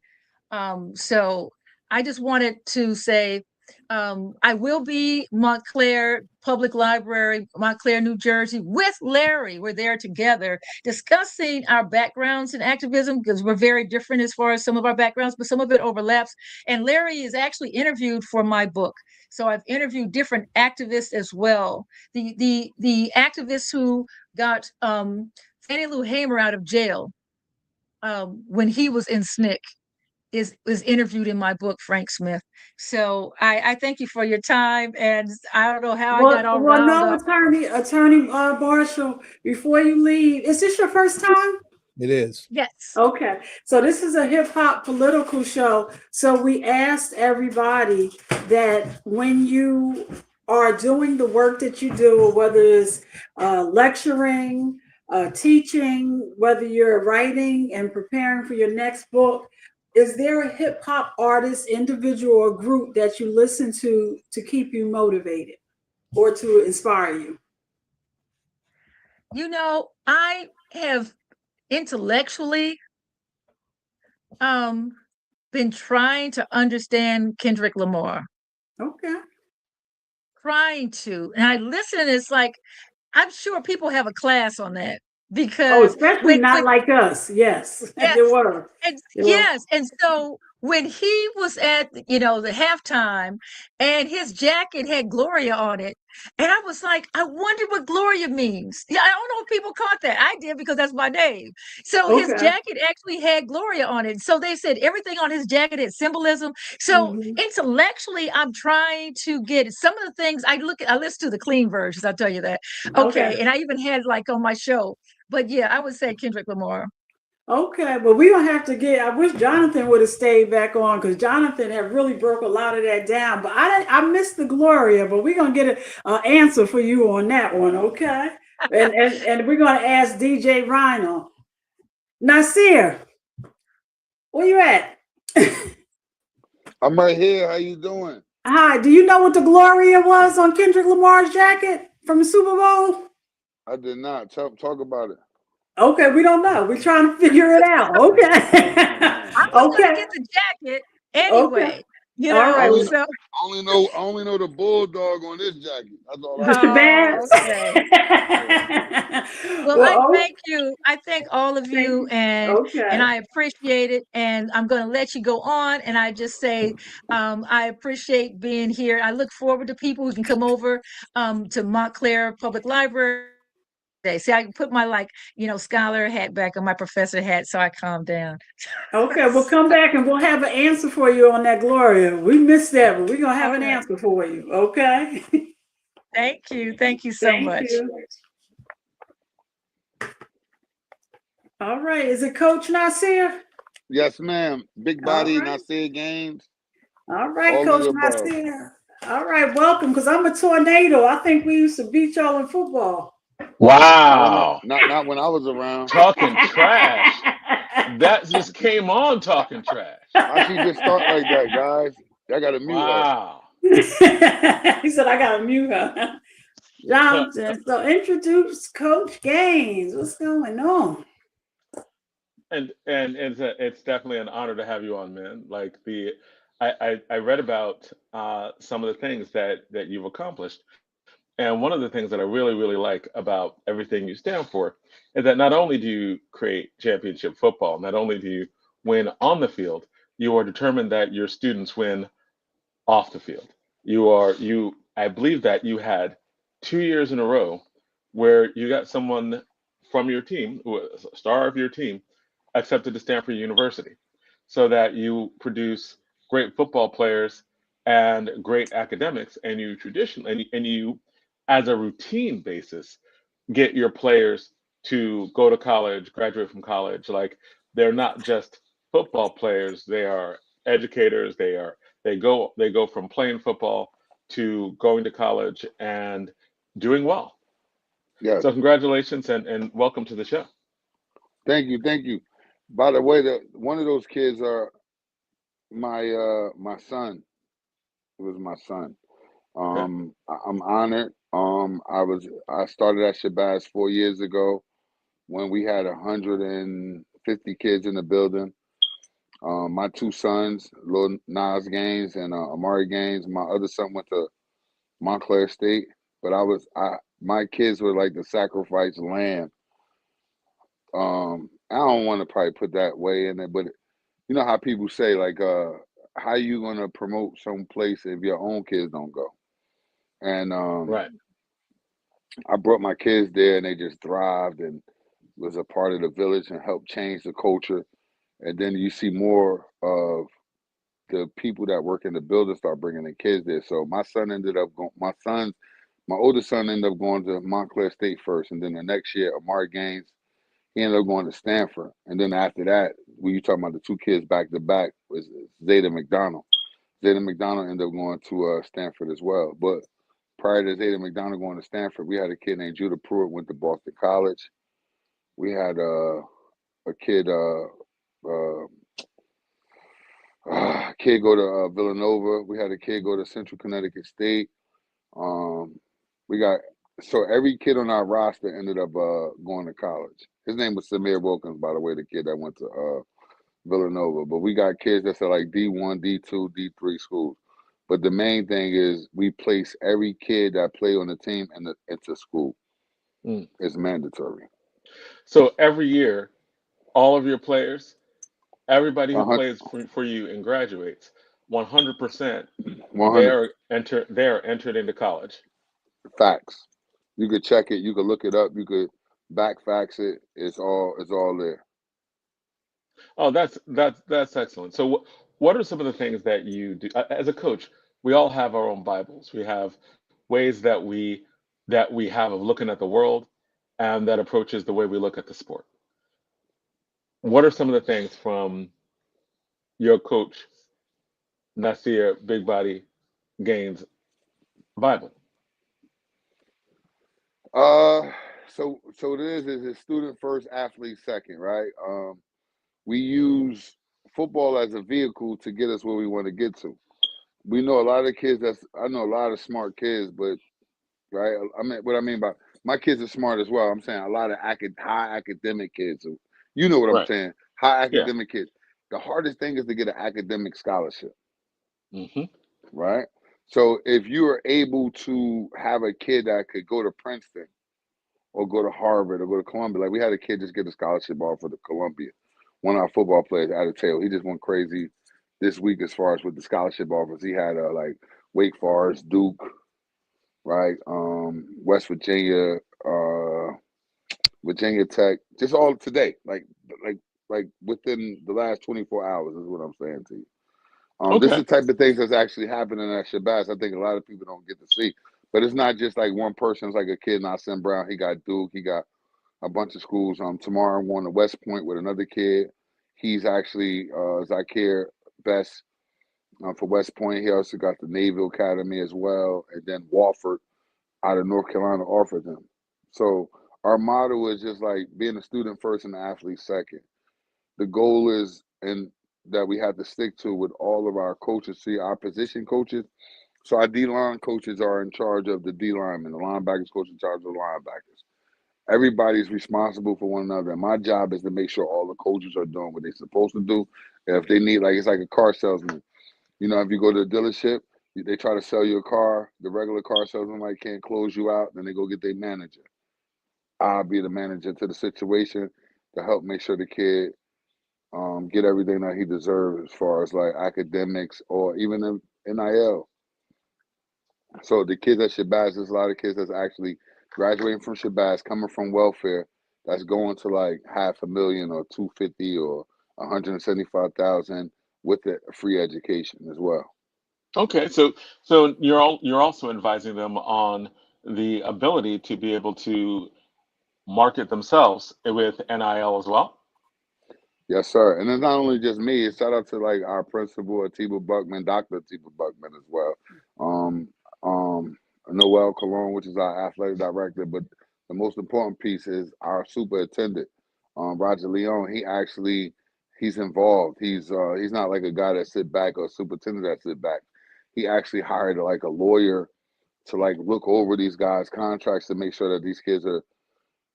So I just wanted to say, I will be Montclair Public Library, Montclair, New Jersey, with Larry. We're there together discussing our backgrounds in activism, because we're very different as far as some of our backgrounds, but some of it overlaps. And Larry is actually interviewed for my book. So I've interviewed different activists as well. The activists who got Fannie Lou Hamer out of jail when he was in SNCC is interviewed in my book, Frank Smith. So I thank you for your time, and I don't know how I got all riled up. Attorney Marshall, before you leave, is this your first time? It is. Yes. Okay. So this is a hip hop political show. So we asked everybody that when you are doing the work that you do, or whether it's lecturing, teaching, whether you're writing and preparing for your next book, is there a hip hop artist, individual, or group that you listen to keep you motivated or to inspire you? I have intellectually been trying to understand Kendrick Lamar. Okay. Trying to. And I listen, it's like, I'm sure people have a class on that. Because especially not like us. Yes. There were. Yes. And so when he was at the halftime, and his jacket had Gloria on it, and I was like, I wonder what Gloria means. Yeah, I don't know if people caught that. I did, because that's my name. So his jacket actually had Gloria on it. So they said everything on his jacket had symbolism. So intellectually, I'm trying to get some of the things. I listen to the clean versions, I'll tell you that. Okay. And I even had on my show. But yeah, I would say Kendrick Lamar. Okay, but we don't have to get. I wish Jonathan would have stayed back on because Jonathan had really broke a lot of that down. But I missed the Gloria. But we're gonna get an answer for you on that one, okay? And we're gonna ask DJ Rhino, Nasir, where you at? I'm right here. How you doing? Hi. Do you know what the Gloria was on Kendrick Lamar's jacket from the Super Bowl? I did not. Talk about it. Okay, we don't know. We're trying to figure it out. Okay. I was gonna get the jacket anyway. Okay. You All know, right. so I only know the bulldog on this jacket. That's all The I know. Shabazz. okay. Well, I thank you. I thank all of you, and Okay. I appreciate it. And I'm going to let you go on. And I just say, I appreciate being here. I look forward to people who can come over to Montclair Public Library. See, I can put my scholar hat back on my professor hat, so I calm down. Okay, we'll come back and we'll have an answer for you on that, Gloria. We missed that, but we're gonna have an answer for you. Okay. Thank you so much. Thank you. All right, is it Coach Nasir? Yes, ma'am. Big body Nasir Gaines. All right, Coach Nasir. All right, welcome. Because I'm a tornado. I think we used to beat y'all in football. Wow. Not when I was around. Talking trash. That just came on talking trash. How she just start like that, guys? I gotta mute wow. her. He said I gotta mute her. Johnson. So introduce Coach Gaines. What's going on? And it's definitely an honor to have you on, man. Like I read about some of the things that you've accomplished. And one of the things that I really, really like about everything you stand for is that not only do you create championship football, not only do you win on the field, you are determined that your students win off the field. I believe that you had 2 years in a row where you got someone from your team, a star of your team, accepted to Stanford University, so that you produce great football players and great academics, and you as a routine basis, get your players to go to college, graduate from college. Like they're not just football players; they are educators. They go from playing football to going to college and doing well. Yes. So congratulations and welcome to the show. Thank you. By the way, one of those kids are my son. It was my son. I'm honored. I started at Shabazz 4 years ago when we had 150 kids in the building. My two sons, Lil Nas Gaines and Amari Gaines. My other son went to Montclair State, but my kids were like the sacrificed lamb. I don't want to probably put that way in there, but you know how people say like, how you gonna promote some place if your own kids don't go? And Right. I brought my kids there, and they just thrived and was a part of the village and helped change the culture. And then you see more of the people that work in the building start bringing the kids there. So my son ended up going. My oldest son ended up going to Montclair State first, and then the next year, Amari Gaines, he ended up going to Stanford. And then after that, when you talking about the two kids back to back, was Zeta McDonald. Zeta McDonald ended up going to Stanford as well. But prior to Zeta McDonald going to Stanford, we had a kid named Judah Pruitt, went to Boston College. We had a kid go to Villanova. We had a kid go to Central Connecticut State. So every kid on our roster ended up going to college. His name was Samir Wilkins, by the way, the kid that went to Villanova. But we got kids that's at like D1, D2, D3 schools. But the main thing is we place every kid that play on the team into school. It's mandatory. So every year, all of your players, everybody who plays for you and graduates, 100%, they are entered into college. Facts. You could check it. You could look it up. You could back fax it. It's all there. Oh, that's excellent. So what are some of the things that you do as a coach? We all have our own Bibles. We have ways that we have of looking at the world, and that approaches the way we look at the sport. what are some of the things from your coach, Nasir Big Body Gaines Bible? So it is a student first, athlete second, right? We use football as a vehicle to get us where we want to get to. We know a lot of kids. I know a lot of smart kids, but right. I mean, what I mean by my kids are smart as well. I'm saying a lot of high academic kids. You know what I'm Right. saying? High Yeah. academic kids. The hardest thing is to get an academic scholarship, Mm-hmm. right? So if you are able to have a kid that could go to Princeton or go to Harvard or go to Columbia, like we had a kid just get a scholarship offer to Columbia. One of our football players, out of tail, he just went crazy this week as far as with the scholarship offers. He had like Wake Forest, Duke, right? West Virginia, Virginia Tech, just all today, like within the last 24 hours is what I'm saying to you. This is Okay. the type of things that's actually happening at Shabazz. I think a lot of people don't get to see, but it's not just like one person. It's like a kid, Nasir Browne. He got Duke. He got a bunch of schools. Tomorrow I'm going to West Point with another kid. He's actually Zakir Best for West Point. He also got the Naval Academy as well, and then Wofford out of North Carolina offered them. So our motto is just like being a student first and an athlete second. The goal is, and that we have to stick to with all of our coaches, see our position coaches. So our D-line coaches are in charge of the D-linemen. The linebackers coach in charge of the linebackers. Everybody's responsible for one another. And my job is to make sure all the coaches are doing what they're supposed to do. And if they need, like, it's like a car salesman. You know, if you go to a dealership, they try to sell you a car. The regular car salesman like can't close you out. Then they go get their manager. I'll be the manager to the situation to help make sure the kid get everything that he deserves as far as like academics or even NIL. So the kids at Shabazz, there's a lot of kids that's actually graduating from Shabazz, coming from welfare, that's going to like $500,000 or $250,000 or $175,000 with a free education as well. Okay. So you're also advising them on the ability to be able to market themselves with NIL as well. Yes, sir. And it's not only just me. It's shout out to like our principal, Atiba Buckman, Dr. Atiba Buckman as well. Noel Cologne, which is our athletic director, but the most important piece is our superintendent, Roger Leon. He's involved. He's not like a guy that sit back or a superintendent that sit back. He actually hired like a lawyer to like look over these guys' contracts to make sure that these kids are,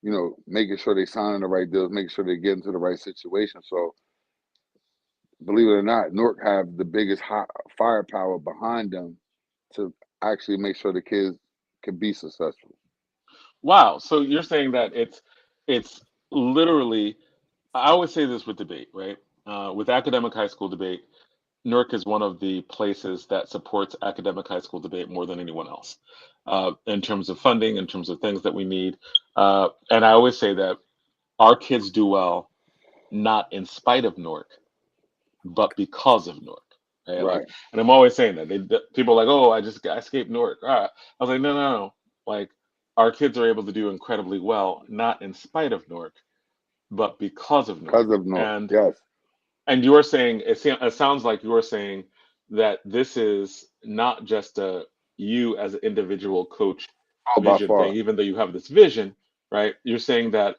you know, making sure they signing the right deals, making sure they get into the right situation. So, believe it or not, Newark have the biggest firepower behind them to actually make sure the kids can be successful. Wow. So you're saying that it's literally. I always say this with debate, right? With academic high school debate, Newark is one of the places that supports academic high school debate more than anyone else, in terms of funding, in terms of things that we need. And I always say that our kids do well, not in spite of Newark, but because of Newark. Right? Right. Like, and I'm always saying that people are like, oh, I escaped Newark. All right. I was like, no. Like, our kids are able to do incredibly well, not in spite of Newark, but because of Newark. Because of Newark, And yes. and you're saying it sounds like you're saying that this is not just a you as an individual coach Oh, by vision far. thing, even though you have this vision, right? You're saying that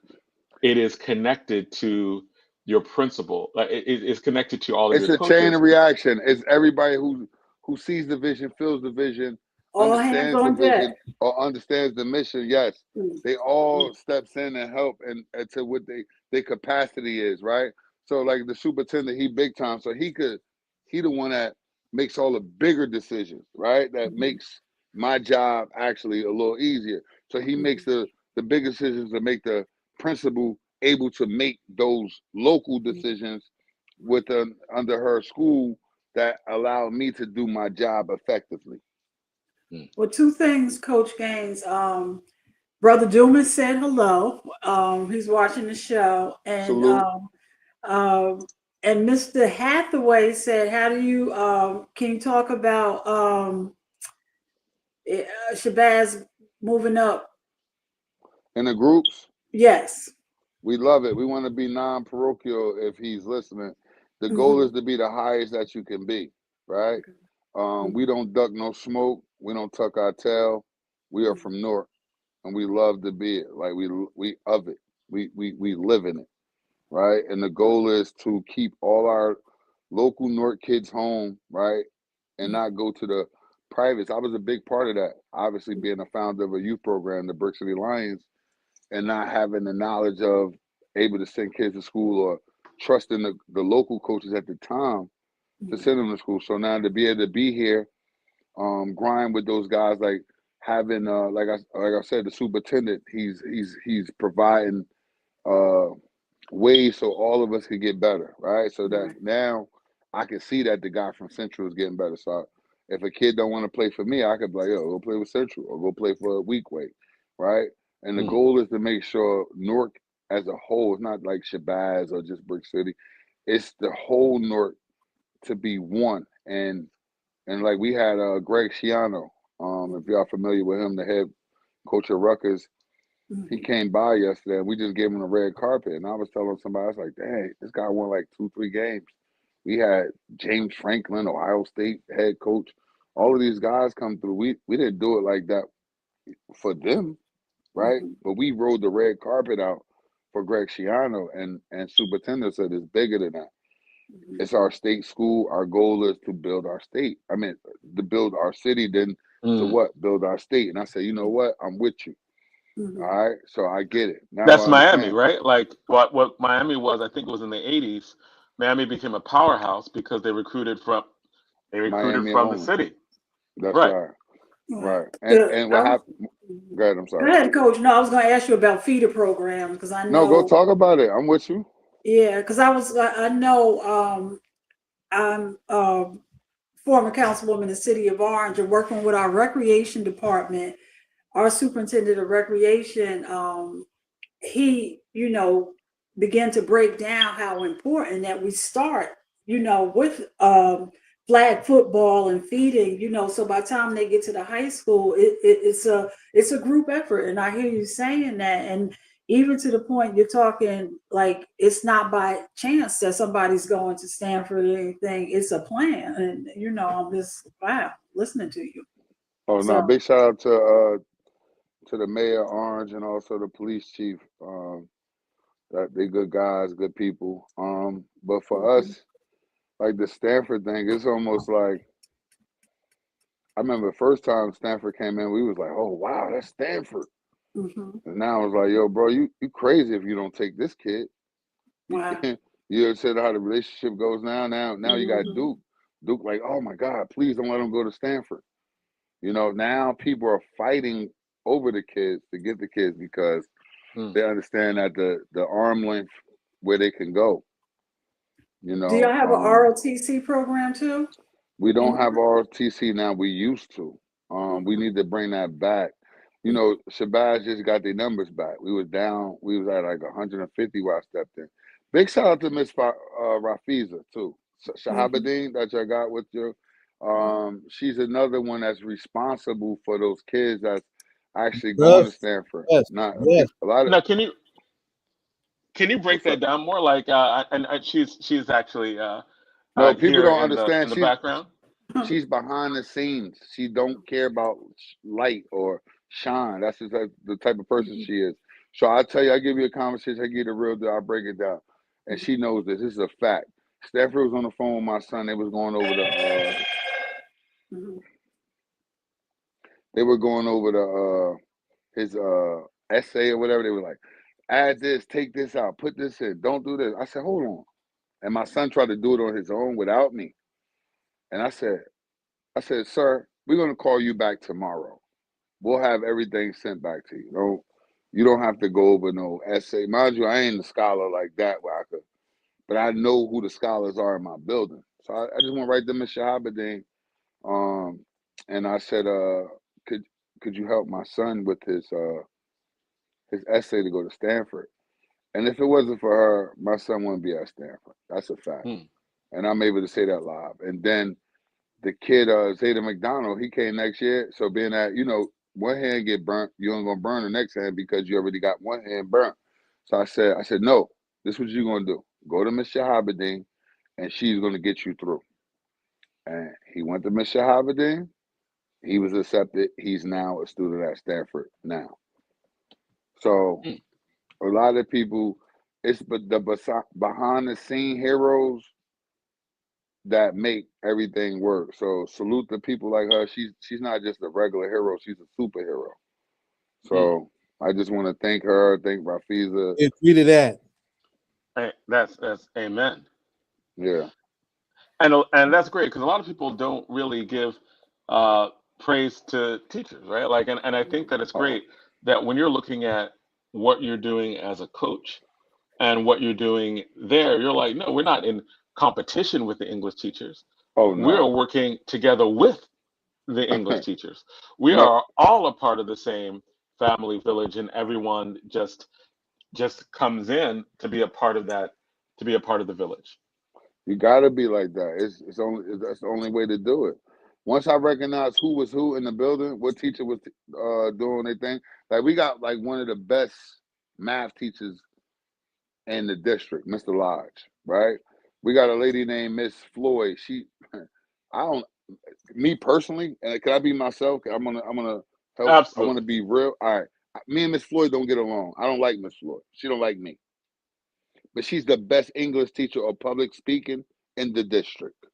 it is connected to your principal, like it's connected to all of It's your a chain coaches. of reaction. It's everybody who sees the vision, feels the vision, All hands understands the on deck. vision, or understands the mission. Yes, they all steps in and help and to what their capacity is, right? So like the superintendent, he big time, so he the one that makes all the bigger decisions, right? That makes my job actually a little easier. So he makes the big decisions to make the principal able to make those local decisions under her school that allowed me to do my job effectively. Well, two things, Coach Gaines. Brother Dumas said hello. He's watching the show, and Mr. Hathaway said, "How do you? Can you talk about Shabazz moving up in the groups?" Yes. We love it. We want to be non-parochial if he's listening. The goal is to be the highest that you can be, right? We don't duck no smoke. We don't tuck our tail. We are from North, and we love to be it. Like we of it. We live in it, right? And the goal is to keep all our local North kids home, right? And not go to the privates. I was a big part of that. Obviously, being a founder of a youth program, the Brick City Lions, and not having the knowledge of able to send kids to school or trusting the local coaches at the time to send them to school. So now to be able to be here, grind with those guys, like having like I said, the superintendent, he's providing ways so all of us could get better, right? So that now I can see that the guy from Central is getting better. So if a kid don't want to play for me, I could be like, yo, go play with Central or go play for a Weekway, right? And the goal is to make sure Newark as a whole, it's not like Shabazz or just Brick City. It's the whole Newark to be one. And like we had Greg Schiano, if y'all familiar with him, the head coach of Rutgers, he came by yesterday and we just gave him a red carpet. And I was telling somebody, I was like, dang, this guy won like 2-3 games. We had James Franklin, Ohio State head coach. All of these guys come through. We didn't do it like that for them, right? But we rolled the red carpet out for Greg Schiano, and superintendent said it's bigger than that. It's our state school. Our goal is to build our state. I mean, to build our city, then to what? Build our state. And I said, you know what? I'm with you. All right. So I get it. Now That's I Miami, understand. right? Like what Miami was, I think it was in the 80s. Miami became a powerhouse because they recruited from Miami the only. city. That's Right. right. Right. And what happened? Go ahead. I'm sorry. Go ahead, Coach. No, I was going to ask you about feeder programs because I know. No, go talk about it. I'm with you. Yeah, because I know I'm former councilwoman in the city of Orange and working with our recreation department. Our superintendent of recreation, he, began to break down how important that we start, with flag football and feeding, so by the time they get to the high school, it's a group effort. And I hear you saying that. And even to the point you're talking, like, it's not by chance that somebody's going to Stanford or anything. It's a plan. And, I'm just, wow, listening to you. Oh, no, big shout out to the mayor of Orange and also the police chief. That they good guys, good people. But for us, like the Stanford thing, it's almost like, I remember the first time Stanford came in, we was like, oh, wow, that's Stanford. And now it's like, yo, bro, you crazy if you don't take this kid. Wow. You ever said how the relationship goes now? Now you got Duke. Duke like, oh my God, please don't let him go to Stanford. Now people are fighting over the kids to get the kids because they understand that the arm length where they can go. Do y'all have an ROTC program too? We don't have ROTC now. We used to. We need to bring that back. Shabazz just got their numbers back. We was down. We was at like 150 where I stepped in. Big shout out to Miss Rafiza too. Shahabadeen that y'all got with you. She's another one that's responsible for those kids that's actually going to Stanford. Yes. A lot of. Now, can you break that down more? Like, and she's actually no, people here don't in understand. the background. She's behind the scenes. She don't care about light or shine. That's just the type of person she is. So I tell you, I give you a conversation, I give you the real deal, I break it down. And she knows this. This is a fact. Stanford was on the phone with my son. They was going over his essay or whatever. They were like, add this, take this out, put this in, don't do this. I said, hold on. And my son tried to do it on his own without me. And I said, sir, we're going to call you back tomorrow. We'll have everything sent back to you. You don't have to go over no essay. Mind you, I ain't a scholar like that, but I know who the scholars are in my building. So I just want to write them a Shahabadeen. And I said, could you help my son with his essay to go to Stanford? And if it wasn't for her, my son wouldn't be at Stanford. That's a fact. And I'm able to say that live. And then the kid, Zeta McDonald, he came next year. So being that, one hand get burnt, you ain't gonna burn the next hand because you already got one hand burnt. So I said, no, this is what you're going to do. Go to Miss Shahabadin, and she's going to get you through. And he went to Miss Shahabadin. He was accepted. He's now a student at Stanford now. So a lot of people, it's the behind the scene heroes that make everything work. So salute to people like her. She's not just a regular hero. She's a superhero. So I just want to thank her. Thank Rafiza. Agree to that. Hey, that's amen. Yeah. And that's great, because a lot of people don't really give praise to teachers, right? Like, and I think that it's great that when you're looking at what you're doing as a coach and what you're doing there, you're like, no, we're not in competition with the English teachers. Oh no. We're working together with the English teachers. We No. are all a part of the same family village, and everyone just comes in to be a part of that, to be a part of the village. You gotta be like that. That's the only way to do it. Once I recognized who was who in the building, what teacher was doing their thing. Like we got like one of the best math teachers in the district, Mr. Lodge, right? We got a lady named Miss Floyd. Me personally, and can I be myself? I'm gonna help. Absolutely. I want to be real. All right. Me and Miss Floyd don't get along. I don't like Miss Floyd. She don't like me. But she's the best English teacher of public speaking in the district.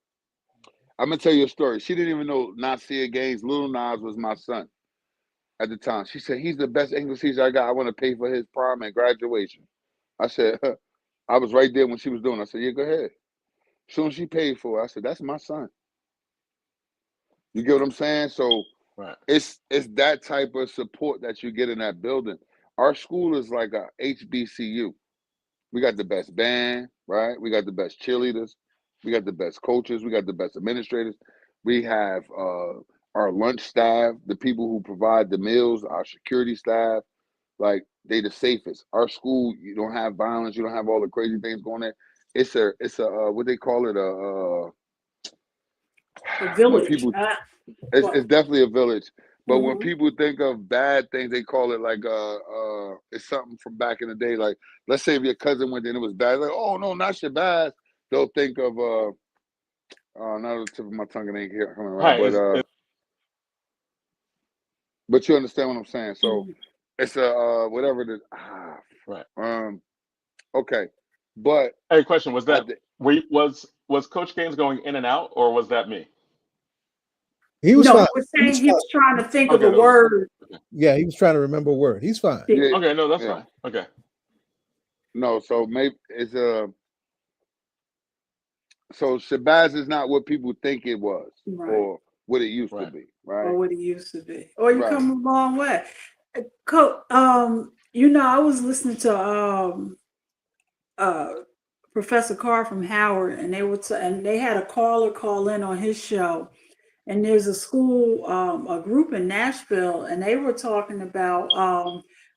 I'm gonna tell you a story. She didn't even know Nasir Gaines, Little Nas, was my son at the time. She said, he's the best English teacher I got. I want to pay for his prom and graduation. I said, I was right there when she was doing it. I said, yeah, go ahead. As soon as she paid for it, I said, that's my son. You get what I'm saying? So right. It's that type of support that you get in that building. Our school is like a HBCU. We got the best band, right? We got the best cheerleaders. We got the best coaches. We got the best administrators. We have our lunch staff, the people who provide the meals, our security staff. Like, they the safest. Our school, you don't have violence. You don't have all the crazy things going there. It's a what they call it, a village. It's definitely a village. But when people think of bad things, they call it like it's something from back in the day. Like, let's say if your cousin went in and it was bad, like, oh no, not Shabazz. They'll think of not the tip of my tongue, it ain't here coming around. Right, but you understand what I'm saying. So it's a whatever it is. Right. Okay. But hey, question, was that was Coach Gaines going in and out, or was that me? He was fine. He was trying to think of a word. Yeah, he was trying to remember a word. He's fine. Yeah, okay, no, that's fine. Okay. No, so maybe it's so Shabazz is not what people think it was, or what it used to be, right? Or what it used to be. Or you come a long way. I was listening to Professor Carr from Howard, and they had a caller call in on his show. And there's a school, a group in Nashville, and they were talking about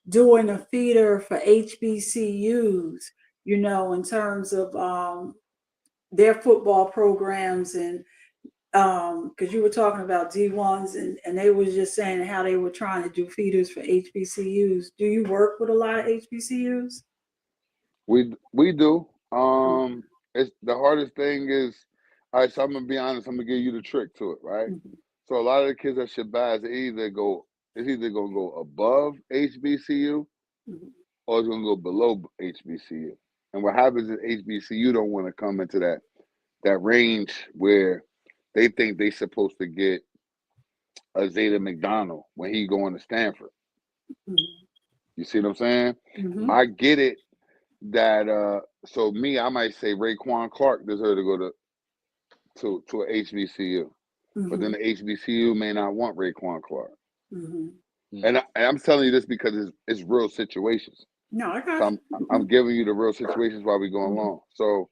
doing a feeder for HBCUs, in terms of their football programs. And because you were talking about D1s, and they were just saying how they were trying to do feeders for HBCUs. Do you work with a lot of HBCUs? We do. It's the hardest thing is, all right, so I'm gonna be honest, I'm gonna give you the trick to it, right? So a lot of the kids at Shabazz, it's either gonna go above HBCU or it's gonna go below HBCU. And what happens is HBCU don't want to come into that range where they think they're supposed to get a Zeta McDonald when he going to Stanford. You see what I'm saying? I get it that so me, I might say Raekwon Clark deserves to go to an HBCU. But then the HBCU may not want Raekwon Clark. And I'm telling you this because it's real situations. No, I got so I'm giving you the real situations while we go along. So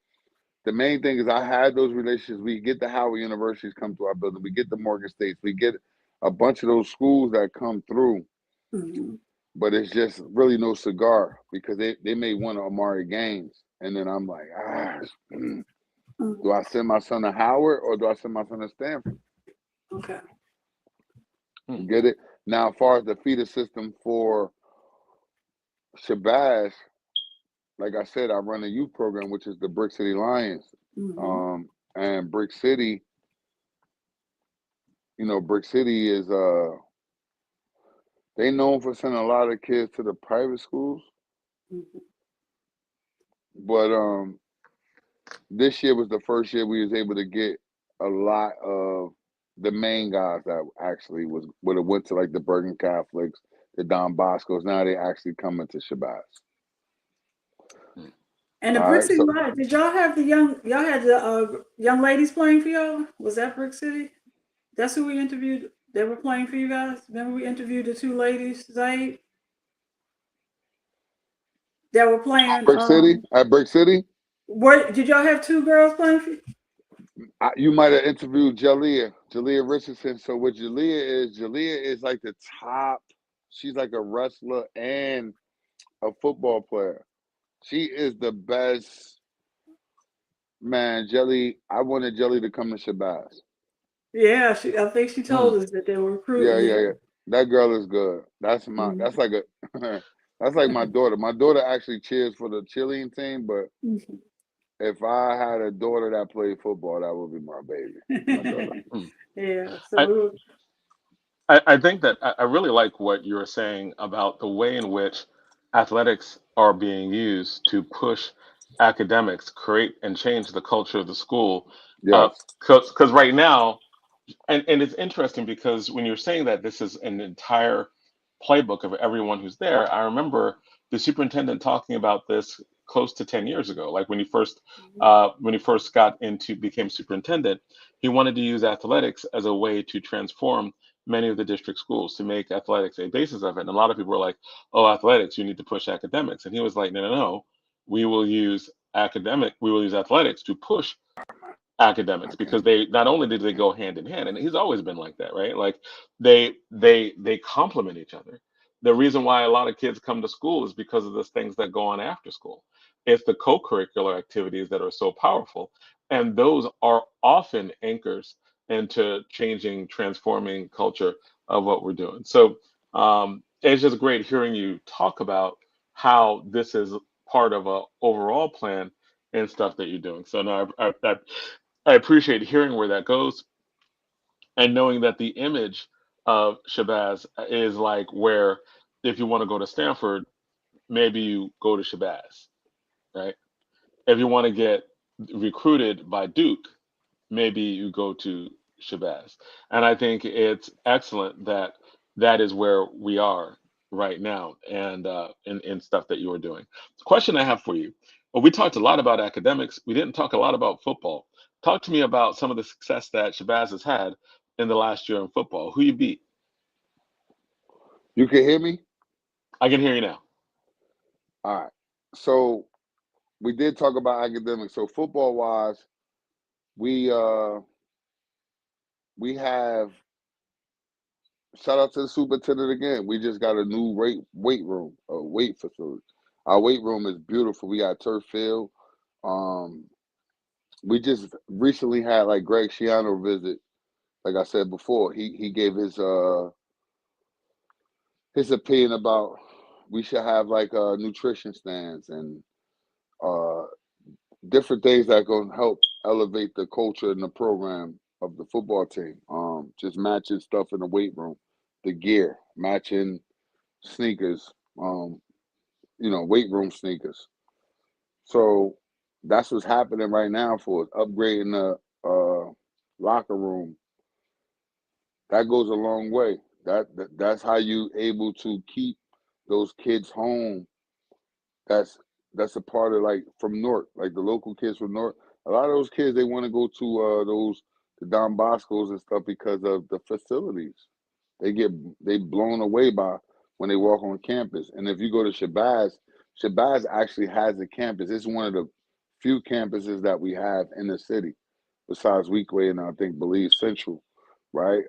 the main thing is I had those relationships. We get the Howard Universities come to our building. We get the Morgan States. We get a bunch of those schools that come through. But it's just really no cigar because they may want Amari Gaines. And then I'm like, do I send my son to Howard or do I send my son to Stanford? Okay. You get it? Now, as far as the feeder system for Shabazz, like I said, I run a youth program, which is the Brick City Lions. Mhm. And Brick City, Brick City is they known for sending a lot of kids to the private schools, Mhm. but this year was the first year we was able to get a lot of the main guys that actually would have went to like the Bergen Catholics, the Don Boscos. Now they actually coming to Shabazz. And the All Brick right, City so Lions, did y'all have the young ladies playing for y'all? Was that Brick City? That's who we interviewed. They were playing for you guys. Remember we interviewed the two ladies, Zaid, that were playing. Brick City at Brick City, Did y'all have two girls playing for you? you might have interviewed Jalea Richardson. So what Jalea is like the top. She's like a wrestler and a football player. She is the best. Man, Jelly, I wanted Jelly to come to Shabazz. Yeah, I think she told us that they were recruiting. Yeah. That girl is good. That's like a that's like my daughter. My daughter actually cheers for the cheerleading team, but if I had a daughter that played football, that would be my baby. My daughter. Yeah. So I think that I really like what you're saying about the way in which athletics are being used to push academics, create and change the culture of the school. Yes. Because right now, and it's interesting because when you're saying that this is an entire playbook of everyone who's there, I remember the superintendent talking about this close to 10 years ago. Like when he first became superintendent, he wanted to use athletics as a way to transform many of the district schools, to make athletics a basis of it. And a lot of people were like, "Oh, athletics, you need to push academics." And he was like, "No. We will use athletics to push academics, because they not only did they go hand in hand, and he's always been like that, right? Like they complement each other. The reason why a lot of kids come to school is because of the things that go on after school. It's the co-curricular activities that are so powerful, and those are often anchors into changing, transforming culture of what we're doing. So it's just great hearing you talk about how this is part of a overall plan and stuff that you're doing. So no, I appreciate hearing where that goes, and knowing that the image of Shabazz is like where, if you want to go to Stanford, maybe you go to Shabazz, right? If you want to get recruited by Duke, maybe you go to Shabazz. And I think it's excellent that that is where we are right now, and in stuff that you are doing. The question I have for you: well, we talked a lot about academics. We didn't talk a lot about football. Talk to me about some of the success that Shabazz has had in the last year in football. Who you beat? You can hear me? I can hear you now. All right. So we did talk about academics. So football wise, we have, shout out to the superintendent again. We just got a new weight room, a weight facility. Our weight room is beautiful. We got turf field. We just recently had like Greg Schiano visit. Like I said before, he gave his opinion about we should have like nutrition stands and uh different things that gonna help elevate the culture and the program of the football team. Just matching stuff in the weight room, the gear, matching sneakers, weight room sneakers. So that's what's happening right now for us, upgrading the locker room. That goes a long way. That's how you able to keep those kids home. That's a part of like from North, like the local kids from North. A lot of those kids they want to go to the Don Boscos and stuff because of the facilities. They blown away by when they walk on campus. And if you go to Shabazz, Shabazz actually has a campus. It's one of the few campuses that we have in the city, besides Weekway and I think Belize Central, right?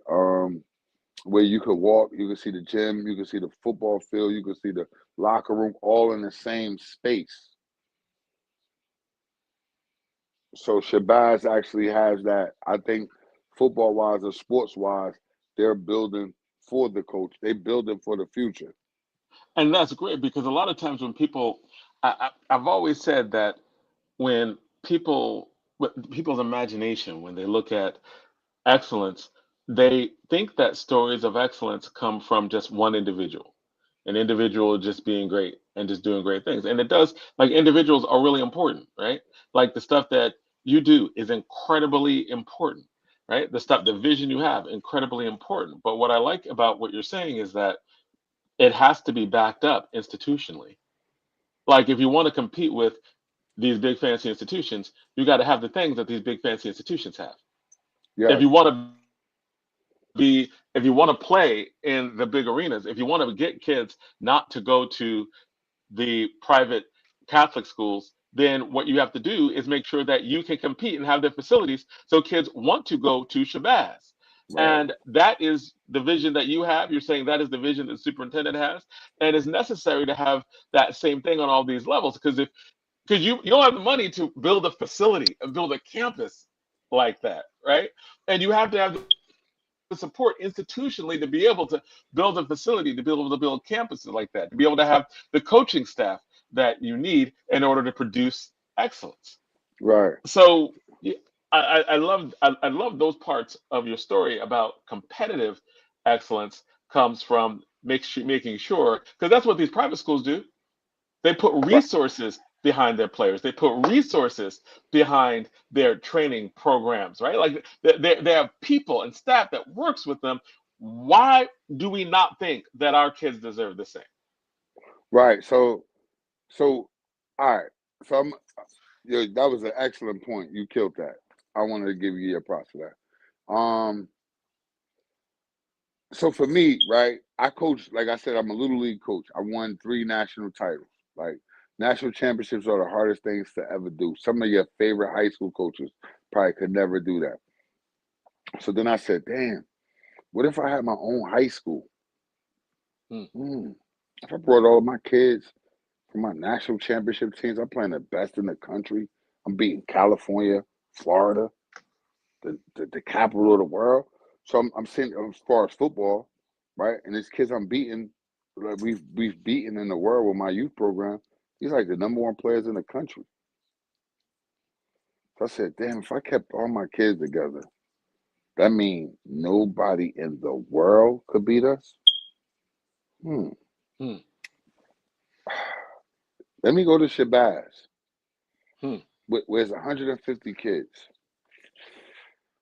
Where you could walk, you could see the gym, you could see the football field, you could see the locker room, all in the same space. So Shabazz actually has that. I think football wise or sports wise, they're building for the coach. They building for the future. And that's great, because a lot of times when people, I've always said that when people's imagination, when they look at excellence, they think that stories of excellence come from just one individual, an individual just being great and just doing great things. And it does, like individuals are really important, right? Like the stuff that you do is incredibly important, right? The stuff, the vision you have, incredibly important. But what I like about what you're saying is that it has to be backed up institutionally. Like if you want to compete with these big fancy institutions, you got to have the things that these big fancy institutions have. If Yes. you want to if you want to play in the big arenas, if you want to get kids not to go to the private Catholic schools, then what you have to do is make sure that you can compete and have the facilities so kids want to go to Shabazz. Right. And that is the vision that you have. You're saying that is the vision the superintendent has. And it's necessary to have that same thing on all these levels because you don't have the money to build a facility and build a campus like that, right? And you have to have the support institutionally to be able to build a facility, to be able to build campuses like that, to be able to have the coaching staff that you need in order to produce excellence. Right. So I love those parts of your story about competitive excellence comes from making sure, because that's what these private schools do. They put Right. resources behind their players. They put resources behind their training programs, right? Like they have people and staff that works with them. Why do we not think that our kids deserve the same? Right. So all right. So that was an excellent point. You killed that. I wanted to give you your props for that. So for me, right, I coach, like I said, I'm a little league coach. I won 3 national titles. Like national championships are the hardest things to ever do. Some of your favorite high school coaches probably could never do that. So then I said, damn, what if I had my own high school? If I brought all my kids from my national championship teams, I'm playing the best in the country. I'm beating California, Florida, the capital of the world. So I'm saying as far as football, right? And these kids I'm beating, like we've beaten in the world with my youth program. He's like the #1 players in the country. So I said, damn, if I kept all my kids together, that means nobody in the world could beat us. Hmm. Let me go to Shabazz, Hmm. where's 150 kids,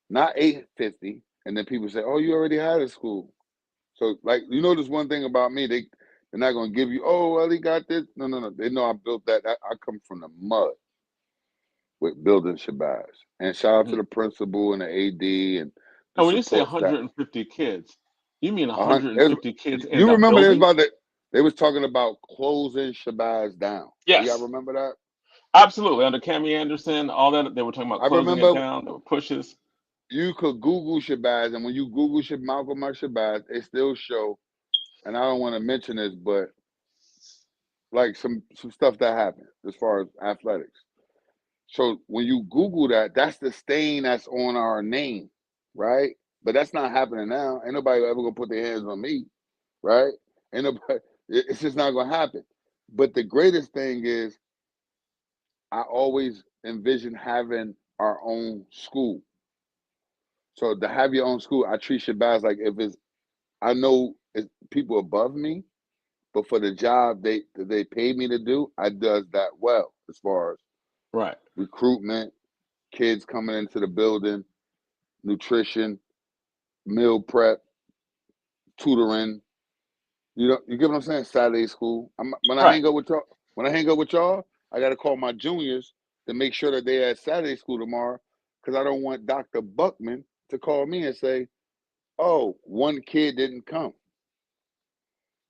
not 850. And then people say, oh, you already had a school. So, like, you know, there's one thing about me, they're not going to give you, oh, well, he got this. No. They know I built that. I come from the mud with building Shabazz. And shout out to the principal and the AD and the And when you say support staff. 150 kids, you mean 150 kids in You the remember building? they was talking about closing Shabazz down. Yes. Y'all remember that? Absolutely. Under Cammie Anderson, all that, they were talking about I closing it remember down. There were pushes. you could Google Shabazz, and when you Google Malcolm X Shabazz, it still show, and I don't want to mention this, but like some stuff that happened as far as athletics. So when you Google that, that's the stain that's on our name, right? But that's not happening now. Ain't nobody ever gonna put their hands on me, right? Ain't nobody. It's just not gonna happen. But the greatest thing is, I always envision having our own school. So to have your own school, I treat Shabazz like if it's, I know it's people above me, but for the job they pay me to do, I does that well as far as Right. recruitment, kids coming into the building, nutrition, meal prep, tutoring. You get what I'm saying? Saturday school. When I Right. hang out with y'all, I got to call my juniors to make sure that they at Saturday school tomorrow, because I don't want Dr. Buckman to call me and say, "Oh, one kid didn't come."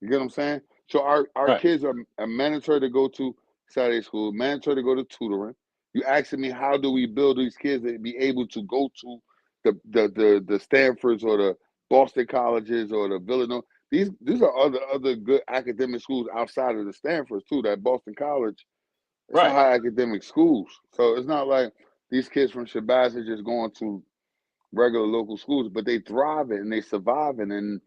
You get what I'm saying? So our Right. kids are mandatory to go to Saturday school, mandatory to go to tutoring. You asking me how do we build these kids to be able to go to the Stanfords or the Boston colleges or the Villanova? These are other good academic schools outside of the Stanfords too. That Boston College, it's a Right. high academic schools. So it's not like these kids from Shabazz are just going to regular local schools, but they thriving and they surviving, and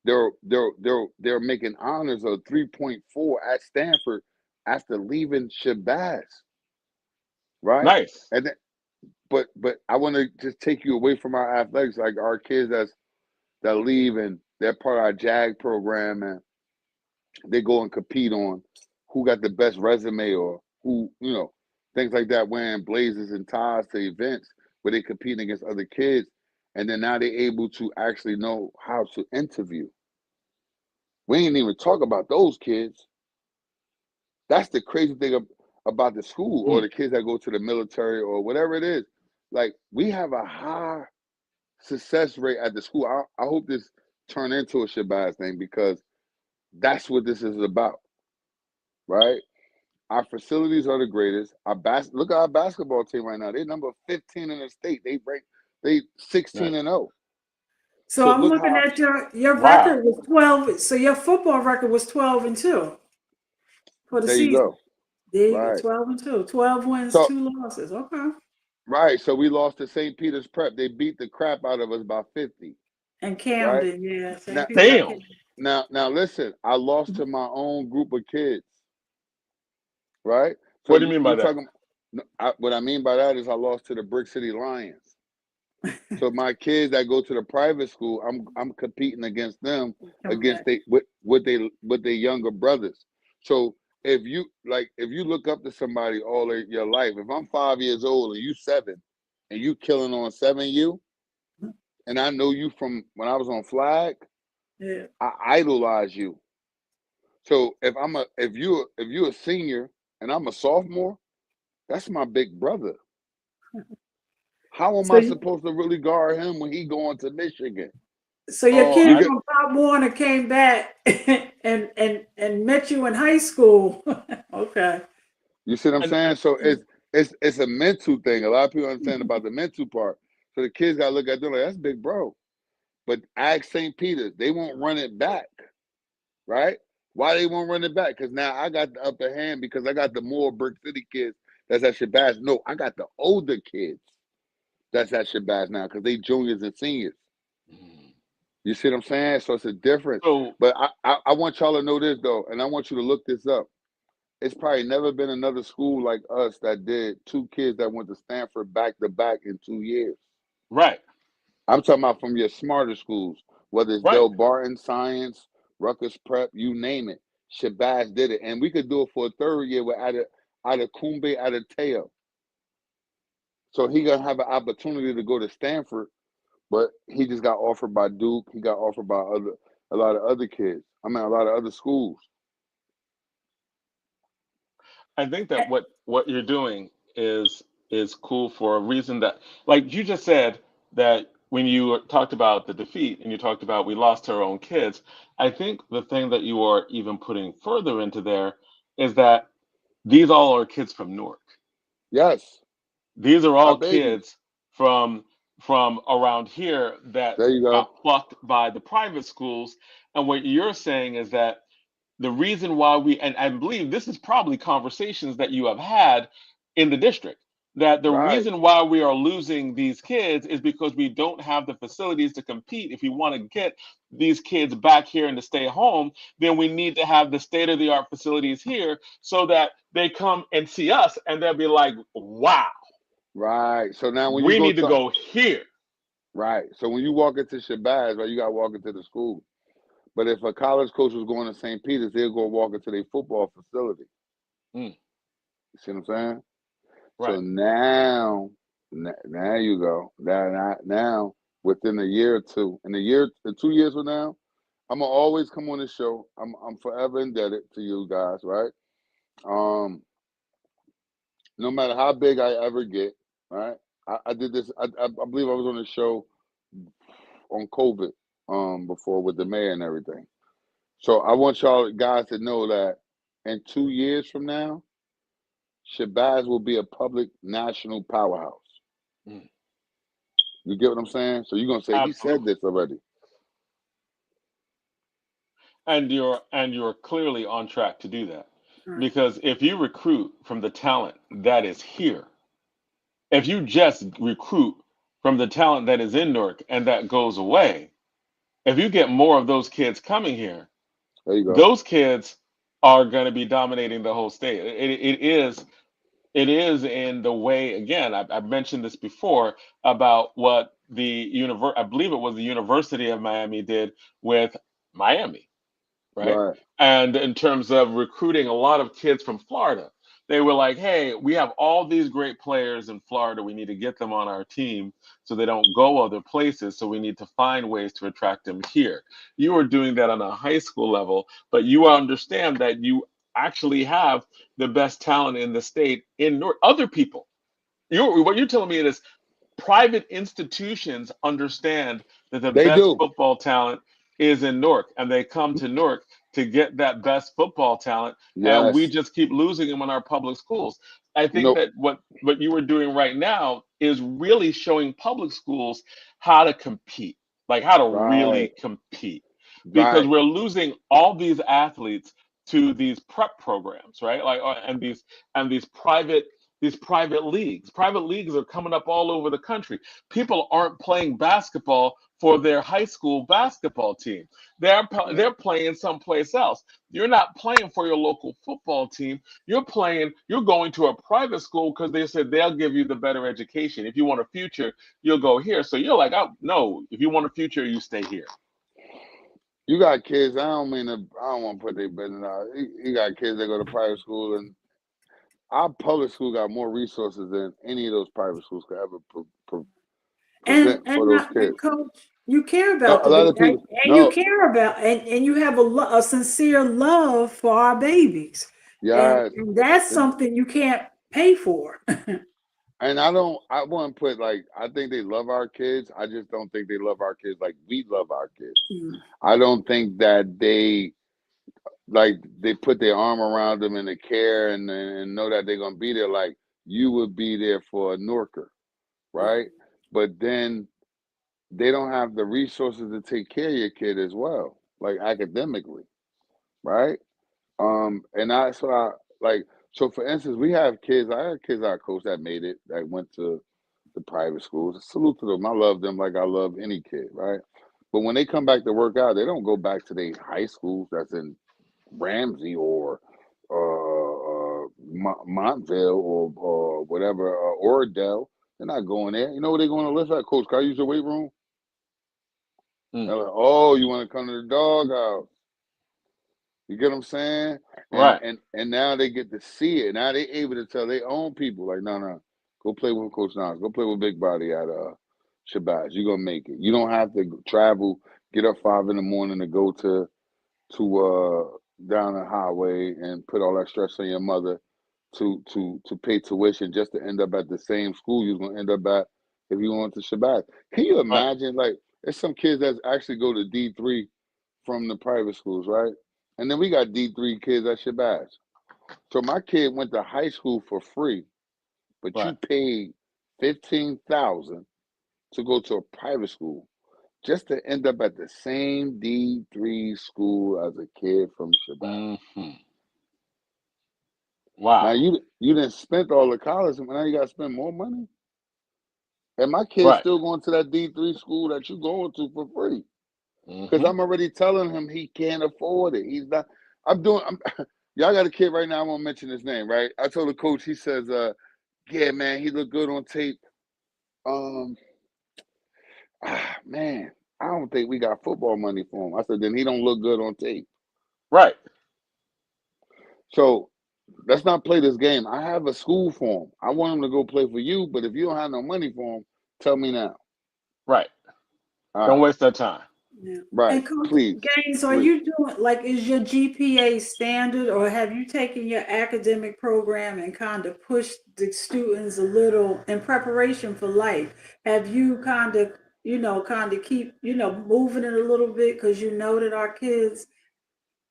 they're making honors of 3.4 at Stanford after leaving Shabazz, right? Nice. And then, but I want to just take you away from our athletics, like our kids that leave and they're part of our JAG program and they go and compete on who got the best resume or who, things like that, wearing blazers and ties to events where they competing against other kids. And then now they're able to actually know how to interview. We ain't even talk about those kids. That's the crazy thing about the school or the kids that go to the military or whatever it is. Like, we have a high success rate at the school. I hope this turn into a Shabazz thing because that's what this is about, right? Our facilities are the greatest. Look at our basketball team right now. They're number 15 in the state. They 16-0. So I'm looking at your record was 12. So your football record was 12-2 for the there season. You go. There you right. go, 12-2. 12 wins, 2 losses. Okay. Right. So we lost to St. Peter's Prep. They beat the crap out of us by 50. And Camden, right? yeah. Damn. Now listen, I lost to my own group of kids. Right? So what do you mean by that? What I mean by that is I lost to the Brick City Lions. So my kids that go to the private school, I'm competing against them against with their younger brothers. So if you look up to somebody all your life, if I'm 5 years old and you 7 and you killing on 7U, and I know you from when I was on flag, I idolize you. So if you're a senior and I'm a sophomore, that's my big brother. How am I supposed to really guard him when he going to Michigan? So your kid from Pop Warner came back and met you in high school. Okay. You see what I'm saying? So it's a mental thing. A lot of people understand about the mental part. So the kids gotta look at them like, that's big bro. But ask St. Peter's, they won't run it back. Right? Why they won't run it back? Because now I got the upper hand because I got the more Brick City kids that's at Shabazz. No, I got the older kids that's at Shabazz now because they juniors and seniors. You see what I'm saying? So it's a difference. But I want y'all to know this, though, and I want you to look this up. It's probably never been another school like us that did 2 kids that went to Stanford back-to-back in 2 years. Right. I'm talking about from your smarter schools, whether it's Del Barton Science, Rutgers Prep, you name it. Shabazz did it. And we could do it for a 3rd year with Adekumbe Adeteo. So he going to have an opportunity to go to Stanford, but he just got offered by Duke. He got offered by a lot of other kids. I mean, a lot of other schools. I think that what you're doing is cool for a reason that, like you just said, that when you talked about the defeat and you talked about we lost to our own kids, I think the thing that you are even putting further into there is that these all are kids from Newark. Yes. These are all kids from around here that got plucked by the private schools. And what you're saying is that the reason why and I believe this is probably conversations that you have had in the district, that the reason why we are losing these kids is because we don't have the facilities to compete. If we want to get these kids back here and to stay home, then we need to have the state-of-the-art facilities here so that they come and see us and they'll be like, wow. Right. So now when we need to go here. Right. So when you walk into Shabazz, right, you got to walk into the school. But if a college coach was going to St. Peter's, they'll go walk into their football facility. You see what I'm saying? Right. So now you go. Now, within a year or two, in 2 years from now, I'm gonna always come on the show. I'm forever indebted to you guys, right? No matter how big I ever get, right? I did this. I believe I was on the show on COVID before with the mayor and everything. So I want y'all guys to know that in 2 years from now, Shabazz will be a public national powerhouse. You get what I'm saying? So you're gonna say he said this already. And you're clearly on track to do that. Because if you recruit from the talent that is here, if you just recruit from the talent that is in Newark and that goes away, if you get more of those kids coming here, there you go. Those kids are going to be dominating the whole state. It is in the way, again, I've mentioned this before about what I believe it was the University of Miami did with Miami, right? Right. And in terms of recruiting a lot of kids from Florida, they were like, hey, we have all these great players in Florida. We need to get them on our team so they don't go other places. So we need to find ways to attract them here. You are doing that on a high school level, but you understand that you actually have the best talent in the state in other people. What you're telling me is private institutions understand that the They best do. football talent is in Newark, and they come to Newark to get that best football talent, and we Yes. just keep losing them in our public schools. I think No. that what you are doing right now is really showing public schools how to compete, like how to Right. really compete, because Right. we're losing all these athletes to these prep programs, right? Like and these private leagues. Private leagues are coming up all over the country. People aren't playing basketball for their high school basketball team. Yeah. They're playing someplace else. You're not playing for your local football team. You're going to a private school because they said they'll give you the better education. If you want a future, you'll go here. So you're like, oh no, if you want a future, you stay here. You got kids. I don't want to put their business out. You got kids that go to private school, and our public school got more resources than any of those private schools could ever present for those kids. Coach, you care A about the lot baby, of people. and you No. care about, and you have a sincere love for our babies, Yes. and that's something you can't pay for. And I want to put, like, I think they love our kids. I just don't think they love our kids like we love our kids. I don't think that they put their arm around them and they care and know that they're going to be there like you would be there for a Norker, right? But then they don't have the resources to take care of your kid as well, like academically, right? So for instance, we have kids. I had kids I coached that made it, that went to the private schools. Salute to them. I love them like I love any kid, right? But when they come back to work out, they don't go back to their high schools that's in Ramsey or Montville or whatever, Oradell. They're not going there. You know where they're going to live at? Coach, can I use your weight room? They're like, oh, you want to come to the doghouse? You get what I'm saying? Right. And now they get to see it. Now they able to tell their own people, like, no, go play with Coach Nas. Go play with Big Body at Shabazz. You're gonna make it. You don't have to travel, get up 5 a.m. to go to down the highway and put all that stress on your mother to pay tuition just to end up at the same school you're gonna end up at if you went to Shabazz. Can you imagine? Like, there's some kids that actually go to D3 from the private schools, right? And then we got D3 kids at Shabazz. So my kid went to high school for free, but you paid $15,000 to go to a private school just to end up at the same D3 school as a kid from Shabazz. Wow. Now you didn't spend all the college, and now you got to spend more money. And my kid's still going to that D3 school that you're going to for free. Because I'm already telling him he can't afford it. He's not. Y'all got a kid right now. I won't mention his name, right? I told the coach. He says, "Yeah, man, he looked good on tape." Man, I don't think we got football money for him. I said, then he don't look good on tape. Right. So let's not play this game. I have a school for him. I want him to go play for you. But if you don't have no money for him, tell me now. Right. Don't waste that time. Yeah. Right. And Coach Please. Gaines, are you doing, like, is your GPA standard, or have you taken your academic program and kind of pushed the students a little in preparation for life? Have you kind of keep, moving it a little bit, because you know that our kids,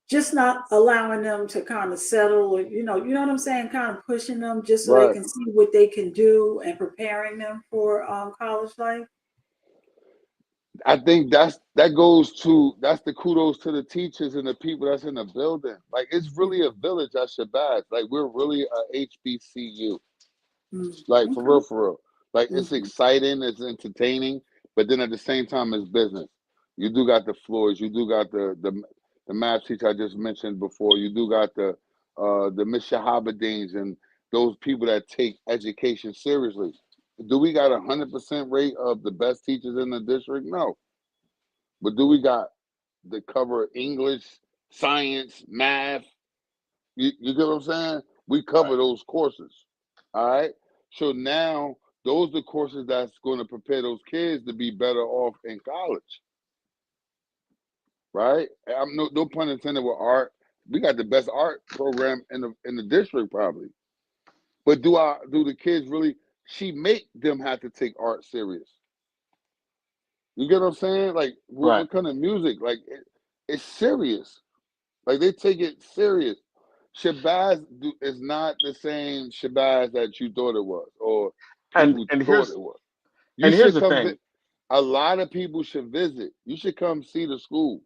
just not allowing them to kind of settle, or, you know what I'm saying? Kind of pushing them just so they can see what they can do and preparing them for college life? I think that's the kudos to the teachers and the people that's in the building. Like, it's really a village at Shabazz. Like, we're really a HBCU. Like, for real. Like, it's exciting, it's entertaining, but then at the same time, it's business. You do got the floors, you do got the the math teacher I just mentioned before. You do got the Miss Shahabadines and those people that take education seriously. Do we got 100% rate of the best teachers in the district? No. But do we got the cover English, science, math? You get what I'm saying? We cover those courses. All right. So now those are the courses that's going to prepare those kids to be better off in college. Right? I'm no pun intended with art. We got the best art program in the district probably. But do the kids really? She make them have to take art serious. You get what I'm saying? Like what kind of music? Like it's serious. Like they take it serious. Shabazz is not the same Shabazz that you thought it was, or people thought it was. Here's the thing. A lot of people should visit. You should come see the school,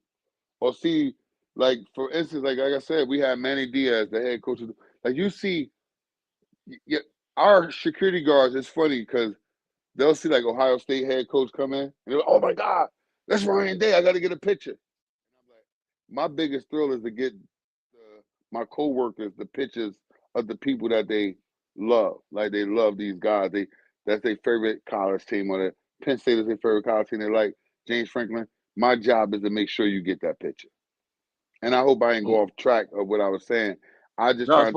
or see, like for instance, like I said, we had Manny Diaz, the head coach. Like you see, our security guards. It's funny because they'll see like Ohio State head coach come in, and they're like, "Oh my God, that's Ryan Day. I got to get a picture." And I'm like, my biggest thrill is to get my coworkers the pictures of the people that they love. Like they love these guys. That's their favorite college team, or the Penn State is their favorite college team. They like James Franklin. My job is to make sure you get that picture. And I hope I didn't go off track of what I was saying. I just want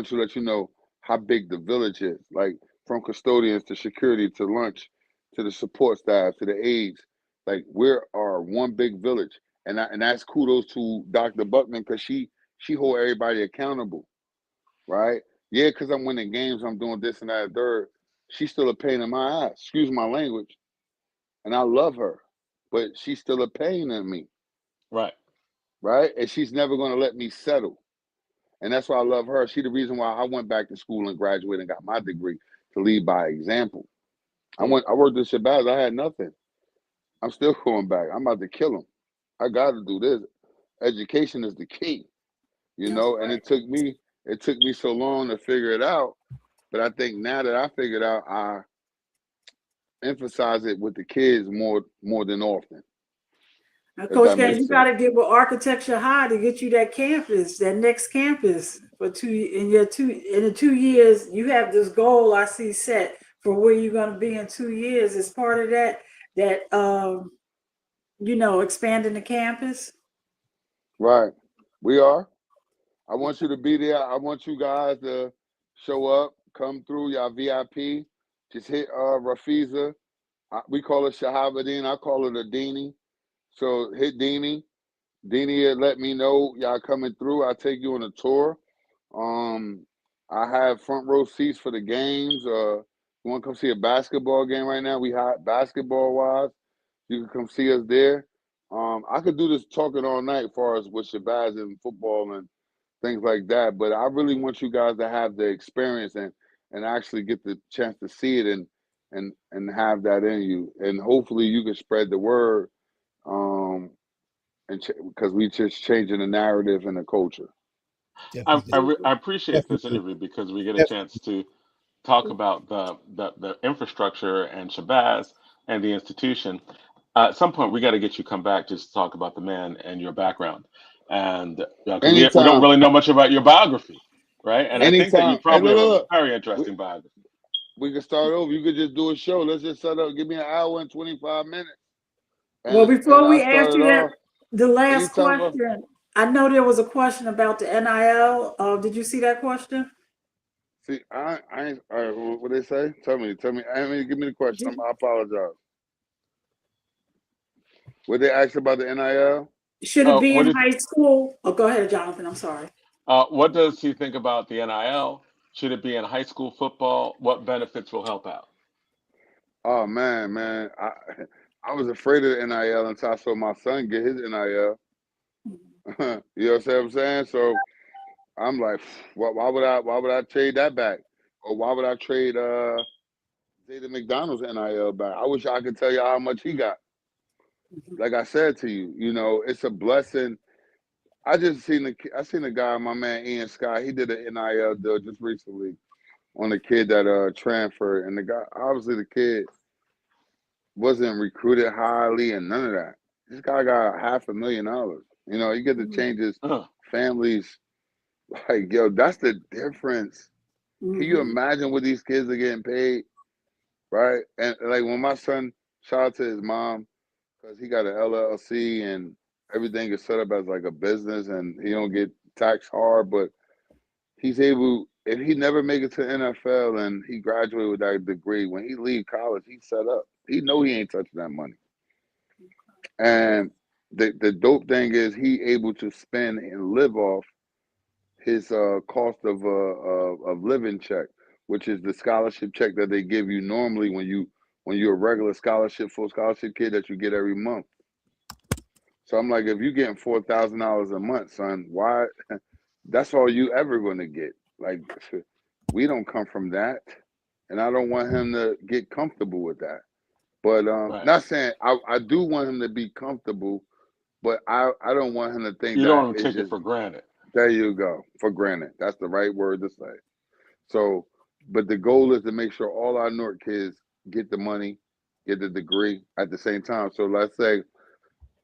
to let you know how big the village is. Like from custodians to security to lunch to the support staff to the aides. Like we are one big village. And that's kudos to Dr. Buckman because she hold everybody accountable, right? Yeah, because I'm winning games, I'm doing this and that and third. She's still a pain in my ass. Excuse my language. And I love her, but she's still a pain in me. Right. Right? And she's never going to let me settle. And that's why I love her. She's the reason why I went back to school and graduated and got my degree, to lead by example. I worked at Shabazz. I had nothing. I'm still going back. I'm about to kill him. I got to do this. Education is the key, you know. And it took me so long to figure it out. But I think now that I figured out, I emphasize it with the kids more than often. Now, Coach Gaines, you got to get with Architecture High to get you that campus, that next campus for in the 2 years. You have this goal I see set for where you're going to be in 2 years. As part of that expanding the campus. Right, we are. I want you to be there. I want you guys to show up, come through, y'all VIP. Just hit Rafiza. We call it Shahabadine. I call it a Dini. So hit Dini. Dini let me know y'all coming through. I'll take you on a tour. I have front row seats for the games. You want to come see a basketball game right now? We hot basketball wise. You can come see us there. I could do this talking all night as far as with Shabazz and football and things like that. But I really want you guys to have the experience and actually get the chance to see it and have that in you. And hopefully you can spread the word. Because we just changing the narrative and the culture. I appreciate this interview because we get a chance to talk about the infrastructure and Shabazz and the institution. At some point, we got to get you come back just to talk about the man and your background. And we don't really know much about your biography, right? And I think that you probably have a very interesting biography. We can start over. You could just do a show. Let's just set up. Give me an hour and 25 minutes. Well, before we ask you that, the last question, I know there was a question about the NIL. Did you see that question? See, I ain't. All right, what they say? Tell me. Give me the question. I apologize. What they asked about the NIL? Should it be in high school? Oh, go ahead, Jonathan. I'm sorry. What does he think about the NIL? Should it be in high school football? What benefits will help out? Oh man, I was afraid of the NIL until I saw my son get his NIL. You know what I'm saying? So I'm like, why would I trade that back? Or why would I trade Zayden McDonald's NIL back? I wish I could tell you how much he got. Like I said to you, it's a blessing. I seen a guy, my man Ian Scott, he did an NIL deal just recently on a kid that transferred, and the guy, obviously the kid wasn't recruited highly and none of that. this guy got $500,000. You know, he get to change his family's. Like, yo, that's the difference. Can you imagine what these kids are getting paid, right? And like when my son, shout out to his mom, because he got an LLC and everything is set up as like a business, and he don't get taxed hard, but he's able. If he never make it to NFL and he graduated with that degree, when he leave college, he's set up. He know he ain't touching that money. And the dope thing is he able to spend and live off his cost of living check, which is the scholarship check that they give you normally when you're a regular scholarship, full scholarship kid that you get every month. So I'm like, if you're getting $4,000 a month, son, why? That's all you ever gonna get. Like, we don't come from that, and I don't want him to get comfortable with that. But not saying I do want him to be comfortable, but I don't want him to think you that don't it's take just, it for granted. There you go, for granted. That's the right word to say. So, but the goal is to make sure all our North kids get the money, get the degree at the same time. So let's say,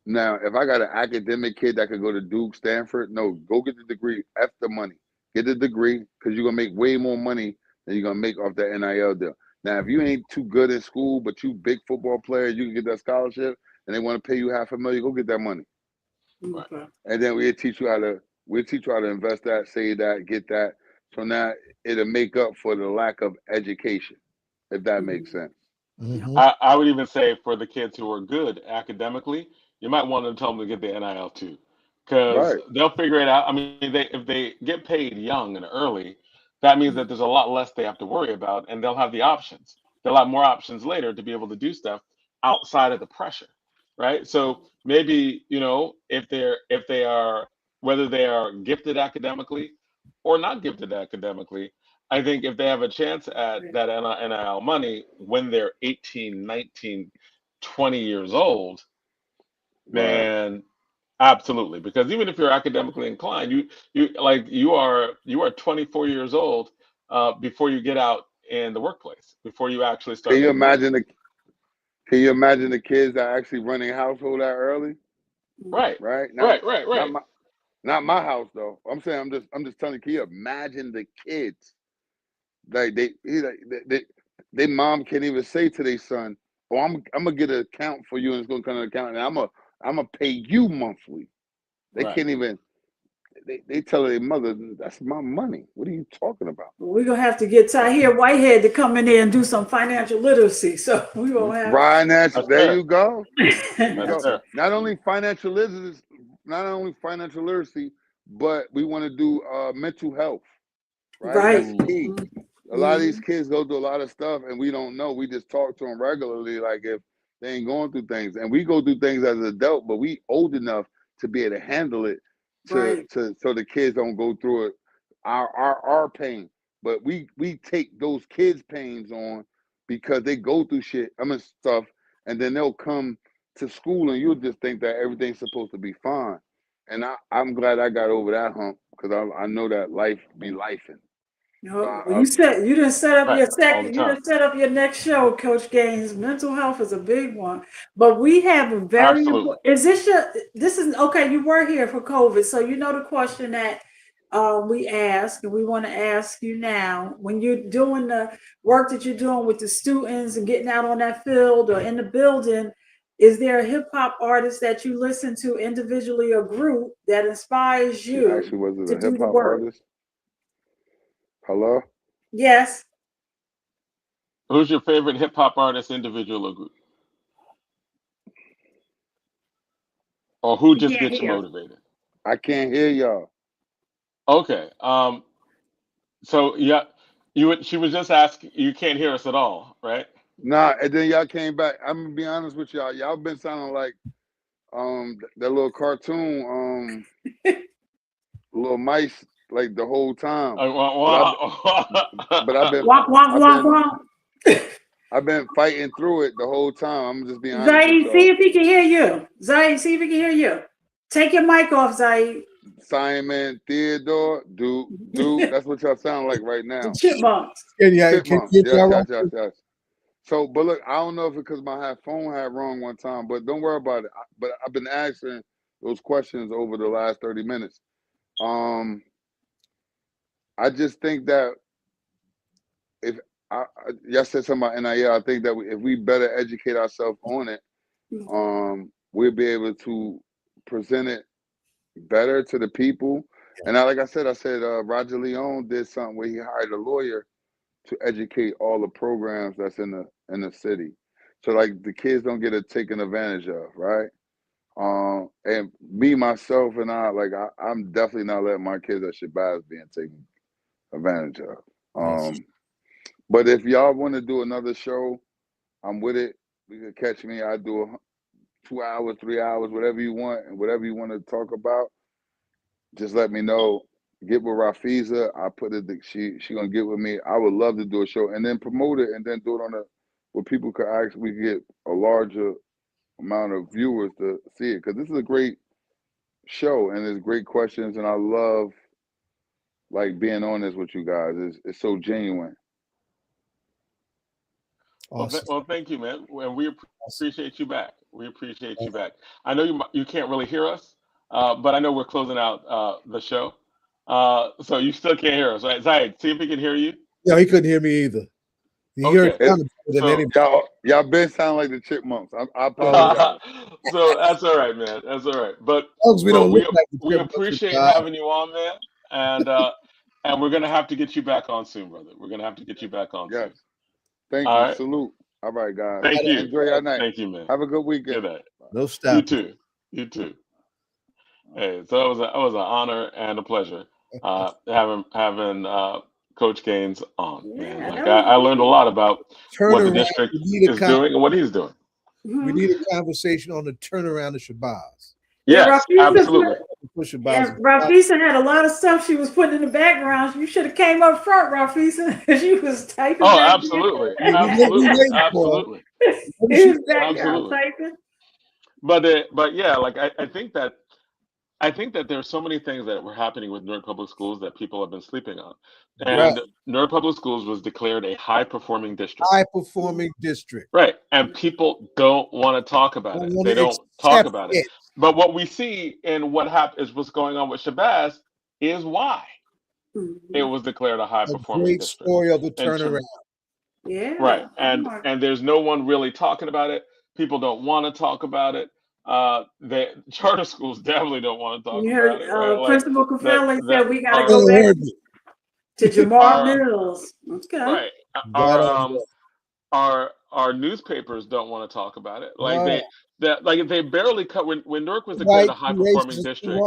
now, if I got an academic kid that could go to Duke, Stanford, no, go get the degree, F the money. Get the degree, because you're going to make way more money than you're going to make off that NIL deal. Now, if you ain't too good in school, but you big football player, you can get that scholarship, and they want to pay you $500,000, go get that money. Okay. And then we'll teach you how to invest that, save that, get that. So now it'll make up for the lack of education, if that makes sense. I would even say for the kids who are good academically, you might want to tell them to get the NIL too, because they'll figure it out. I mean, if they get paid young and early, that means that there's a lot less they have to worry about, and they'll have the options. They'll have more options later to be able to do stuff outside of the pressure, right? So maybe, you know, if they are, whether they are gifted academically or not gifted academically, I think if they have a chance at that NIL money when they're 18, 19, 20 years old, man, absolutely. Because even if you're academically inclined, you are 24 years old before you get out in the workplace, before you actually start. Can you imagine the kids that are actually running household that early? Right. Not my house though. I'm saying I'm just telling you, can you imagine the kids? Like they mom can't even say to their son, "Oh, I'm gonna get an account for you, and it's gonna come to an account, and I'm gonna pay you monthly." They can't even. They tell their mother, "That's my money. What are you talking about?" We're gonna have to get Tahir Whitehead to come in there and do some financial literacy. So we gonna have there you go. That's Not only financial literacy, but we want to do mental health. Right. That's key. A lot of these kids go through a lot of stuff, and we don't know. We just talk to them regularly, like if they ain't going through things, and we go through things as an adult, but we old enough to be able to handle it, so the kids don't go through it. Our pain, but we take those kids' pains on because they go through stuff, and then they'll come to school, and you'll just think that everything's supposed to be fine. And I'm glad I got over that hump, because I know that life be lifing. No, you didn't set up your next show, Coach Gaines. Mental health is a big one, but we have a very important. This is okay. You were here for COVID, so you know the question that we ask, and we want to ask you now. When you're doing the work that you're doing with the students and getting out on that field or in the building, is there a hip hop artist that you listen to individually or group that inspires you to do the work? Artist? Hello? Yes. Who's your favorite hip hop artist, individual or group? Or who just gets you motivated? I can't hear y'all. Okay. So yeah, she was just asking, you can't hear us at all, right? Nah, and then y'all came back. I'm gonna be honest with y'all. Y'all been sounding like that little cartoon, little mice, like the whole time. But I've been fighting through it the whole time. I'm just being honest. Zaid, see if he can hear you. Zaid, see if he can hear you. Take your mic off, Zaid. Simon, Theodore, Duke. That's what y'all sound like right now. The chipmunks. Chipmunks. Yes. So, but look, I don't know if it's because my phone had wrong one time, but don't worry about it. But I've been asking those questions over the last 30 minutes. I just think that if y'all said something about NIL, I think that if we better educate ourselves on it, we'll be able to present it better to the people. And like I said, Roger Leone did something where he hired a lawyer to educate all the programs that's in the city, so like the kids don't get taken advantage of, right? And me, myself, and I'm definitely not letting my kids at Shabazz being taken advantage of. But if y'all want to do another show, I'm with it. You can catch me. I do 2 hours, 3 hours, whatever you want, and whatever you want to talk about. Just let me know. Get with Rafiza. I put it. She gonna get with me. I would love to do a show and then promote it and then do it where people could actually get a larger amount of viewers to see it, because this is a great show and there's great questions, and I love like being on this with you guys. It's so genuine. Awesome. Well, thank you, man, and we appreciate you back. We appreciate you back. I know you can't really hear us, but I know we're closing out the show, so you still can't hear us, right? Zaid, see if he can hear you. Yeah, he couldn't hear me either. He heard y'all been sound like the Chipmunks. I apologize. So that's all right, man. That's all right. But we appreciate having you on, man, and we're gonna have to get you back on soon, brother. We're gonna have to get you back on soon. Thank you. Right. Salute. All right, guys. Thank you. Enjoy your night. Thank you, man. Have a good weekend. Good night. No stop. You too. You too. Hey, so it was an honor and a pleasure having Coach Gaines on. Man. Like I learned a lot about what the district is doing and what he's doing. We need a conversation on the turnaround of Shabazz. Yes, absolutely. Rafisa had a lot of stuff she was putting in the background. You should have came up front, Rafisa. She was typing. Oh, absolutely. Absolutely. Absolutely. Typing. But yeah, like I think that there's so many things that were happening with Newark Public Schools that people have been sleeping on. And Newark Public Schools was declared a high-performing district. High-performing district. Right. And people don't want to talk about it. They don't talk about it. But what we see in what's going on with Shabazz is why it was declared a high-performing district. Great story of the turnaround. Yeah. Right. And there's no one really talking about it. People don't want to talk about it. The charter schools definitely don't want to talk about it. Right? Principal Kafeli said we got to go back to Jamar Mills. Okay. Right. Our newspapers don't want to talk about it. Like they barely cut when Newark was declared a high performing district.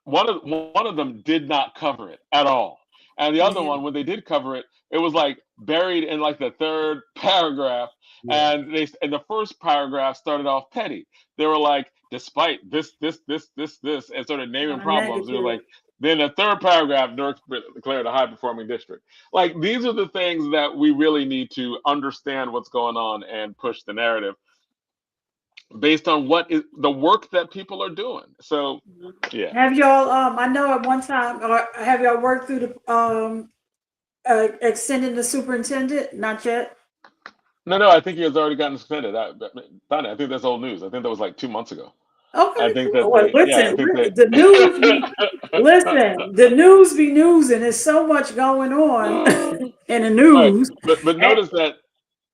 One of them did not cover it at all, and the other one, when they did cover it, it was like buried in like the third paragraph. Yeah. And the first paragraph started off petty. They were like, despite this, and started naming problems. They were like, then the third paragraph, Newark declared a high-performing district. Like, these are the things that we really need to understand what's going on and push the narrative based on what is the work that people are doing. So, yeah. Have y'all? I know at one time, or have y'all worked through the extending the superintendent? Not yet. No, I think he has already gotten suspended. I think that's old news. I think that was like 2 months ago. Okay. I think that the news. The news be news, and there's so much going on in the news. Right. But notice that.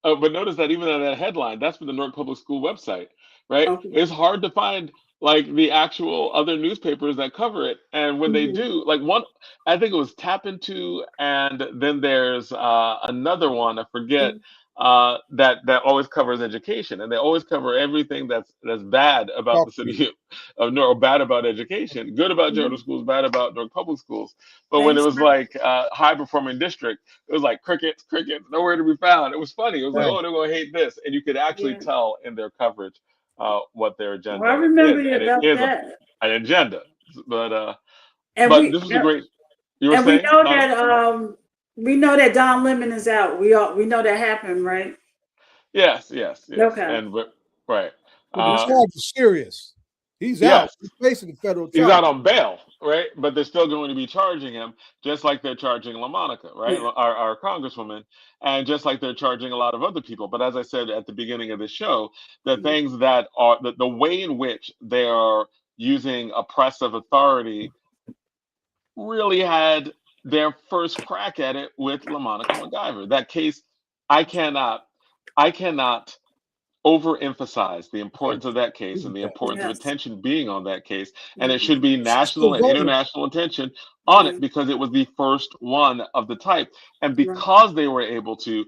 But notice that even in that headline, that's from the Newark Public School website, right? Okay. It's hard to find like the actual other newspapers that cover it, and when they do, like one, I think it was Tap Into, and then there's another one I forget. That always covers education, and they always cover everything that's bad about the city of Newark, bad about education, good about charter schools, bad about Newark Public Schools. But when it was like high performing district, it was like crickets, nowhere to be found. It was funny. It was like, oh, they're going to hate this, and you could actually tell in their coverage what their agenda. Well, I remember is. about it is that. An agenda, but this was a great. You were saying? We know that. We know that Don Lemon is out. We know that happened, right? Yes. Okay. And right. The charge is serious. He's out. Yes, He's facing the federal he's charge. out on bail, right? But they're still going to be charging him, just like they're charging LaMonica, right? Yeah. Our congresswoman, and just like they're charging a lot of other people. But as I said at the beginning of the show, the things that are the way in which they are using oppressive authority really had their first crack at it with LaMonica MacGyver. That case, I cannot overemphasize the importance of that case and the importance of Yes. attention being on that case. And it should be She's still national and voting. international attention on it because it was the first one of the type. And because they were able to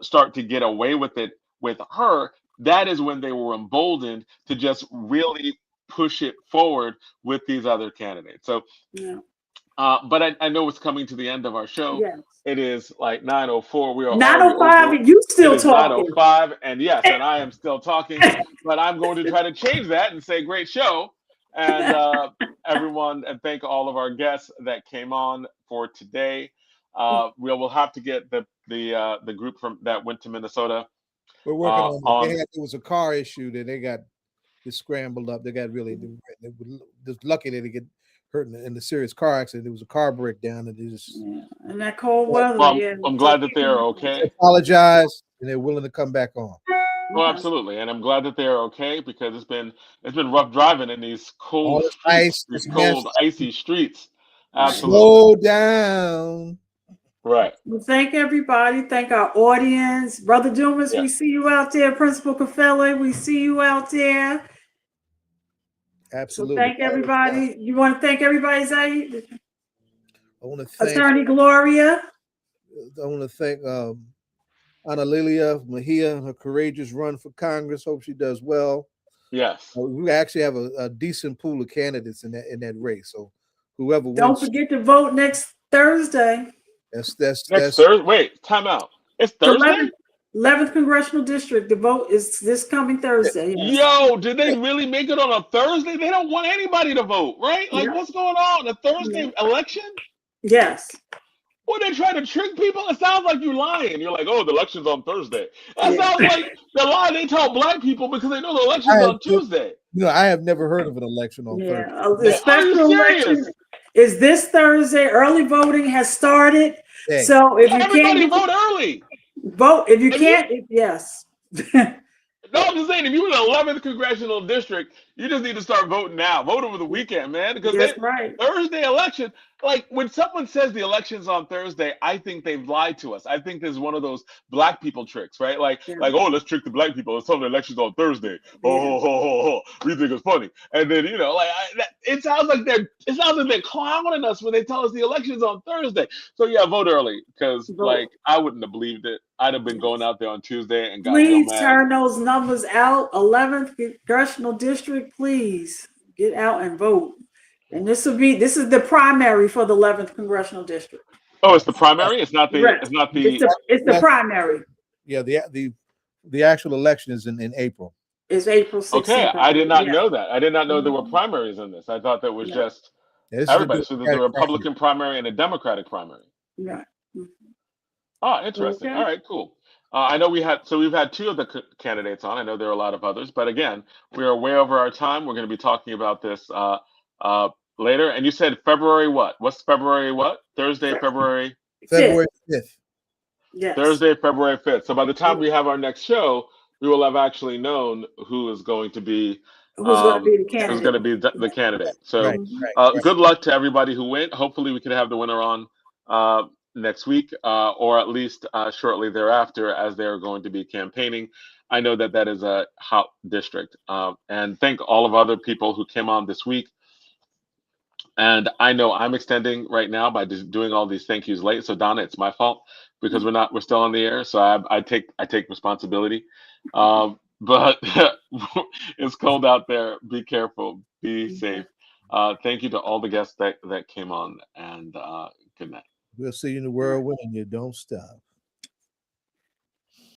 start to get away with it with her, that is when they were emboldened to just really push it forward with these other candidates. So, but I know it's coming to the end of our show. Yes. It is like 9:04. We are 9:05, already over. and you still It is talking. 9:05, and yes, and I am still talking, but I'm going to try to change that and say great show. And everyone, and thank all of our guests that came on for today. We will have to get the group from that went to Minnesota. We're working on it. There was a car issue that they got scrambled up. They got really just lucky that they get hurt in the serious car accident. There was a car breakdown, and they just and that cold weather. Well, I'm glad that they're okay. Apologize, and they're willing to come back on. Oh, absolutely, and I'm glad that they're okay because it's been rough driving in these cold streets, these cold, icy streets. Absolutely. Slow down. Right. Well, thank everybody. Thank our audience. Brother Dumas, we see you out there. Principal Cafele, we see you out there. Absolutely. So thank everybody. You want to thank everybody, Zaid? I want to thank Attorney Gloria. I want to thank Analilia Mejia, her courageous run for Congress. Hope she does well. Yes. We actually have a decent pool of candidates in that race. So whoever wins. Don't forget to vote next Thursday. That's Thursday. Wait, time out. It's Thursday? 11th Congressional District. The vote is this coming Thursday. Yes. Yo, did they really make it on a Thursday? They don't want anybody to vote, right? Like, what's going on? A Thursday election? Yes. What, they try to trick people? It sounds like you're lying. You're like, oh, the election's on Thursday. That sounds like the lie they tell black people because they know the election's on Tuesday. I have never heard of an election on Thursday. The special election is this Thursday. Early voting has started. Dang. So if you everybody can't vote early. Vote if you can't. Yes. No, I'm just saying, if you're in the 11th Congressional District, you just need to start voting now. Vote over the weekend, man. Because Thursday election, like when someone says the election's on Thursday, I think they've lied to us. I think this is one of those black people tricks, right? Like, oh, let's trick the black people. Let's tell them the election's on Thursday. We think it's funny. And then, it sounds like they're clowning us when they tell us the election's on Thursday. So yeah, vote early because I wouldn't have believed it. I'd have been going out there on Tuesday and got please real mad. turn those numbers out. 11th Congressional District, please get out and vote. And this is the primary for the 11th Congressional District. Oh, it's the primary. It's not the. Correct. It's the primary. Yeah, the actual election is in April. It's April 16th. Okay, I did not know that. I did not know there were primaries in this. I thought that was just everybody. So there's a Republican primary and a Democratic primary. Right. Oh, interesting. All right, cool. I know we've had two of the candidates on. I know there are a lot of others, but again, we are way over our time. We're going to be talking about this later. And you said February what? What's February what? Thursday, February 5th. Yes. Thursday, February 5th. So by the time we have our next show, we will have actually known who is going to be the candidate. So good luck to everybody who went. Hopefully we can have the winner on next week or at least shortly thereafter as they're going to be campaigning. I know that is a hot district. And thank all of other people who came on this week. And I know I'm extending right now by just doing all these thank yous late. So Donna, it's my fault because we're still on the air. So I take responsibility. But it's cold out there. Be careful. Be safe. Thank you to all the guests that came on, and good night. We'll see you in the whirlwind, and you don't stop.